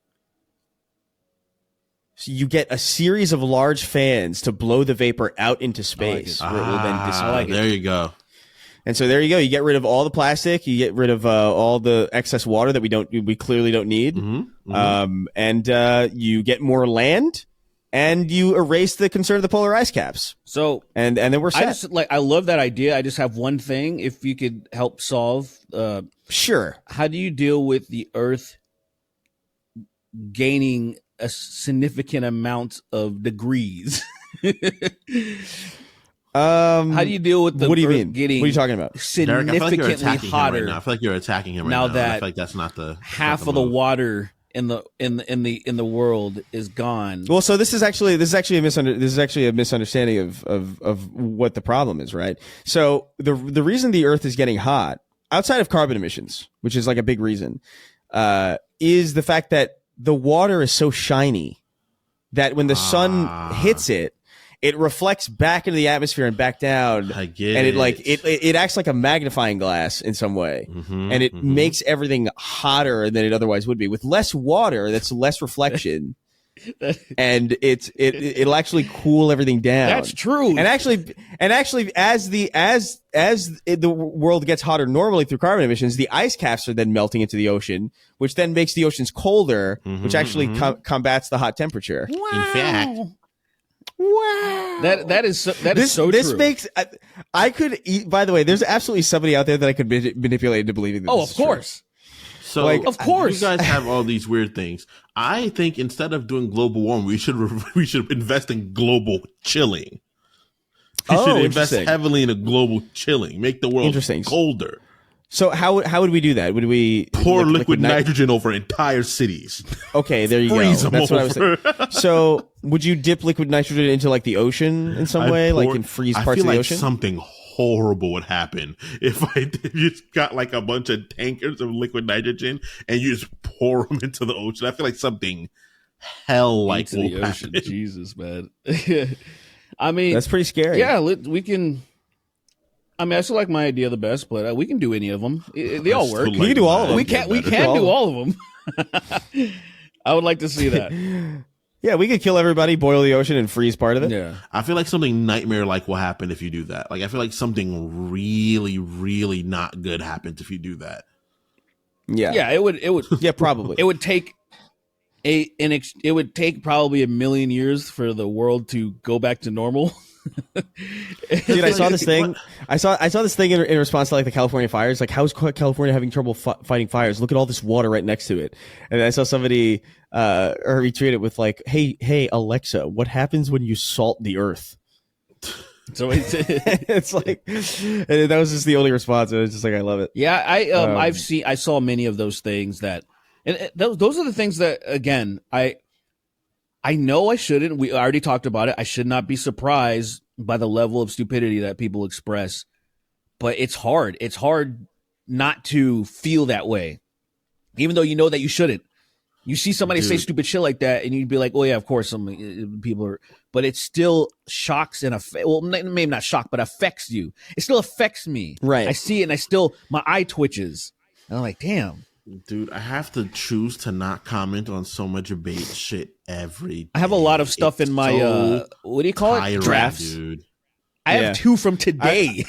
so you get a series of large fans to blow the vapor out into space, where it will then dissipate. There you go. And so there you go. You get rid of all the plastic. You get rid of all the excess water that we clearly don't need. And you get more land, and you erase the concern of the polar ice caps. So and then we're set. I love that idea. I just have one thing. If you could help solve, sure. How do you deal with the Earth gaining a significant amount of degrees? How do you deal with the what do you Earth mean? getting what are you talking about? Significantly hotter? I feel like you're attacking him right now. Now That I feel like that's not the half of the water in the world is gone. Well, so this is actually a misunderstanding of what the problem is, right? So the reason the Earth is getting hot, outside of carbon emissions, which is like a big reason, is the fact that the water is so shiny that when the sun hits it, it reflects back into the atmosphere and back down. I get and it. it acts like a magnifying glass in some way. And it makes everything hotter than it otherwise would be. With less water, that's less reflection. And it'll actually cool everything down. That's true. And actually as the world gets hotter normally through carbon emissions, the ice caps are then melting into the ocean, which then makes the oceans colder, which actually combats the hot temperature. Wow. In fact, wow. That is so true. This makes I could eat. By the way, there's absolutely somebody out there that I could manipulate into believing that. Of course. So, of course, you guys have all these weird things. I think instead of doing global warming, we should invest in global chilling. We should invest heavily in a global chilling, make the world colder. So how would we do that? Would we pour liquid nitrogen over entire cities? Okay, there you Freeze go. That's what I was thinking. So would you dip liquid nitrogen into like the ocean in some way, like and freeze parts of the ocean? Something horrible would happen if you just got like a bunch of tankers of liquid nitrogen and you just pour them into the ocean. I feel like something hell-like will happen. Jesus, man. I mean, that's pretty scary. Yeah, we can. I mean, I still like my idea the best, but we can do any of them. They all work. We can do all of them. We can do all of them. I would like to see that. Yeah, we could kill everybody, boil the ocean, and freeze part of it. Yeah. I feel like something nightmare-like will happen if you do that. Like, I feel like something really, really not good happens if you do that. Yeah. Yeah, it would Yeah, probably. it would take it would take probably 1 million years for the world to go back to normal. Dude, I saw this thing. I saw this thing in response to like the California fires. Like, how's California having trouble fighting fires? Look at all this water right next to it. And I saw somebody or retweet it with like, "Hey Alexa, what happens when you salt the earth?" So it's like, and that was just the only response. And it's just like, I love it. yeah, I saw many of those things that, and those are the things that again I know I shouldn't. We already talked about it. I should not be surprised by the level of stupidity that people express, but it's hard. It's hard not to feel that way, even though you know that you shouldn't. You see somebody say stupid shit like that, and you'd be like, "Oh yeah, of course." Some people are, but it still shocks and maybe not shock, but affects you. It still affects me. Right. I see it, and my eye twitches, and I'm like, "Damn." Dude, I have to choose to not comment on so much bait shit every day. I have a lot of stuff in my what do you call it? Drafts. Dude. I have 2 from today.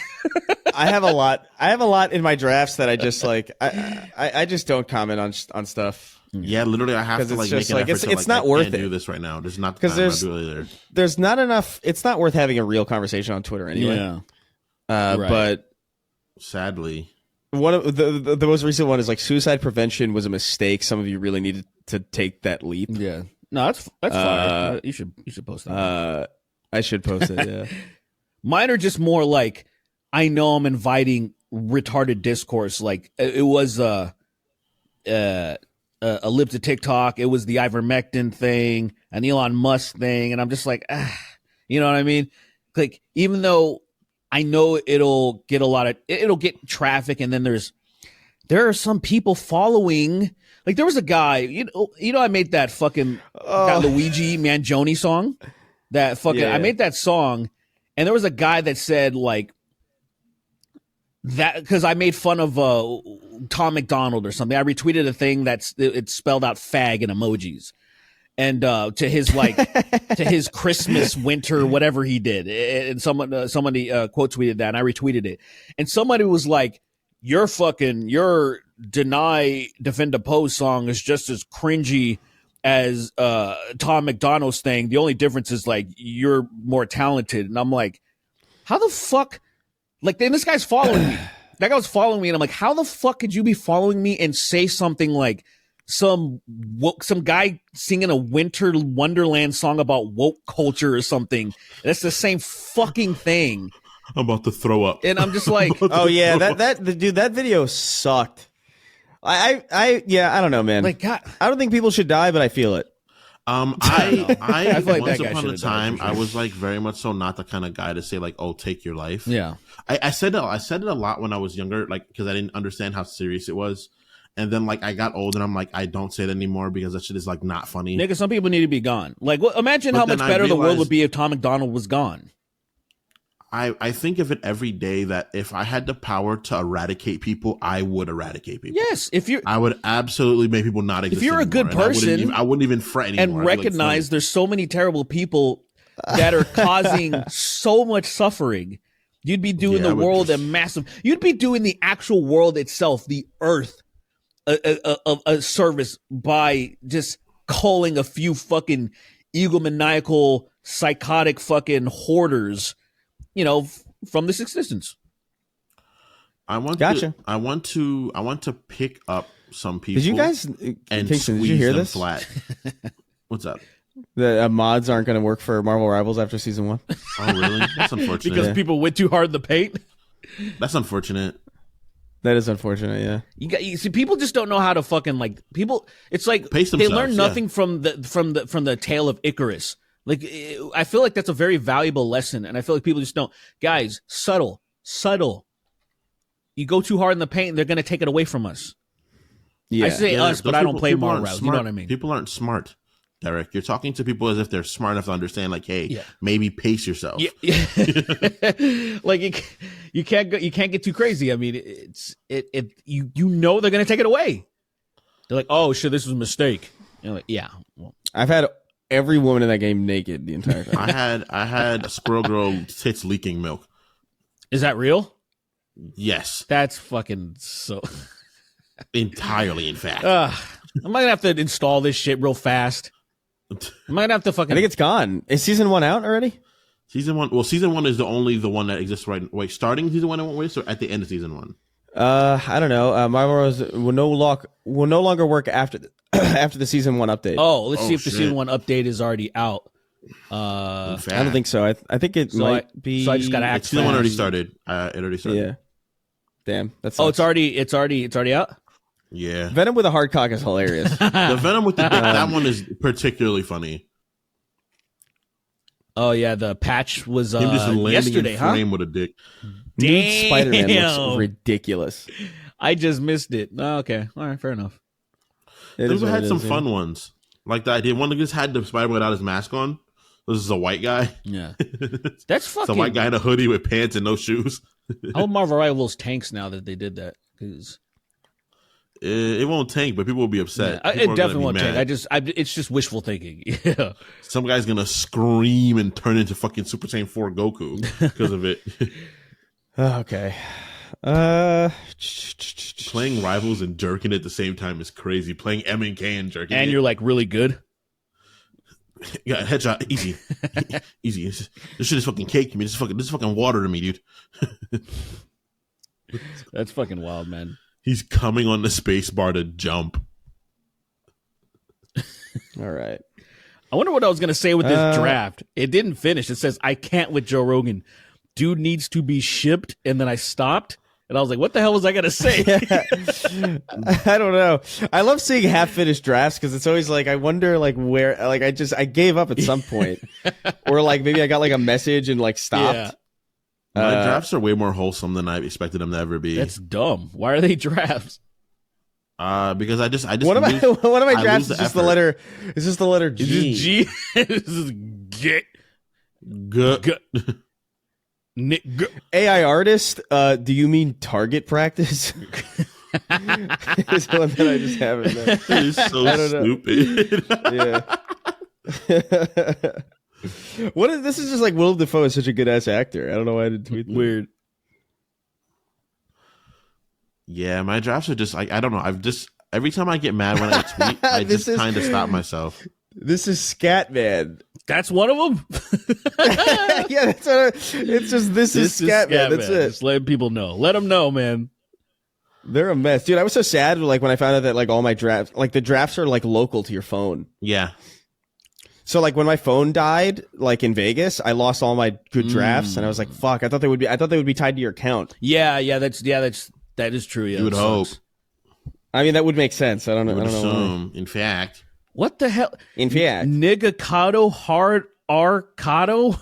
I have a lot. I have a lot in my drafts that I just like. I just don't comment on stuff. Yeah, literally, I have to like make an effort to it's not worth it. Do this right now. There's not the time to do it either. There's not enough. It's not worth having a real conversation on Twitter anyway. Yeah. Right. But sadly, one of the most recent one is like suicide prevention was a mistake. Some of you really needed to take that leap. Yeah. No, that's fine. You should post that. I should post it. Yeah. Mine are just more like, I know I'm inviting retarded discourse. Like it was a lip to TikTok. It was the ivermectin thing, an Elon Musk thing, and I'm just like, you know what I mean? Like, even though I know it'll get traffic, and then there are some people following. Like, there was a guy, you know, I made that fucking that Luigi Mangione song. That fucking I made that song, and there was a guy that said like that because I made fun of Tom McDonald or something. I retweeted a thing it spelled out fag in emojis. And to his to his Christmas, winter, whatever he did, and somebody quote tweeted that, and I retweeted it, and somebody was like, your deny, defend, oppose song is just as cringy as Tom McDonald's thing. The only difference is like you're more talented." And I'm like, how the fuck? Like, then this guy's following me. That guy was following me, and I'm like, how the fuck could you be following me and say something like some guy singing a Winter Wonderland song about woke culture or something? That's the same fucking thing. I'm about to throw up. And I'm just like, oh yeah, dude, that video sucked. I don't know, man. Like, God. I don't think people should die, but I feel it. I feel like once that guy upon a should've time, died. I was like very much so not the kind of guy to say like, "Oh, take your life." yeah. I said it a lot when I was younger, like because I didn't understand how serious it was. And then like I got old, and I'm like, I don't say it anymore because that shit is like not funny. Nigga, some people need to be gone. Like, imagine how much better the world would be if Tom McDonald was gone. I think of it every day that if I had the power to eradicate people, I would eradicate people. Yes, I would absolutely make people not exist. If you're a anymore, good person, I wouldn't even fret anymore. And recognize there's so many terrible people that are causing so much suffering. You'd be doing the world a massive. You'd be doing the actual world itself, the earth, a service by just calling a few fucking egomaniacal, psychotic fucking hoarders, you know, from this existence. I want to pick up some people. Did you guys? And Kingston, squeeze did you hear them this? flat. What's up? The mods aren't going to work for Marvel Rivals after season 1. Oh, really? That's unfortunate. Because people went too hard in the paint. That's unfortunate. That is unfortunate. Yeah. You see, people just don't know how to fucking like people. It's like Pace they themselves, learn nothing from the tale of Icarus. Like, I feel like that's a very valuable lesson, and I feel like people just don't. Guys, subtle. You go too hard in the paint, they're gonna take it away from us. Yeah. I say us, but I don't play Marvel. Smart. You know what I mean? People aren't smart, Derek. You're talking to people as if they're smart enough to understand. Like, hey, maybe pace yourself. Yeah. Like you can't get too crazy. I mean, you know they're gonna take it away. They're like, oh shit, this was a mistake. You're like, yeah. Well, I've had every woman in that game naked the entire time. I had a Squirrel Girl tits leaking milk. Is that real? Yes, That's fucking so. entirely. In fact, I'm gonna have to install this shit real fast. I'm gonna have to fucking. I think it's gone. Is season 1 out already? season 1. Well, season 1 is the one that exists right. Wait, starting season 1 or at the end of season 1? I don't know. Marvel's will no longer work after after the season 1 update. Oh, let's see if the shit. season 1 update is already out. In fact, I don't think so. I think it might be. So I just gotta act. season 1 already fast. started. It already started. Yeah. Damn. That's. Oh, it's already out. Yeah. Venom with a hard cock is hilarious. The Venom with the dick, that one is particularly funny. Oh yeah, the patch was Him just landing yesterday, in huh? frame with a dick. Nude Spider-Man Damn. looks ridiculous. I just missed it. Oh, okay, all right, fair enough. Those had some fun ones. Like the idea, one that just had the Spider-Man without his mask on. This is a white guy. Yeah, that's It's fucking. a white guy in a hoodie with pants and no shoes. I hope Marvel Rivals tanks now that they did that. 'Cause- It won't tank, but people will be upset. Yeah, People it are definitely gonna won't be tank. mad. It's just wishful thinking. Yeah. Some guy's gonna scream and turn into fucking Super Saiyan 4 Goku because of it. Okay. Playing Rivals and jerking at the same time is crazy. Playing M and K and jerking. And it. you're like really good. Yeah, headshot, easy, easy. This shit is fucking cake to me. This is fucking water to me, dude. That's fucking wild, man. He's coming on the space bar to jump. All right. I wonder what I was gonna say with this draft. It didn't finish. It says I can't with Joe Rogan. Dude needs to be shipped, and then I stopped, and I was like, "What the hell was I gonna say?" I don't know. I love seeing half-finished drafts because it's always like I wonder like where like I gave up at some point, or like maybe I got like a message and like stopped. Yeah. My drafts are way more wholesome than I expected them to ever be. That's dumb. Why are they drafts? Because I just One of my one of my I drafts lose is the just the effort. letter. It's just the letter G. Is this G? This is G. Good. Nick. G. AI artist. Do you mean target practice? Is the one that I just have in there. It is so I don't know. stupid. Yeah. What is this? Is just like Willem Dafoe is such a good ass actor. I don't know why I didn't tweet that. Weird. Yeah, my drafts are just like I don't know. I've just every time I get mad when I tweet, I This just is- kind of stop myself. This is Scatman. That's one of them. Yeah, that's what it's just this is Scatman. That's it. Just letting people know. Let them know, man. They're a mess, dude. I was so sad like when I found out that like all my drafts, like the drafts are like local to your phone. Yeah, So like when my phone died, like in Vegas, I lost all my good drafts, and I was like, "Fuck!" I thought they would be tied to your account. Yeah, that is true. Yeah, you would that hope. sucks. I mean, that would make sense. I don't know. You I would don't know. why. assume. In fact, What the hell? In fact, Nigacado hard arcado?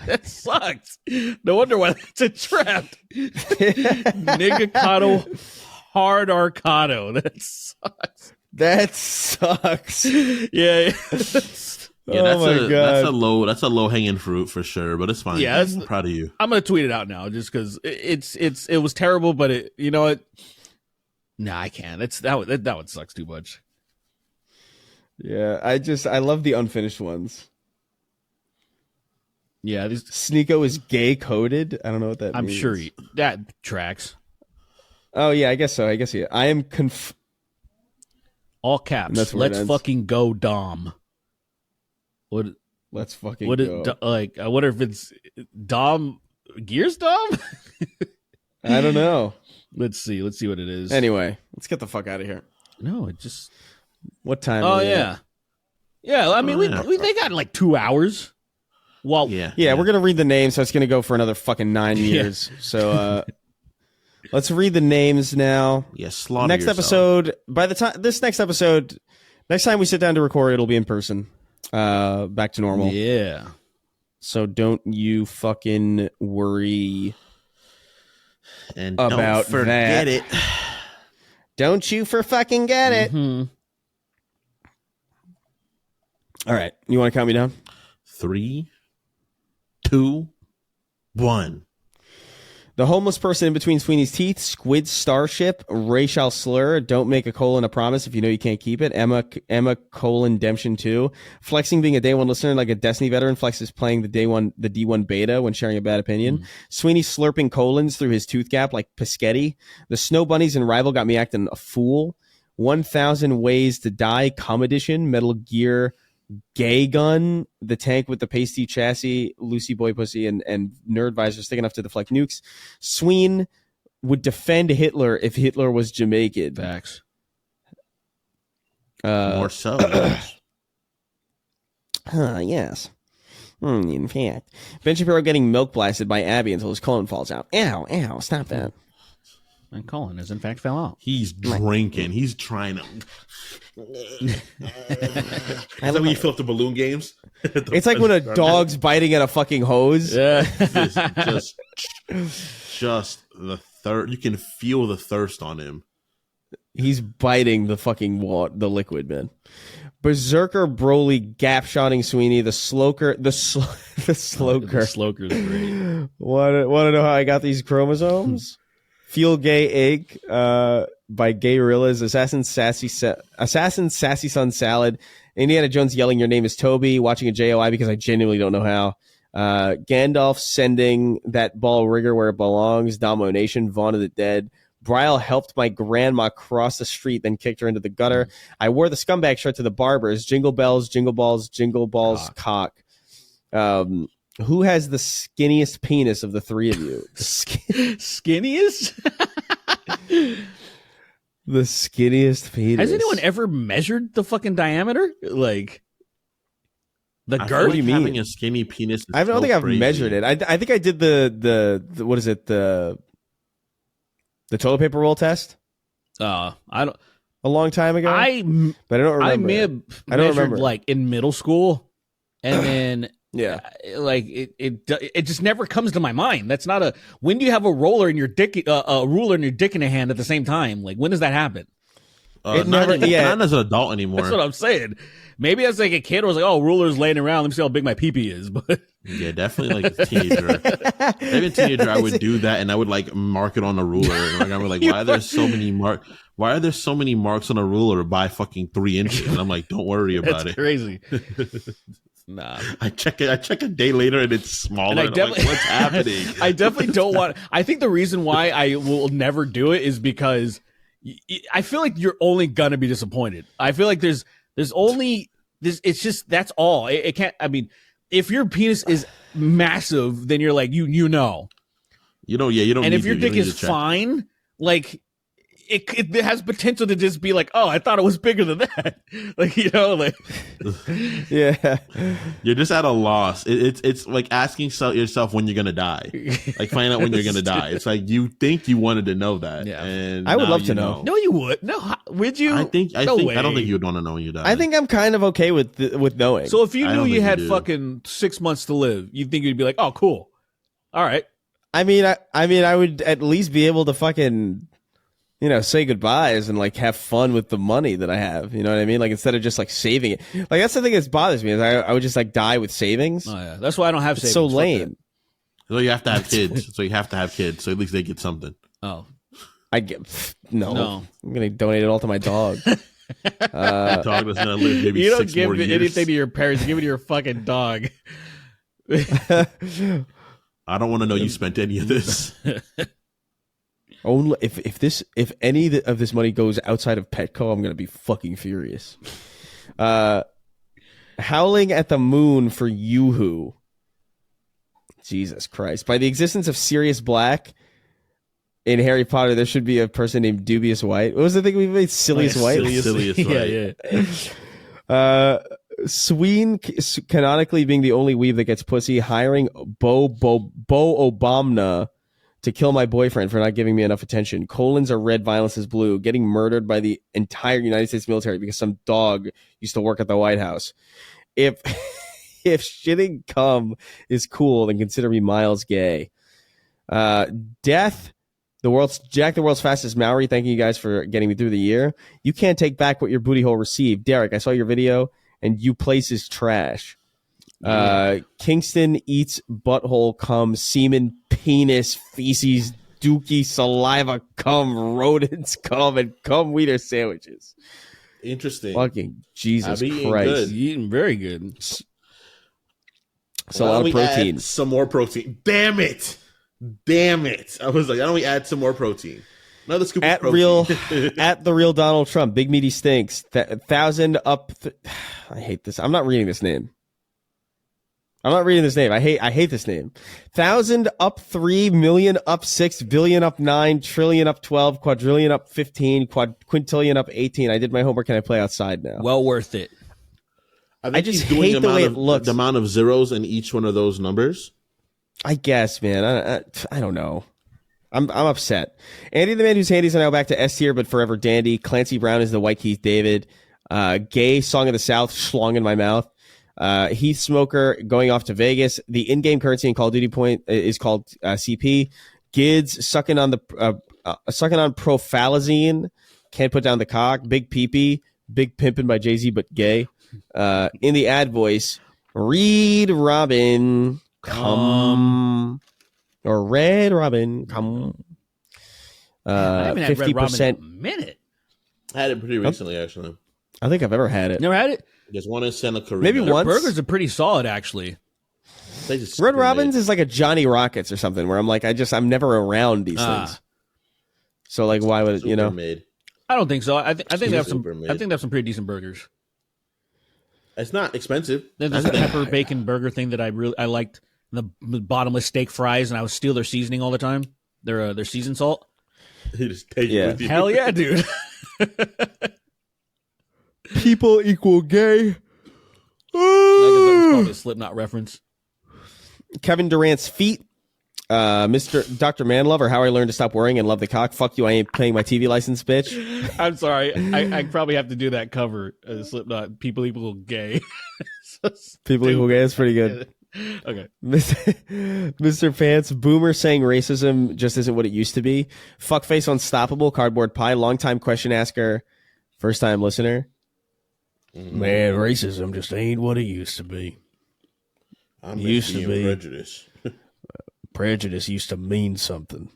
That sucks. No wonder why that's a trap. Nigacado hard arcado. That sucks. that sucks. Yeah. yeah, Oh my God. that's a low hanging fruit for sure. But it's fine. Yeah, I'm proud of you. I'm gonna tweet it out now just because it was terrible, but you know what? Nah, I can't. That one sucks too much. Yeah, I love the unfinished ones. Yeah, these. Sneeko is gay coded. I don't know what that I'm means. sure that tracks. Oh yeah, I guess so. I guess yeah. I am All caps. That's where it Let's ends. fucking go, Dom. What? Let's fucking What? go. Like? I wonder if it's Dom. Gears Dom. I don't know. Let's see what it is. Anyway, let's get the fuck out of here. No, it just. What time? Oh are we yeah, at? yeah. I mean, yeah. they got like 2 hours. Well, Yeah, we're gonna read the names, so it's gonna go for another fucking 9 years. So let's read the names now. Yeah, slaughter Next yourself. episode. By the time next time we sit down to record, it'll be in person. Back to normal. Yeah. So don't you fucking worry. and about don't forget that. it. Don't you for fucking get it. Mhm. All right. You want to count me down? 3, 2, 1. The homeless person in between Sweeney's teeth, Squid Starship, racial slur, don't make a colon a promise if you know you can't keep it, Emma colon Demption 2, flexing being a day one listener like a Destiny veteran, flexes playing the D1 beta when sharing a bad opinion, Sweeney slurping colons through his tooth gap like Pischetti, the Snow Bunnies and Rival got me acting a fool, 1,000 Ways to Die, Cum Edition, Metal Gear, Gay Gun, the tank with the pasty chassis, Lucy Boy Pussy, and Nerd Visor stick enough to deflect nukes. Sween would defend Hitler if Hitler was Jamaican. Facts. More so. Yes. In fact. Ben Shapiro getting milk blasted by Abby until his colon falls out. Ow, stop that. My colon has in fact fell out. He's drinking. He's trying to. Is that when you fill up the balloon games? It's like when a dog's biting at a fucking hose. Yeah. just the third. You can feel the thirst on him. He's biting the fucking the liquid, man. Berserker Broly gap-shotting Sweeney, the Sloker. The Sloker. The Sloker's great. Want to know how I got these chromosomes? Feel Gay Inc. By Gay Gorillas, Assassin Sassy Son Salad, Indiana Jones yelling your name is Toby, watching a JOI because I genuinely don't know how. Gandalf sending that ball rigger where it belongs, Domination, Vaughn of the Dead. Bryle helped my grandma cross the street, then kicked her into the gutter. I wore the scumbag shirt to the barbers. Jingle bells, jingle balls, jingle balls, cock. Who has the skinniest penis of the three of you? Skinniest? The skinniest penis. Has anyone ever measured the fucking diameter? Like the I girth? feel like What do you mean? having a skinny penis is I don't think I've crazy. measured it. I think I did the what is it, the toilet paper roll test I don't. a long time ago. But I don't remember. I may have I don't measured remember. like in middle school, and then Yeah. like it just never comes to my mind. That's not a. When do you have a roller in your dick, a ruler in your dick in a hand at the same time? Like when does that happen? It not, never- yeah. not as an adult anymore. That's what I'm saying. Maybe as like a kid, I was like, "Oh, ruler's laying around. Let me see how big my pee-pee is." But Yeah, definitely like a teenager. Maybe a teenager, I would do that, and I would like mark it on a ruler. And like, I would like, why are there so many Why are there so many marks on a ruler by fucking 3 inches? And I'm like, don't worry about that's it. crazy. Nah. I check a day later, and it's smaller. And I And I'm like, definitely- what's happening? I definitely don't want. I think the reason why I will never do it is because I feel like you're only gonna be disappointed. I feel like there's only this. It's just that's all. It can't. I mean, if your penis is massive, then you're like you know. You know, yeah, you don't. And need if your to, you dick don't need is to check. fine, like. It has potential to just be like, oh, I thought it was bigger than that. Like, you know, like Yeah. You're just at a loss. It's like asking yourself when you're gonna die. Like find out when you're gonna die. It's like you think you wanted to know that. Yeah. And I would now love to you know. no, you would. No, would you? I No don't way. think you would want to know when you die. I think I'm kind of okay with knowing. So if you I knew don't you think had you do. fucking 6 months to live, you think you'd be like, oh, cool. All right. I mean, I would at least be able to fucking, say goodbyes and like have fun with the money that I have. You know what I mean? Like instead of just like saving it. Like that's the thing that bothers me is I would just like die with savings. Oh, yeah. That's why I don't have It's savings. so Fuck lame. so you have to have kids. So you have to have kids. So at least they get something. that. Oh. I get no. No. I'm gonna donate it all to my dog. The dog is gonna live maybe You don't 6 give more years. anything to your parents. Give it to your fucking dog. I don't want to know you spent any of this. Only if any of this money goes outside of Petco, I'm gonna be fucking furious. Howling at the Moon for Yoo-Hoo. Jesus Christ! By the existence of Sirius Black in Harry Potter, there should be a person named Dubious White. What was the thing we made? Sillious White. Silliest Yeah, White. yeah. Sween canonically being the only weeb that gets pussy, hiring Bo Obama to kill my boyfriend for not giving me enough attention. Colons are red, violence is blue. Getting murdered by the entire United States military because some dog used to work at the White House. If shitting cum is cool, then consider me Miles gay. Death. Jack the world's fastest Maori. Thanking you guys for getting me through the year. You can't take back what your booty hole received. Derek, I saw your video and you place is trash. Kingston eats butthole, cum, semen, penis, feces, dookie, saliva, cum, rodents, cum, and cum wiener sandwiches. Interesting. Fucking Jesus I've eaten Christ. good. You're eating very good. So a lot of protein. Some more protein. Damn it. I was like, why don't we add some more protein? Another scoop of protein. At the real Donald Trump. Big meaty stinks. 1,000 up. I hate this. I'm not reading this name. I hate this name. 1,000 up 3, million up 6, billion up 9, trillion up 12, quadrillion up 15, quintillion up 18. I did my homework. Can I play outside now? Well worth it. I just hate the way it looks. The amount of zeros in each one of those numbers. I guess, man. I don't know. I'm upset. Andy the Man Who's Handy is now back to S tier, but forever dandy. Clancy Brown is the White Keith David. Gay Song of the South, schlong in my mouth. Heath Smoker going off to Vegas. The in-game currency in Call of Duty point is called CP. Gids sucking on profalazine. Can't put down the cock. Big peepee. Big pimpin' by Jay-Z, but gay. In the ad voice, Reed Robin, come. Or Red Robin, come. I haven't had Red Robin 50%. in a minute. I had it pretty recently, actually. I think I've ever had it. Never had it? There's one in Santa Clarita. Maybe Their once. burgers are pretty solid, actually. Red Robin's is like a Johnny Rockets or something where I'm like, I'm never around these things. So like, why would you know? Made. I don't think so. I think they have some. Supermade. I think they have some pretty decent burgers. It's not expensive. There's a pepper bacon burger thing that I liked. The bottomless steak fries, and I would steal their seasoning all the time. Their seasoned salt. You just take it with you. Hell yeah, dude. People equal gay. I guess that was probably a Slipknot reference. Kevin Durant's feet. Mr. Dr. Manlover, how I learned to stop worrying and love the cock. Fuck you, I ain't paying my TV license, bitch. I'm sorry. I probably have to do that cover. Slipknot. People equal gay. People equal gay. That's pretty good. Okay. Mr. Pants, boomer saying racism just isn't what it used to be. Fuckface unstoppable, cardboard pie, longtime question asker, first time listener. Man, racism just ain't what it used to be. I'm used to be prejudice. Prejudice used to mean something.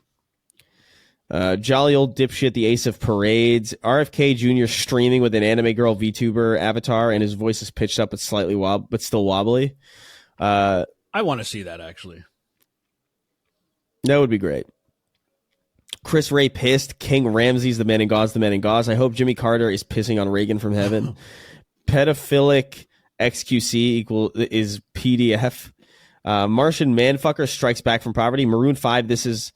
Jolly old dipshit, the ace of parades. RFK Jr. streaming with an anime girl VTuber avatar, and his voice is pitched up but slightly but still wobbly. I want to see that, actually. That would be great. Chris Ray pissed. King Ramsey's the man in gauze, the man in gauze. I hope Jimmy Carter is pissing on Reagan from heaven. Pedophilic XQC is PDF. Martian manfucker strikes back from poverty. Maroon 5, this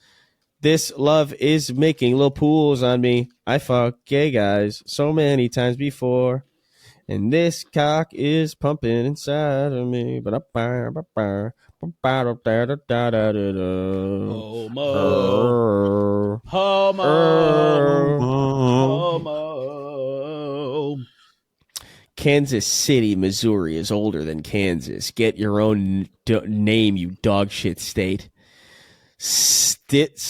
love is making little pools on me. I fuck gay guys so many times before. And this cock is pumping inside of me. Homo. Kansas City, Missouri is older than Kansas. Get your own name, you dog shit state. Stiltson,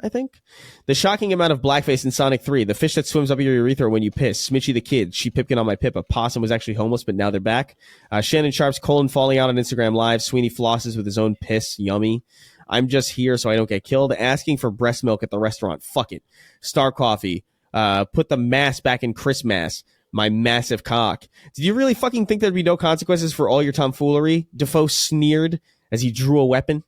I think. The shocking amount of blackface in Sonic 3. The fish that swims up your urethra when you piss. Smitchy the kid. She pipkin on my pip. A possum was actually homeless, but now they're back. Shannon Sharp's colon falling out on Instagram Live. Sweeney flosses with his own piss. Yummy. I'm just here so I don't get killed. Asking for breast milk at the restaurant. Fuck it. Star Coffee. Put the mass back in Chris Mass. My massive cock. Did you really fucking think there'd be no consequences for all your tomfoolery? Defoe sneered as he drew a weapon.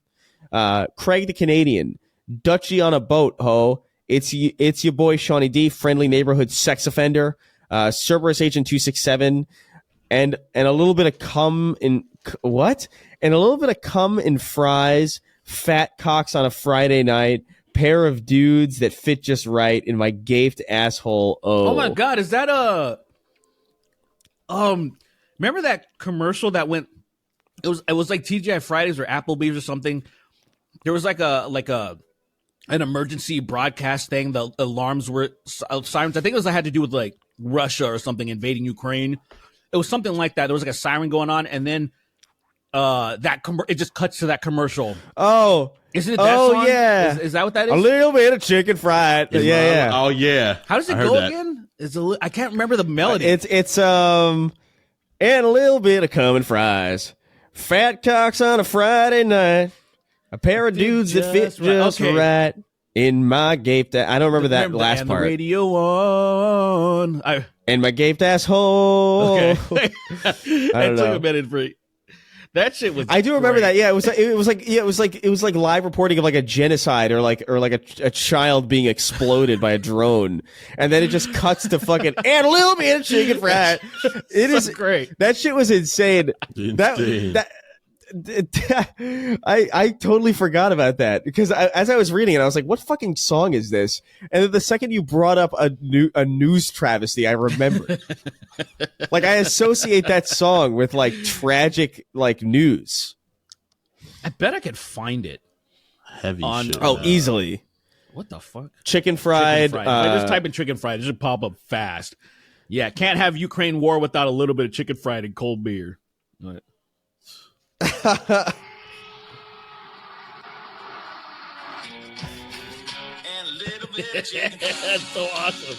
Craig the Canadian. Dutchy on a boat, ho. It's your boy Shawnee D, friendly neighborhood sex offender. Cerberus Agent 267. And a little bit of cum in what? And a little bit of cum in fries. Fat cocks on a Friday night. Pair of dudes that fit just right in my gaped asshole. Oh my god, is that a remember that commercial that went it was like TGI Fridays or Applebee's or something. There was like an emergency broadcast thing. The alarms were sirens. I think it had to do with like Russia or something invading Ukraine. It was something like that. There was like a siren going on, and then it just cuts to that commercial. Oh, isn't it that song? Yeah. Is that what that is? A little bit of chicken fried. Yeah. Oh yeah. How does it go again? I can't remember the melody. It's and a little bit of coming fries. Fat cocks on a Friday night. A pair of dudes that fit just right in my gaped. I don't remember that last part. The radio on. And my gaped asshole. Okay. I don't know. Took a minute for that shit was. I do remember great. that. Yeah, it was like live reporting of like a genocide or like a child being exploded by a drone, and then it just cuts to fucking and a little bit of chicken fried. It is great. That shit was insane. I totally forgot about that because as I was reading it, I was like, "What fucking song is this?" And then the second you brought up a news travesty, I remember. Like I associate that song with like tragic like news. I bet I could find it. Heavy shit. Oh, easily. What the fuck? Chicken fried. If I just type in chicken fried, it should pop up fast. Yeah, can't have Ukraine war without a little bit of chicken fried and cold beer. Right. That's so awesome.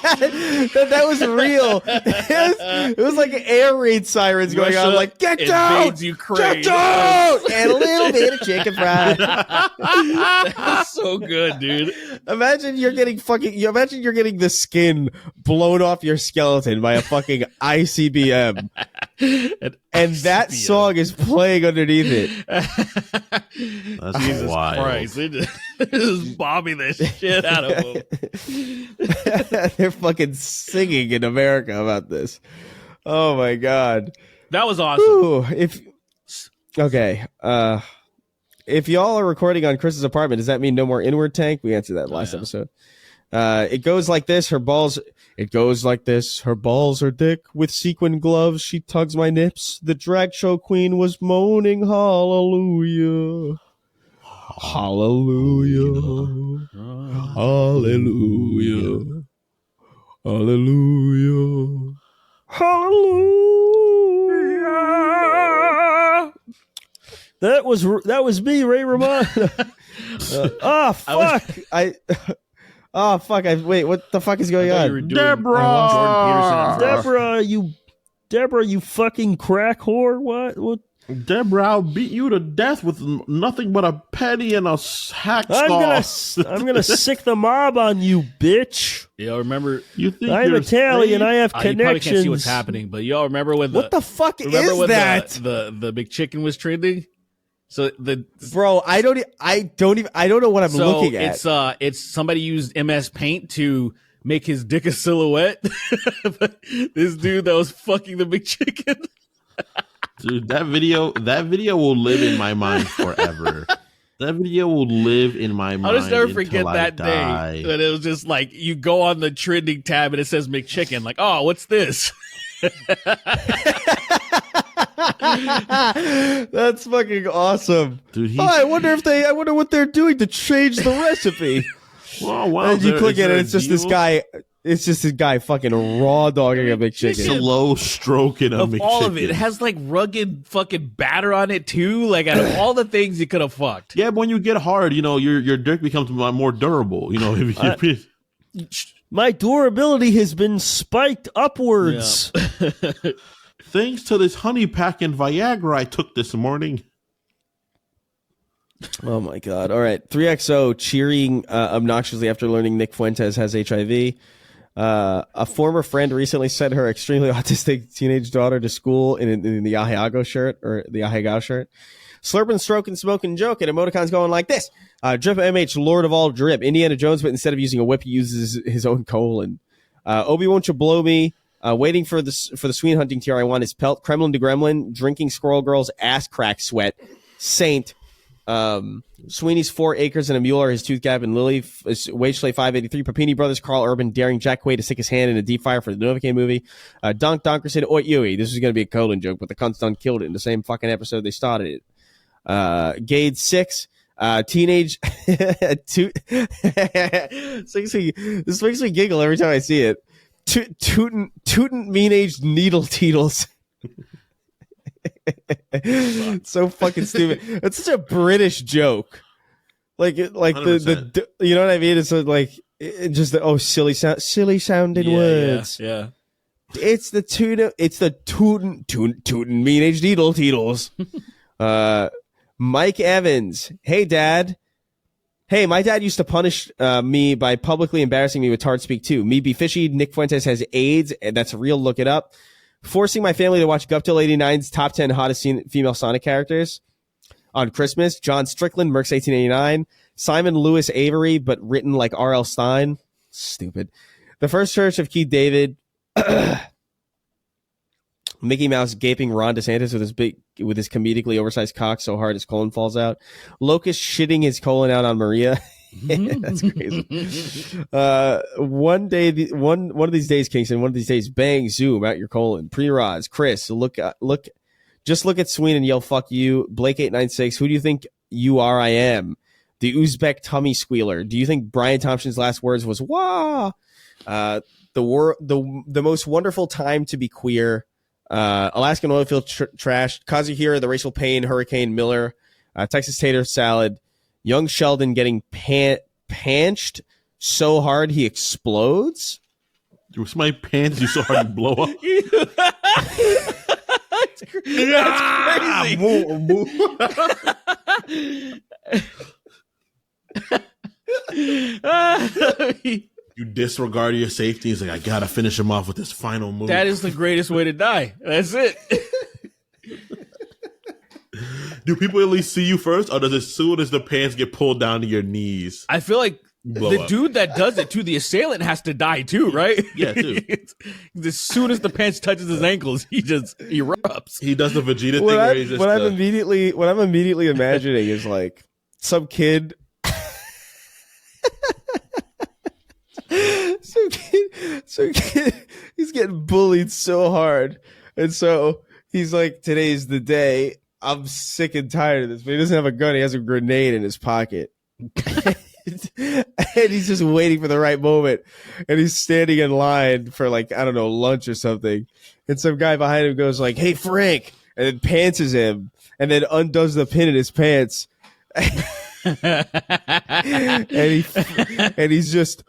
that was real. It was like air raid sirens going on. Like, get down, Ukraine. Get down, and a little bit of chicken fried. That's so good, dude. Imagine you're getting the skin blown off your skeleton by a fucking ICBM, and that song is playing underneath it. That's Jesus wild. Christ! They just bombing the shit out of them. They're fucking singing in America about this. Oh my god, that was awesome. Ooh, if y'all are recording on Chris's apartment, does that mean no more inward tank? We answered that last episode. It goes like this. Her balls are thick with sequin gloves. She tugs my nips. The drag show queen was moaning hallelujah. Hallelujah. Hallelujah. Hallelujah. Hallelujah. That was me, Ray Romano. Fuck. Wait, what the fuck is going on? Deborah, you fucking crack whore. What? Deborah, I'll beat you to death with nothing but a penny and a hacksaw. I'm gonna sick the mob on you, bitch. Y'all remember? You think I'm Italian. I have You probably connections. can't see what's happening, but y'all remember when what the fuck is that? The big chicken was trending. So bro, I don't know what I'm looking at. It's somebody used MS Paint to make his dick a silhouette. This dude that was fucking the big chicken. Dude, that video will live in my mind forever. That video will live in my mind. I'll just never forget that die. day. That it was just like you go on the trending tab and it says McChicken. Like, oh, what's this? That's fucking awesome, dude. I wonder what they're doing to change the recipe. Well, and you click it, and it's just this guy. It's just this guy fucking raw dogging a McChicken. Slow stroking a McChicken. All of it. It has like rugged fucking batter on it too. Like out of all the things you could have fucked. Yeah, but when you get hard, your dick becomes more durable. My durability has been spiked upwards. Yeah. Thanks to this honey pack and Viagra I took this morning. Oh my god. All right. 3XO cheering obnoxiously after learning Nick Fuentes has HIV. A former friend recently sent her extremely autistic teenage daughter to school in the Ahegao shirt. Slurping, stroking, smoking, joke, and emoticons going like this. Drip MH, Lord of all drip. Indiana Jones, but instead of using a whip, he uses his own colon. Obi, won't you blow me? Waiting for the Sweeney hunting tier, I want his pelt. Kremlin to Gremlin, drinking Squirrel Girl's ass crack sweat. Saint. Sweeney's 4 acres and a mule are his tooth gap and Lily wage slay 583 Papini brothers Carl Urban daring Jack Quaid to stick his hand in a deep fryer for the Novocaine movie. Donk Donkerson Oi Yui. This was going to be a colon joke, but the cunts done killed it in the same fucking episode they started it. Gade 6 teenage this makes me giggle every time I see it. Tootin' mean-aged needle teetles. So fucking stupid. It's such a British joke. Like the you know what I mean? It's like silly sounding words. Yeah. It's the tuna. It's the tootin' mean age teetles. Mike Evans. Hey, Dad. Hey, my dad used to punish me by publicly embarrassing me with Tard Speak too. Me be fishy. Nick Fuentes has AIDS, and that's real. Look it up. Forcing my family to watch Guptil 89's top 10 hottest female Sonic characters on Christmas. John Strickland, Mercs 1889. Simon Lewis Avery, but written like R.L. Stein. Stupid. The First Church of Keith David. Mickey Mouse gaping Ron DeSantis with his comedically oversized cock so hard his colon falls out. Locust shitting his colon out on Maria. That's crazy. One of these days, Kingston. One of these days, bang, zoom out your colon. Pre-Roz, Chris, just look at Sweeney and yell "fuck you." Blake 896. Who do you think you are? I am the Uzbek tummy squealer. Do you think Brian Thompson's last words was "wah"? The most wonderful time to be queer. Alaskan oilfield trash. Kazuhira, the racial pain. Hurricane Miller. Texas tater salad. Young Sheldon getting panched so hard he explodes. My pants you so hard you blow up. That's crazy. You disregard your safety. He's like, I gotta finish him off with this final move. That is the greatest way to die. That's it. Do people at least see you first, or does as soon as the pants get pulled down to your knees? I feel like the up? dude that does it to the assailant has to die too, right? Yeah, too. As soon as the pants touches his ankles, he just erupts. He does the Vegeta thing where he's just what I'm immediately imagining is like some kid. Some kid, he's getting bullied so hard, and so he's like, "Today's the day. I'm sick and tired of this." But he doesn't have a gun; he has a grenade in his pocket, and he's just waiting for the right moment. And he's standing in line for like, I don't know, lunch or something. And some guy behind him goes like, "Hey, Frank," and then pantses him, and then undoes the pin in his pants. and he's just.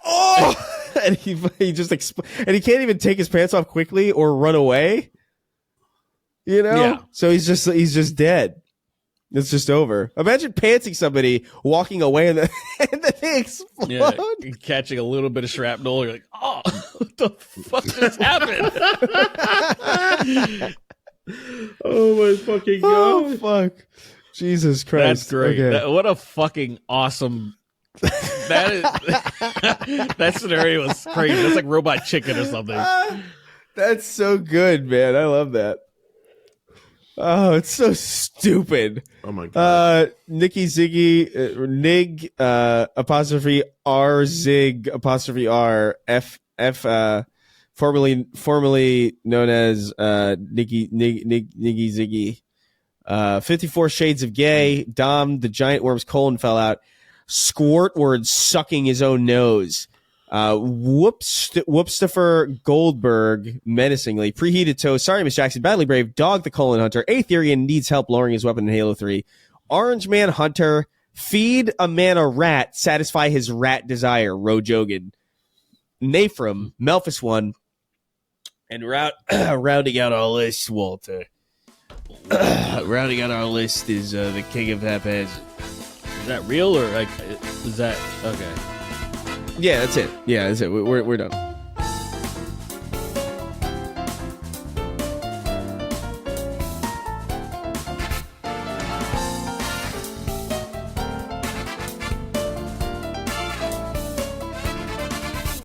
Oh! And he just and he can't even take his pants off quickly or run away. You know? Yeah. So he's just dead. It's just over. Imagine pantsing somebody, walking away, and then they explode. Yeah, catching a little bit of shrapnel. You're like, oh, what the fuck just happened? oh my fucking god! Oh fuck! Jesus Christ! That's great. Okay. What a fucking awesome. That scenario was crazy. That's like Robot Chicken or something. That's so good, man. I love that. Oh, it's so stupid. Oh my god. Nikki Ziggy, Nig, apostrophe R Zig, apostrophe R F, formerly known as Nikki Ziggy. 54 Shades of Gay. Dom, the giant worm's colon fell out. Squirtward sucking his own nose. Whoopstifer Goldberg menacingly. Preheated Toe. Sorry, Miss Jackson. Badly Brave. Dog the Colon Hunter. Aetherian needs help lowering his weapon in Halo 3. Orange Man Hunter. Feed a man a rat. Satisfy his rat desire. Rojogan. Nafram. Melphus 1. And rounding out our list, Walter. Rounding out our list is the King of Haphazard. Is that real or like? Is that okay? Yeah, that's it. Yeah, that's it. We're done.